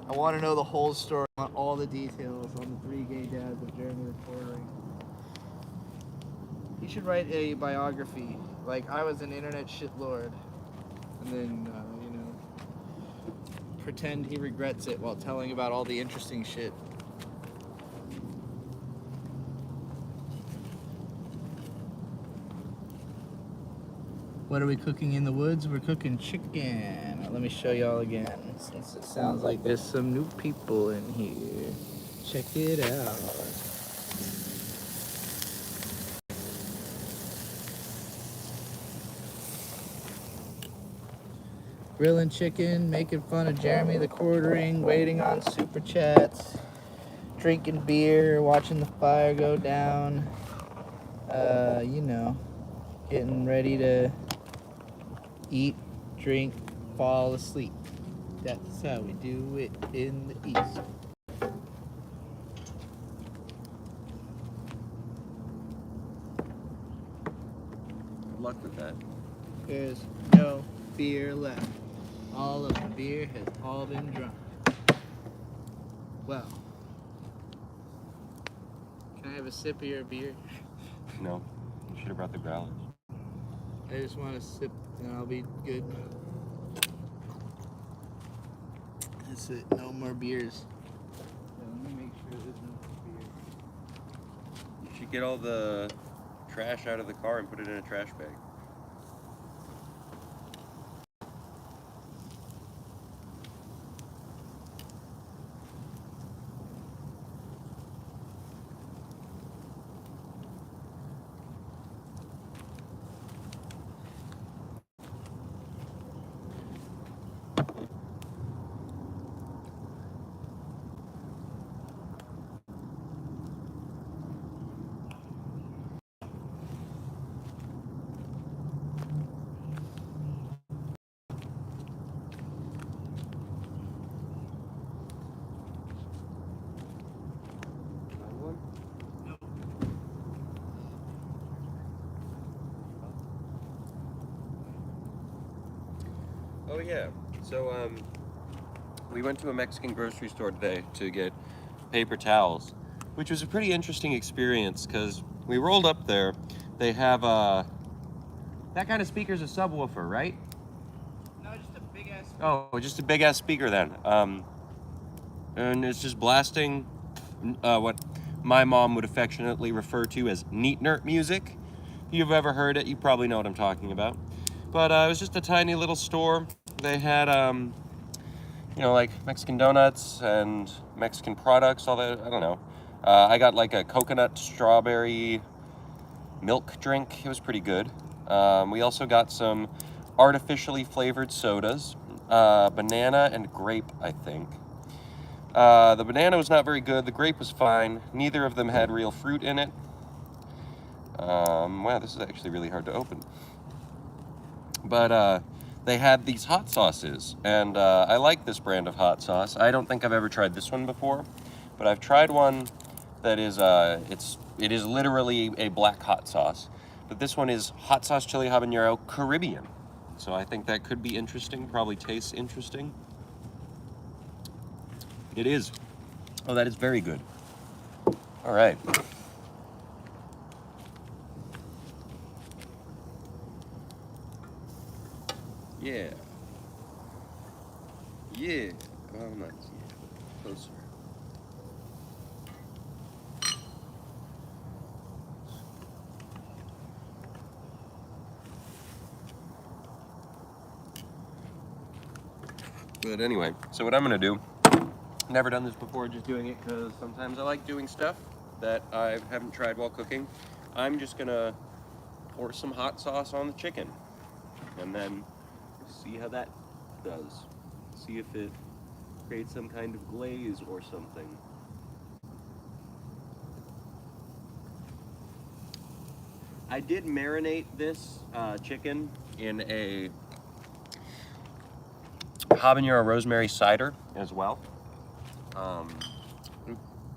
B: I want to know the whole story. I want all the details on the 3 gay dads of Jeremy the Quartering. He should write a biography. Like, I was an internet shitlord, and then pretend he regrets it while telling about all the interesting shit. What are we cooking in the woods? We're cooking chicken. Let me show y'all again, since it sounds like there's some new people in here. Check it out. Grilling chicken, making fun of Jeremy the Quartering, waiting on super chats, drinking beer, watching the fire go down. Getting ready to eat, drink, fall asleep. That's how we do it in the East.
A: Good luck with that.
B: There's no beer left. All of the beer has all been drunk. Well, can I have a sip of your beer?
A: No, you should have brought the growlers.
B: I just want to sip and I'll be good. That's it. No more beers. Let me make sure there's no more beer.
A: You should get all the trash out of the car and put it in a trash bag. Oh yeah, so we went to a Mexican grocery store today to get paper towels, which was a pretty interesting experience because we rolled up there. They have that kind of speaker's a subwoofer, right?
B: No, just a big ass.
A: Oh, just a big ass speaker then. And it's just blasting what my mom would affectionately refer to as neat nerd music. If you've ever heard it, you probably know what I'm talking about. But it was just a tiny little store. They had, like Mexican donuts and Mexican products, all that, I don't know. I got like a coconut strawberry milk drink. It was pretty good. We also got some artificially flavored sodas, banana and grape, I think. The banana was not very good. The grape was fine. Neither of them had real fruit in it. Wow, this is actually really hard to open. But they had these hot sauces, and I like this brand of hot sauce. I don't think I've ever tried this one before, but I've tried one that is it is literally a black hot sauce, but this one is hot sauce chili habanero Caribbean. So I think that could be interesting. Probably tastes interesting. It is. Oh, that is very good. All right. Yeah. Yeah. Well, not yeah. Closer. But anyway, so what I'm gonna do, never done this before, just doing it because sometimes I like doing stuff that I haven't tried while cooking. I'm just gonna pour some hot sauce on the chicken and then see how that does. See if it creates some kind of glaze or something. I did marinate this chicken in a habanero rosemary cider as well.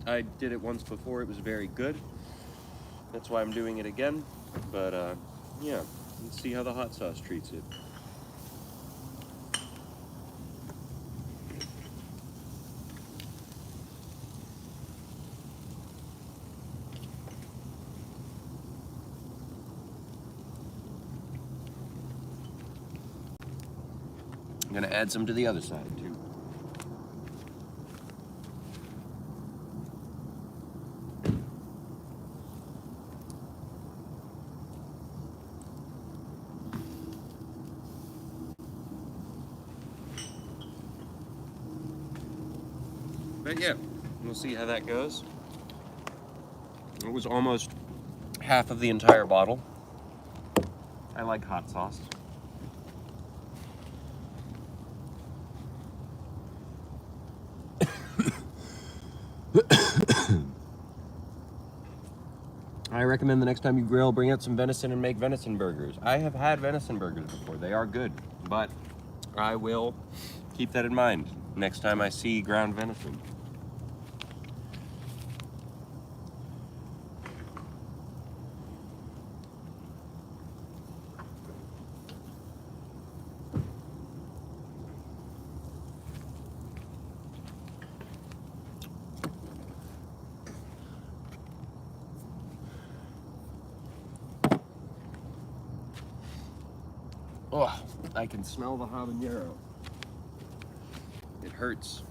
A: I did it once before, it was very good. That's why I'm doing it again. But yeah, let's see how the hot sauce treats it. I'm gonna add some to the other side too. But yeah, we'll see how that goes. It was almost half of the entire bottle. I like hot sauce. I recommend the next time you grill, bring out some venison and make venison burgers. I have had venison burgers before. They are good, but I will keep that in mind next time I see ground venison. Oh, I can smell the habanero. It hurts.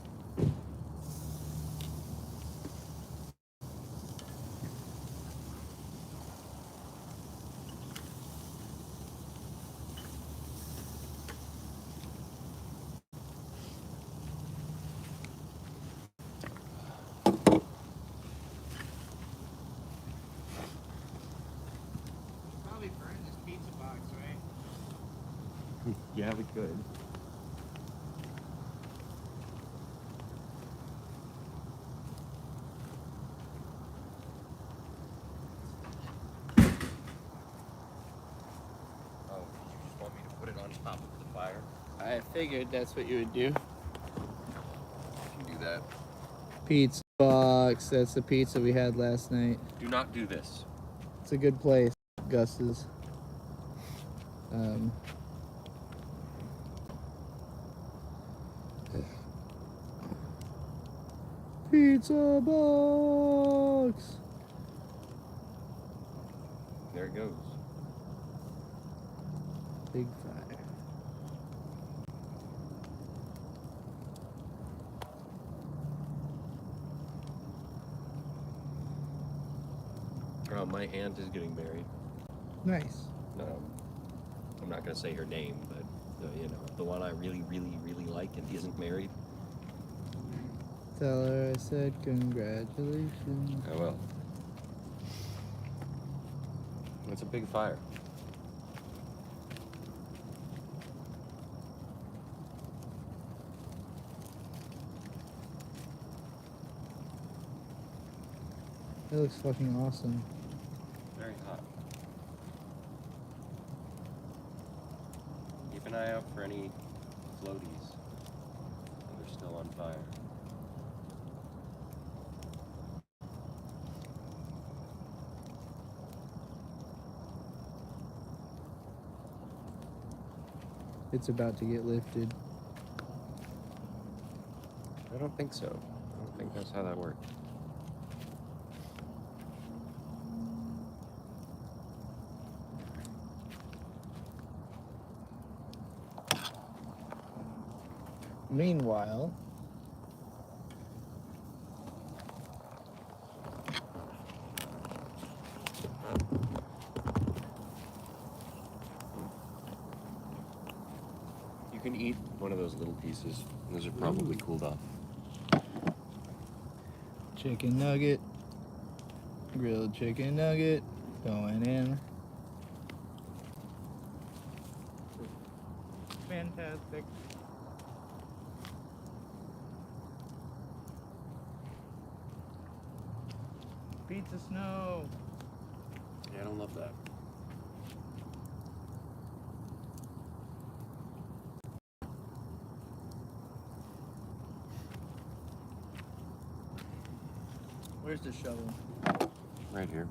B: Probably burn this pizza box, right?
A: Yeah, we could. Oh, you just want me to put it on top of the fire?
B: I figured that's what you would do.
A: I can do that.
B: Pizza box. That's the pizza we had last night.
A: Do not do this.
B: It's a good place, Gus's. Pizza box.
A: There it goes.
B: Big fire.
A: Oh, my aunt is getting married.
B: Nice.
A: I'm not gonna say her name, but you know, the one I really, really, really like and isn't married.
B: Tell her I said congratulations.
A: I will. It's a big fire.
B: It looks fucking awesome.
A: Very hot. Keep an eye out for any floaties that are still on fire.
B: It's about to get lifted.
A: I don't think so. I don't think that's how that works.
B: Meanwhile,
A: You can eat one of those little pieces. Those are probably cooled off.
B: chicken nugget, grilled chicken nugget, going in. Fantastic. Pizza snow.
A: Yeah, I don't love that.
B: Where's the shovel?
A: Right here.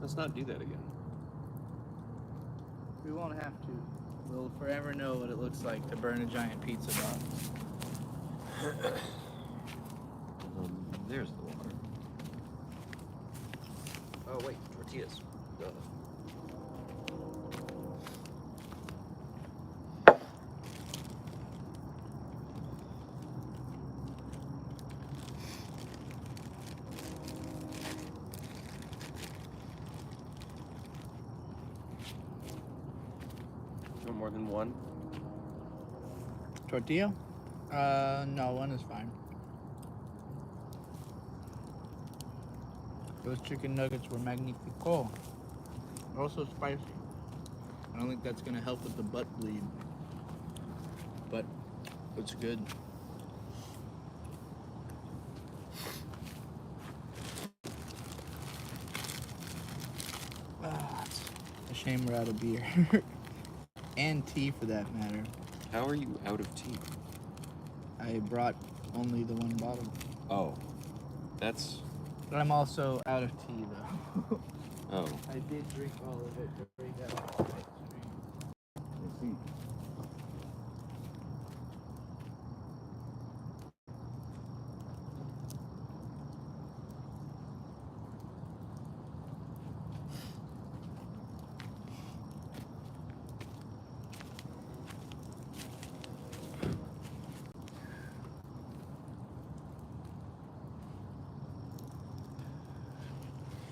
A: Let's not do that again.
B: We won't have to. We'll forever know what it looks like to burn a giant pizza box.
A: There's the water. Oh wait, tortillas. Duh. No more than one.
B: Tortilla? No, one is fine. Those chicken nuggets were magnifico. Also spicy. I don't think that's gonna help with the butt bleed. But it's good. It's a shame we're out of beer. And tea for that matter.
A: How are you out of tea?
B: I brought only the one bottle.
A: Oh, that's.
B: But I'm also out of tea though.
A: Oh.
B: I did drink all of it during that last night stream.
A: I see.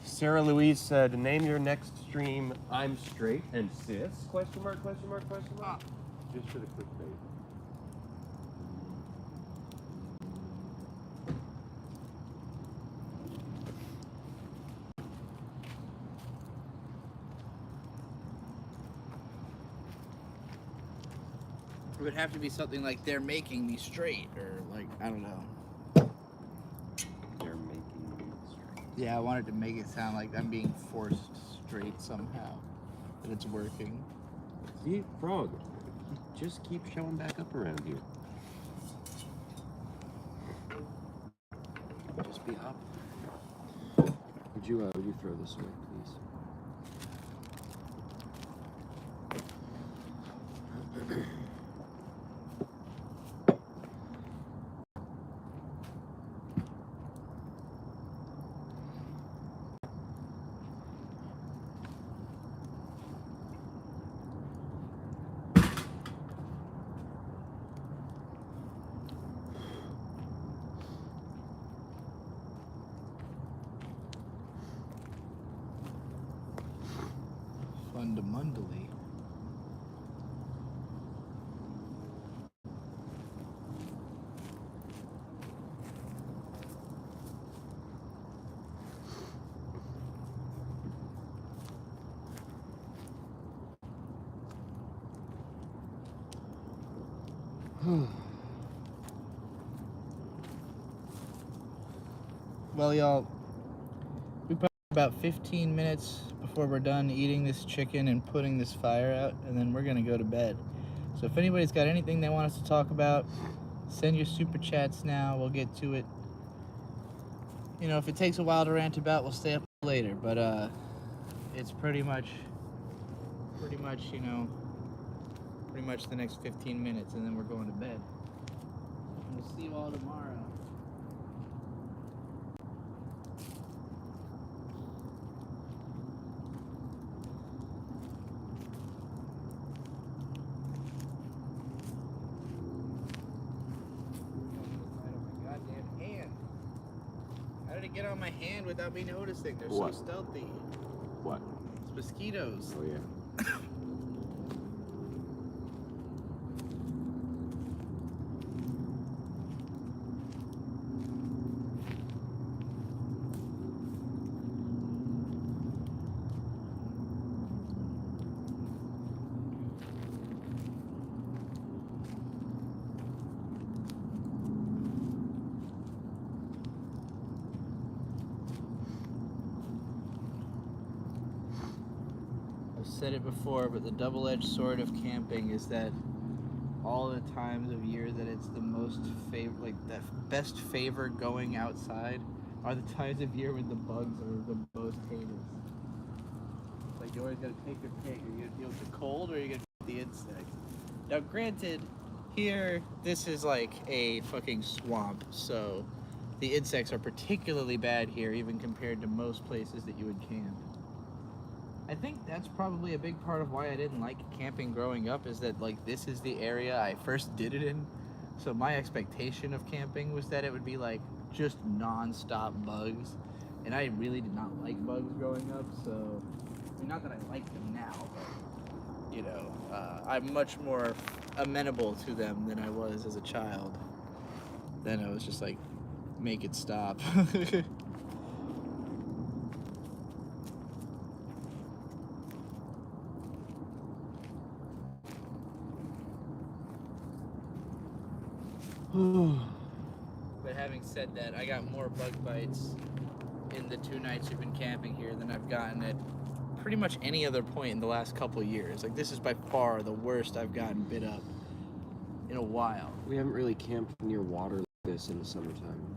A: Sarah Louise said, "Name your next stream. I'm straight and cis? Question mark? Question mark? Question mark? Just for the clickbait."
B: It would have to be something like they're making me straight, or like, I don't know.
A: They're making me straight.
B: Yeah, I wanted to make it sound like I'm being forced straight somehow. That it's working.
A: See, Frog, just keep showing back up around here. Just be up. Would you throw this away, please?
B: Fundamentally. Well, y'all, we probably about 15 minutes before we're done eating this chicken and putting this fire out, and then we're gonna go to bed. So if anybody's got anything they want us to talk about, send your super chats now. We'll get to it. You know, if it takes a while to rant about, we'll stay up later. But it's pretty much, you know, pretty much the next 15 minutes, and then we're going to bed. We'll see you all tomorrow. How did it get on my hand without me noticing? They're
A: What?
B: so stealthy.
A: What?
B: It's mosquitoes.
A: Oh, yeah.
B: I've said it before, but the double-edged sword of camping is that all the times of year that it's the most best favor going outside are the times of year when the bugs are the most heinous. It's like you always gotta take your pick. Are you gonna deal with the cold or are you gonna deal with the insects? Now, granted, here this is like a fucking swamp, so the insects are particularly bad here, even compared to most places that you would camp. I think that's probably a big part of why I didn't like camping growing up, is that like this is the area I first did it in. So my expectation of camping was that it would be like just non-stop bugs. And I really did not like bugs growing up, so I mean, not that I like them now, but you know, I'm much more amenable to them than I was as a child. Then I was just like, make it stop. But having said that, I got more bug bites in the 2 nights we've been camping here than I've gotten at pretty much any other point in the last couple of years. Like, this is by far the worst I've gotten bit up in a while.
A: We haven't really camped near water like this in the summertime.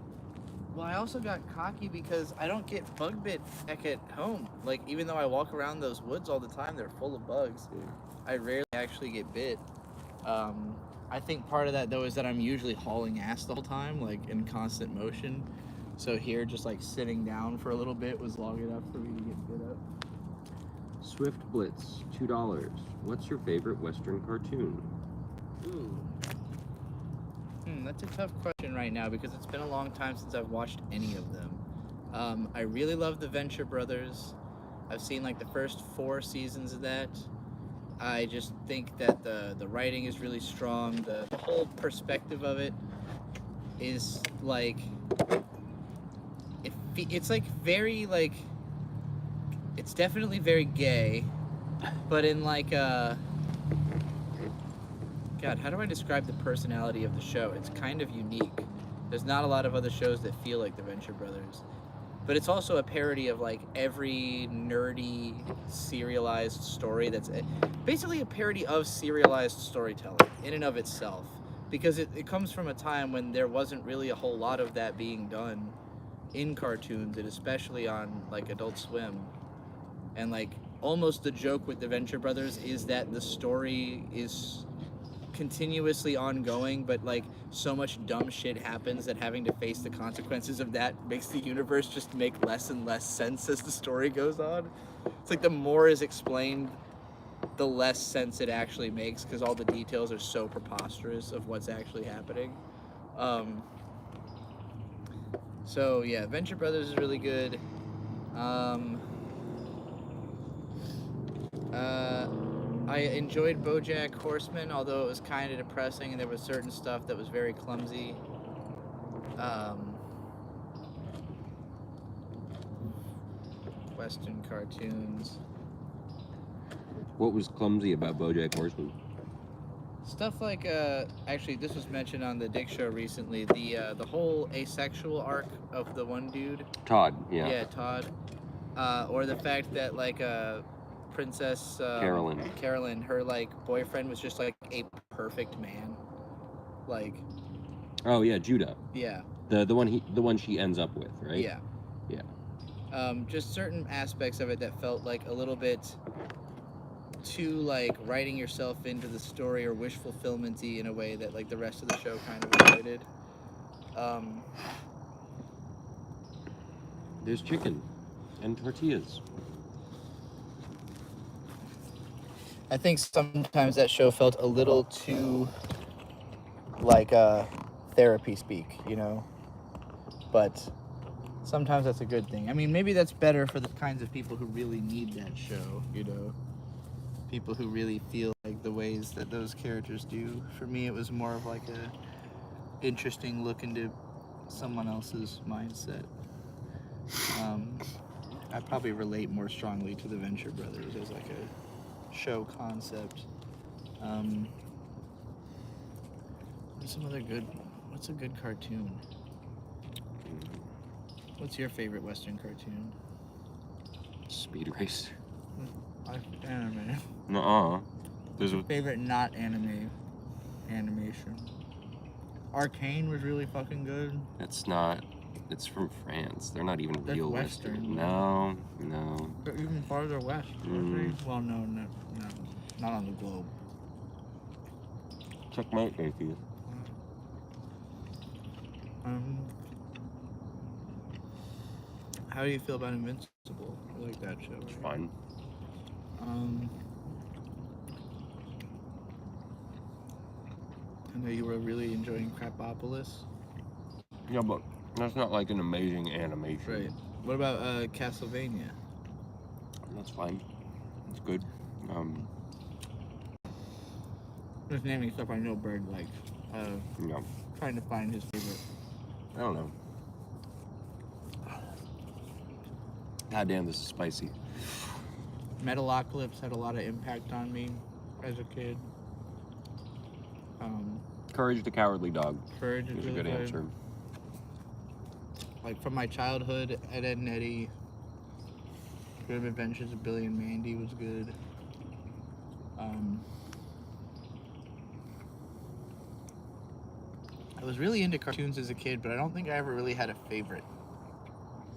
B: Well, I also got cocky because I don't get bug bit back at home. Like, even though I walk around those woods all the time, they're full of bugs.
A: Yeah.
B: I rarely actually get bit. I think part of that, though, is that I'm usually hauling ass the whole time, like in constant motion. So here, just like sitting down for a little bit was long enough for me to get bit up.
A: Swift Blitz, $2. What's your favorite Western cartoon?
B: Ooh. That's a tough question right now because it's been a long time since I've watched any of them. I really love the Venture Brothers. I've seen like the first 4 seasons of that. I just think that the writing is really strong. The whole perspective of it is like, it's like very like, it's definitely very gay, but in like God, how do I describe the personality of the show? It's kind of unique. There's not a lot of other shows that feel like the Venture Brothers. But it's also a parody of like every nerdy serialized story that's basically a parody of serialized storytelling in and of itself. Because it comes from a time when there wasn't really a whole lot of that being done in cartoons, and especially on like Adult Swim. And like almost the joke with the Venture Brothers is that the story is continuously ongoing, but like so much dumb shit happens that having to face the consequences of that makes the universe just make less and less sense as the story goes on. It's like the more is explained, the less sense it actually makes, because all the details are so preposterous of what's actually happening. So yeah, Venture Brothers is really good. I enjoyed BoJack Horseman, although it was kind of depressing and there was certain stuff that was very clumsy. Western cartoons.
A: What was clumsy about BoJack Horseman?
B: Stuff like actually this was mentioned on the Dick Show recently. The whole asexual arc of the one dude.
C: Todd, yeah.
B: Todd. Or the fact that like Princess Carolyn, her like boyfriend was just like a perfect man. Like.
C: Oh yeah, Judah.
B: Yeah.
C: The one she ends up with, right?
B: Yeah.
C: Yeah.
B: Just certain aspects of it that felt like a little bit too like writing yourself into the story or wish fulfillment-y in a way that like the rest of the show kind of avoided.
C: There's chicken and tortillas.
B: I think sometimes that show felt a little too like therapy speak, you know? But sometimes that's a good thing. I mean, maybe that's better for the kinds of people who really need that show, you know? People who really feel like the ways that those characters do. For me, it was more of like a interesting look into someone else's mindset. I probably relate more strongly to the Venture Brothers as like a show concept. What's a good cartoon? What's your favorite Western cartoon?
C: Speed Race.
B: Anime.
C: Nuh-uh. There's a
B: Favorite not anime animation. Arcane was really fucking good.
C: It's not. It's from France. They're not even
B: That's
C: real
B: Western.
C: No.
B: They're even farther west. Well, no, not on the globe.
C: Checkmate, atheist.
B: How do you feel about Invincible? I like that show.
C: It's fun.
B: I know you were really enjoying Crapopolis.
C: Yeah, but that's not like an amazing animation.
B: Right. What about Castlevania?
C: That's fine. It's good.
B: Just naming stuff I know Bird likes.
C: Yeah.
B: Trying to find his favorite.
C: I don't know. God damn, this is spicy.
B: Metalocalypse had a lot of impact on me as a kid.
C: Courage the Cowardly Dog
B: Courage
C: is
B: is
C: a
B: really
C: good answer.
B: Like from my childhood, Ed, Edd n Eddy, Good Adventures of Billy and Mandy was good. I was really into cartoons as a kid, but I don't think I ever really had a favorite.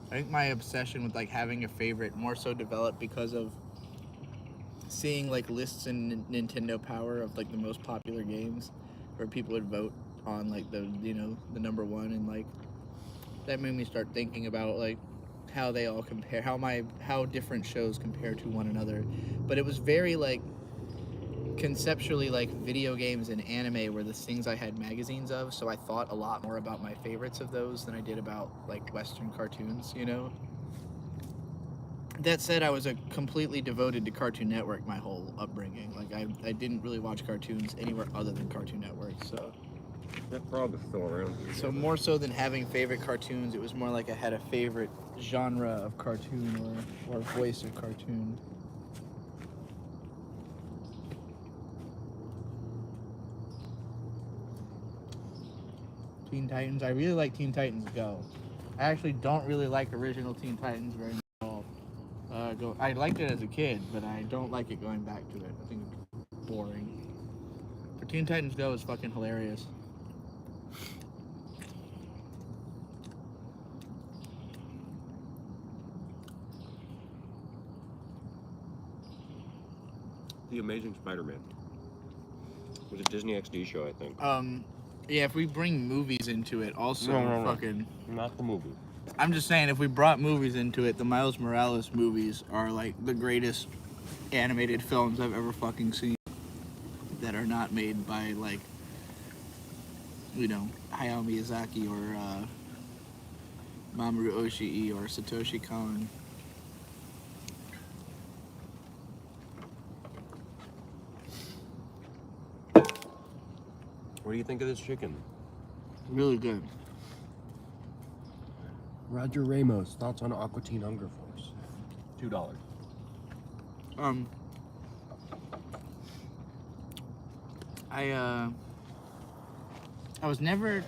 B: I think my obsession with like having a favorite more so developed because of seeing like lists in Nintendo Power of like the most popular games, where people would vote on like the number one, and like that made me start thinking about like how they all compare, how different shows compare to one another. But it was very like conceptually like video games and anime were the things I had magazines of, so I thought a lot more about my favorites of those than I did about like Western cartoons, you know? That said, I was a completely devoted to Cartoon Network my whole upbringing. Like I didn't really watch cartoons anywhere other than Cartoon Network, so
C: That frog is still around here.
B: so more so than having favorite cartoons, it was more like I had a favorite genre of cartoon or voice of cartoon. Teen Titans. I really like Teen Titans Go. I actually don't really like original Teen Titans very much at all. I liked it as a kid, but I don't like it going back to it. I think it's boring. But Teen Titans Go is fucking hilarious.
C: The Amazing Spider-Man. It was a Disney XD show, I think.
B: Yeah, if we bring movies into it, also
C: No.
B: fucking.
C: Not the movie.
B: I'm just saying, if we brought movies into it, the Miles Morales movies are like the greatest animated films I've ever fucking seen. That are not made by like, Hayao Miyazaki or Mamoru Oshii or Satoshi Kon.
C: What do you think of this chicken?
B: Really good.
C: Roger Ramos, thoughts on Aqua Teen Hunger Force?
B: I was never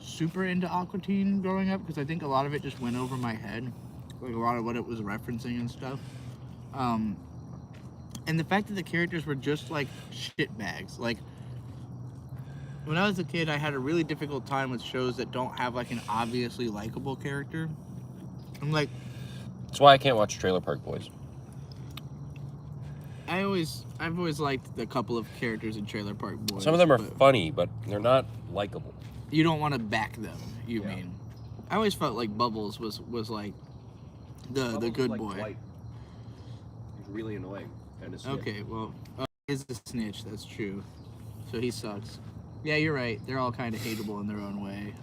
B: super into Aqua Teen growing up because I think a lot of it just went over my head, like a lot of what it was referencing and stuff. And the fact that the characters were just like shitbags. Like when I was a kid, I had a really difficult time with shows that don't have like an obviously likable character. I'm like,
A: That's why I can't watch Trailer Park Boys.
B: I've always liked the couple of characters in Trailer Park Boys.
A: Some of them are
B: but
A: funny, but they're not likable.
B: you don't want to back them. You
A: Yeah.
B: mean? I always felt like Bubbles was like the good boy.
A: He's really annoying. Kind of snitch.
B: Okay, well, he's a snitch. That's true. So he sucks. Yeah, you're right. They're all kind of hateable in their own way.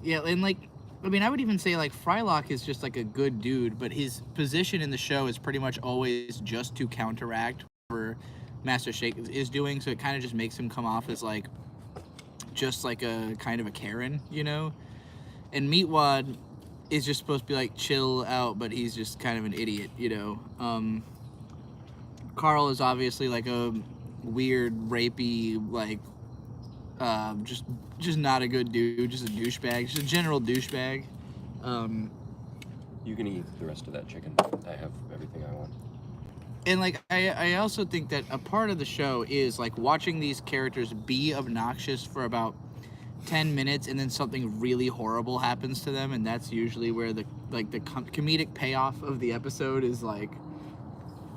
B: Yeah, and like, I mean, I would even say like Frylock is just like a good dude, but his position in the show is pretty much always just to counteract whatever Master Shake is doing. So it kind of just makes him come off as like just like a kind of a Karen, you know. And Meatwad is just supposed to be like chill out, but he's just kind of an idiot, you know. Carl is obviously like a weird, rapey, like, just not a good dude, just a douchebag, just a general douchebag.
A: You can eat the rest of that chicken. I have everything I want.
B: And like, I also think that a part of the show is like watching these characters be obnoxious for about 10 minutes and then something really horrible happens to them, and that's usually where the comedic payoff of the episode is, like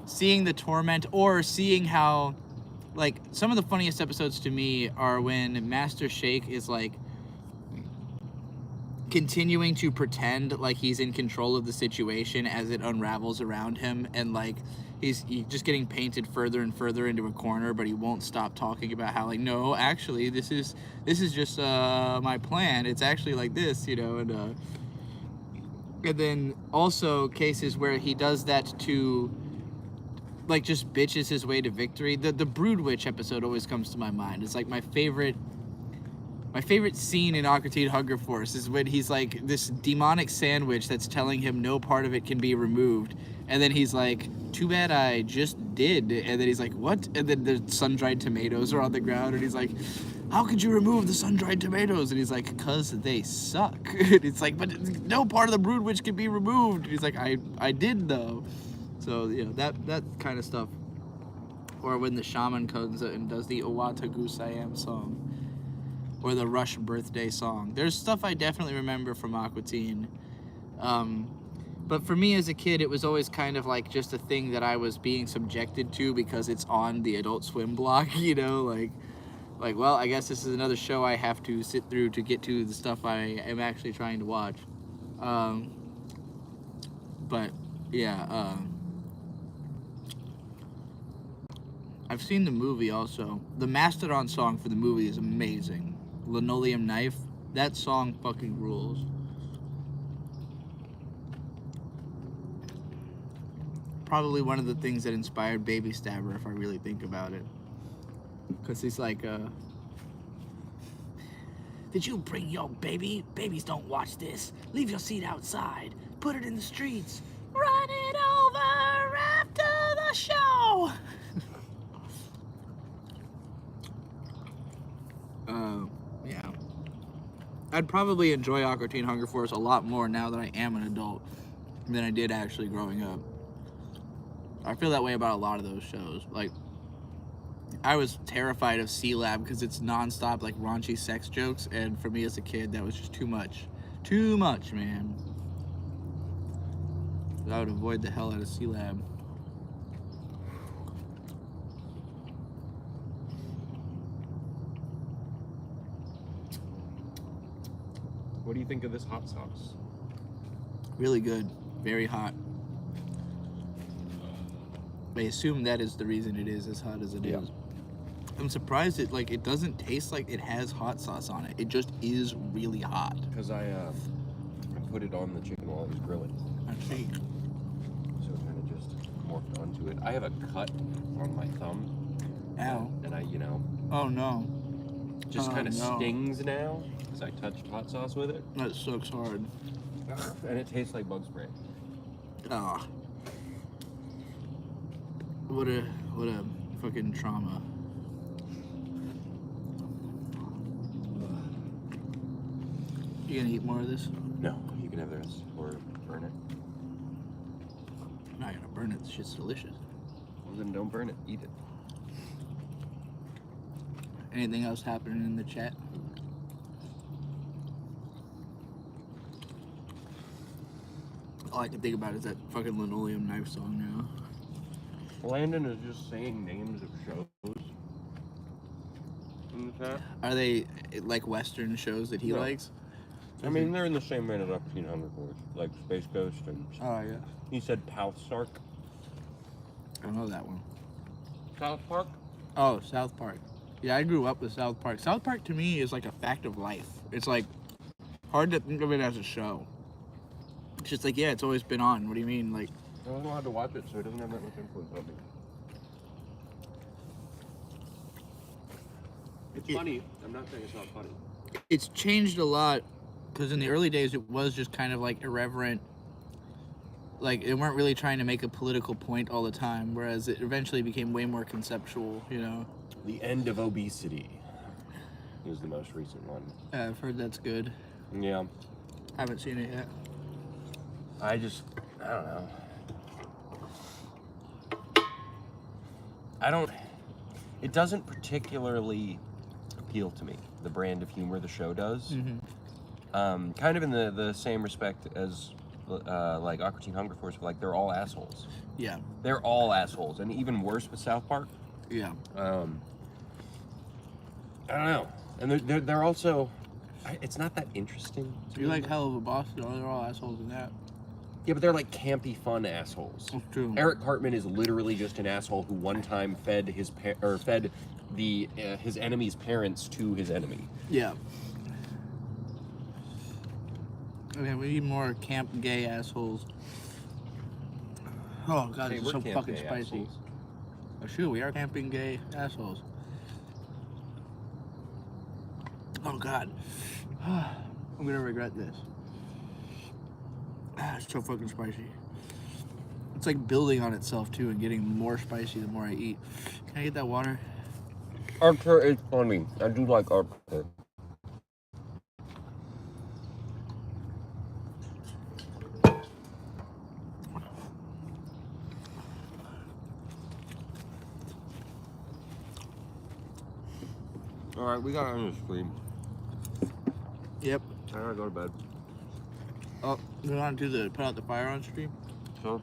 B: seeing the torment or seeing how, like, some of the funniest episodes to me are when Master Shake is like continuing to pretend like he's in control of the situation as it unravels around him, and like he's just getting painted further and further into a corner, but he won't stop talking about how, like, no, actually this is just my plan, it's actually like this, you know. And then also cases where he does that to, like, just bitches his way to victory. The Brood Witch episode always comes to my mind. It's like my favorite scene in Aqua Teen Hunger Force is when he's like this demonic sandwich that's telling him no part of it can be removed, and then he's like, too bad I just did, and then he's like, what? And then the sun-dried tomatoes are on the ground, and he's like, how could you remove the sun-dried tomatoes? And he's like, cause they suck. And it's like, but no part of the Brood Witch can be removed. And he's like, I did though. So, you know, that kind of stuff. Or when the shaman comes and does the Owata Gusayam song. Or the Rush birthday song. There's stuff I definitely remember from Aqua Teen. But for me as a kid, it was always kind of like just a thing that I was being subjected to because it's on the Adult Swim block, you know? Like, well, I guess this is another show I have to sit through to get to the stuff I am actually trying to watch. But, yeah, I've seen the movie also. The Mastodon song for the movie is amazing. Linoleum Knife. That song fucking rules. Probably one of the things that inspired Baby Stabber, if I really think about it. Because he's like, did you bring your baby? Babies don't watch this. Leave your seat outside. Put it in the streets. Run it over after the show. Yeah. I'd probably enjoy Aqua Teen Hunger Force a lot more now that I am an adult than I did actually growing up. I feel that way about a lot of those shows. Like, I was terrified of C-Lab because it's nonstop, like, raunchy sex jokes, and for me as a kid, that was just too much. Too much, man. I would avoid the hell out of C-Lab.
A: What do you think of this hot sauce?
B: Really good. Very hot. I assume that is the reason it is as hot as it is. I'm surprised it doesn't taste like it has hot sauce on it. It just is really hot.
A: Because I put it on the chicken while I was grilling.
B: I see.
A: So it kind of just morphed onto it. I have a cut on my thumb.
B: Ow.
A: And I, you know,
B: Oh no.
A: just
B: Oh,
A: kind of
B: no.
A: stings now because I touched hot sauce with it.
B: That sucks hard.
A: And it tastes like bug spray.
B: Ah. What a fucking trauma. You gonna eat more of this?
A: No, you can have the rest or burn it.
B: I'm not gonna burn it. This shit's delicious.
A: Well, then don't burn it. Eat it.
B: Anything else happening in the chat? All I can think about is that fucking Linoleum Knife song now.
A: Landon is just saying names of shows in the chat.
B: Are they like Western shows that he
A: No.
B: likes?
A: I mean, they're in the same vein as Opportune Hunger Force, like Space Ghost and...
B: Oh, yeah.
A: He said Palthsark.
B: I know that one.
A: South Park?
B: Oh, South Park. Yeah, I grew up with South Park. South Park to me is like a fact of life. It's like hard to think of it as a show. It's just like, yeah, it's always been on. What do you mean? Like,
A: I wasn't allowed to watch it, so it doesn't have that much influence on me. It's funny. I'm not saying it's not funny.
B: it's changed a lot because in the early days it was just kind of like irreverent. Like, they weren't really trying to make a political point all the time, whereas it eventually became way more conceptual, you know?
A: The End of Obesity is the most recent one.
B: I've heard that's good.
A: Yeah.
B: Haven't seen it yet.
A: I don't know. It doesn't particularly appeal to me, the brand of humor the show does.
B: Mm-hmm.
A: Kind of in the same respect as like Aqua Teen Hunger Force, but like they're all assholes.
B: Yeah.
A: They're all assholes, and even worse with South Park.
B: Yeah.
A: I don't know, and they're also, it's not that interesting.
B: You like Hell of a Boss? They're all assholes in that.
A: Yeah, but they're like campy, fun assholes.
B: That's true.
A: Eric Cartman is literally just an asshole who one time fed his enemy's parents to his enemy.
B: Yeah. Okay, we need more camp gay assholes. Oh god,
A: Hey,
B: it's
A: we're
B: so
A: camp
B: fucking
A: gay
B: spicy.
A: assholes.
B: Oh shoot, we are camping gay assholes. Oh god. I'm gonna regret this. It's so fucking spicy. It's like building on itself too and getting more spicy the more I eat. Can I get that water?
A: Archer is funny. I do like Archer. Alright, we gotta end the stream.
B: Yep.
A: I gotta go to bed.
B: Oh, we want to do the put out the fire on stream?
A: So?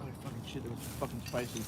B: Oh fucking shit, that was fucking spicy.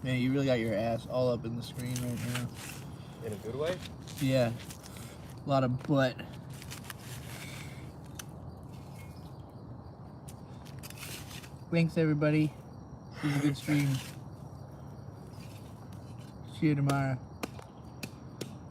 B: Man, you really got your ass all up in the screen right now.
A: In a good way?
B: Yeah. A lot of butt. Thanks, everybody. This was a good stream. See you tomorrow.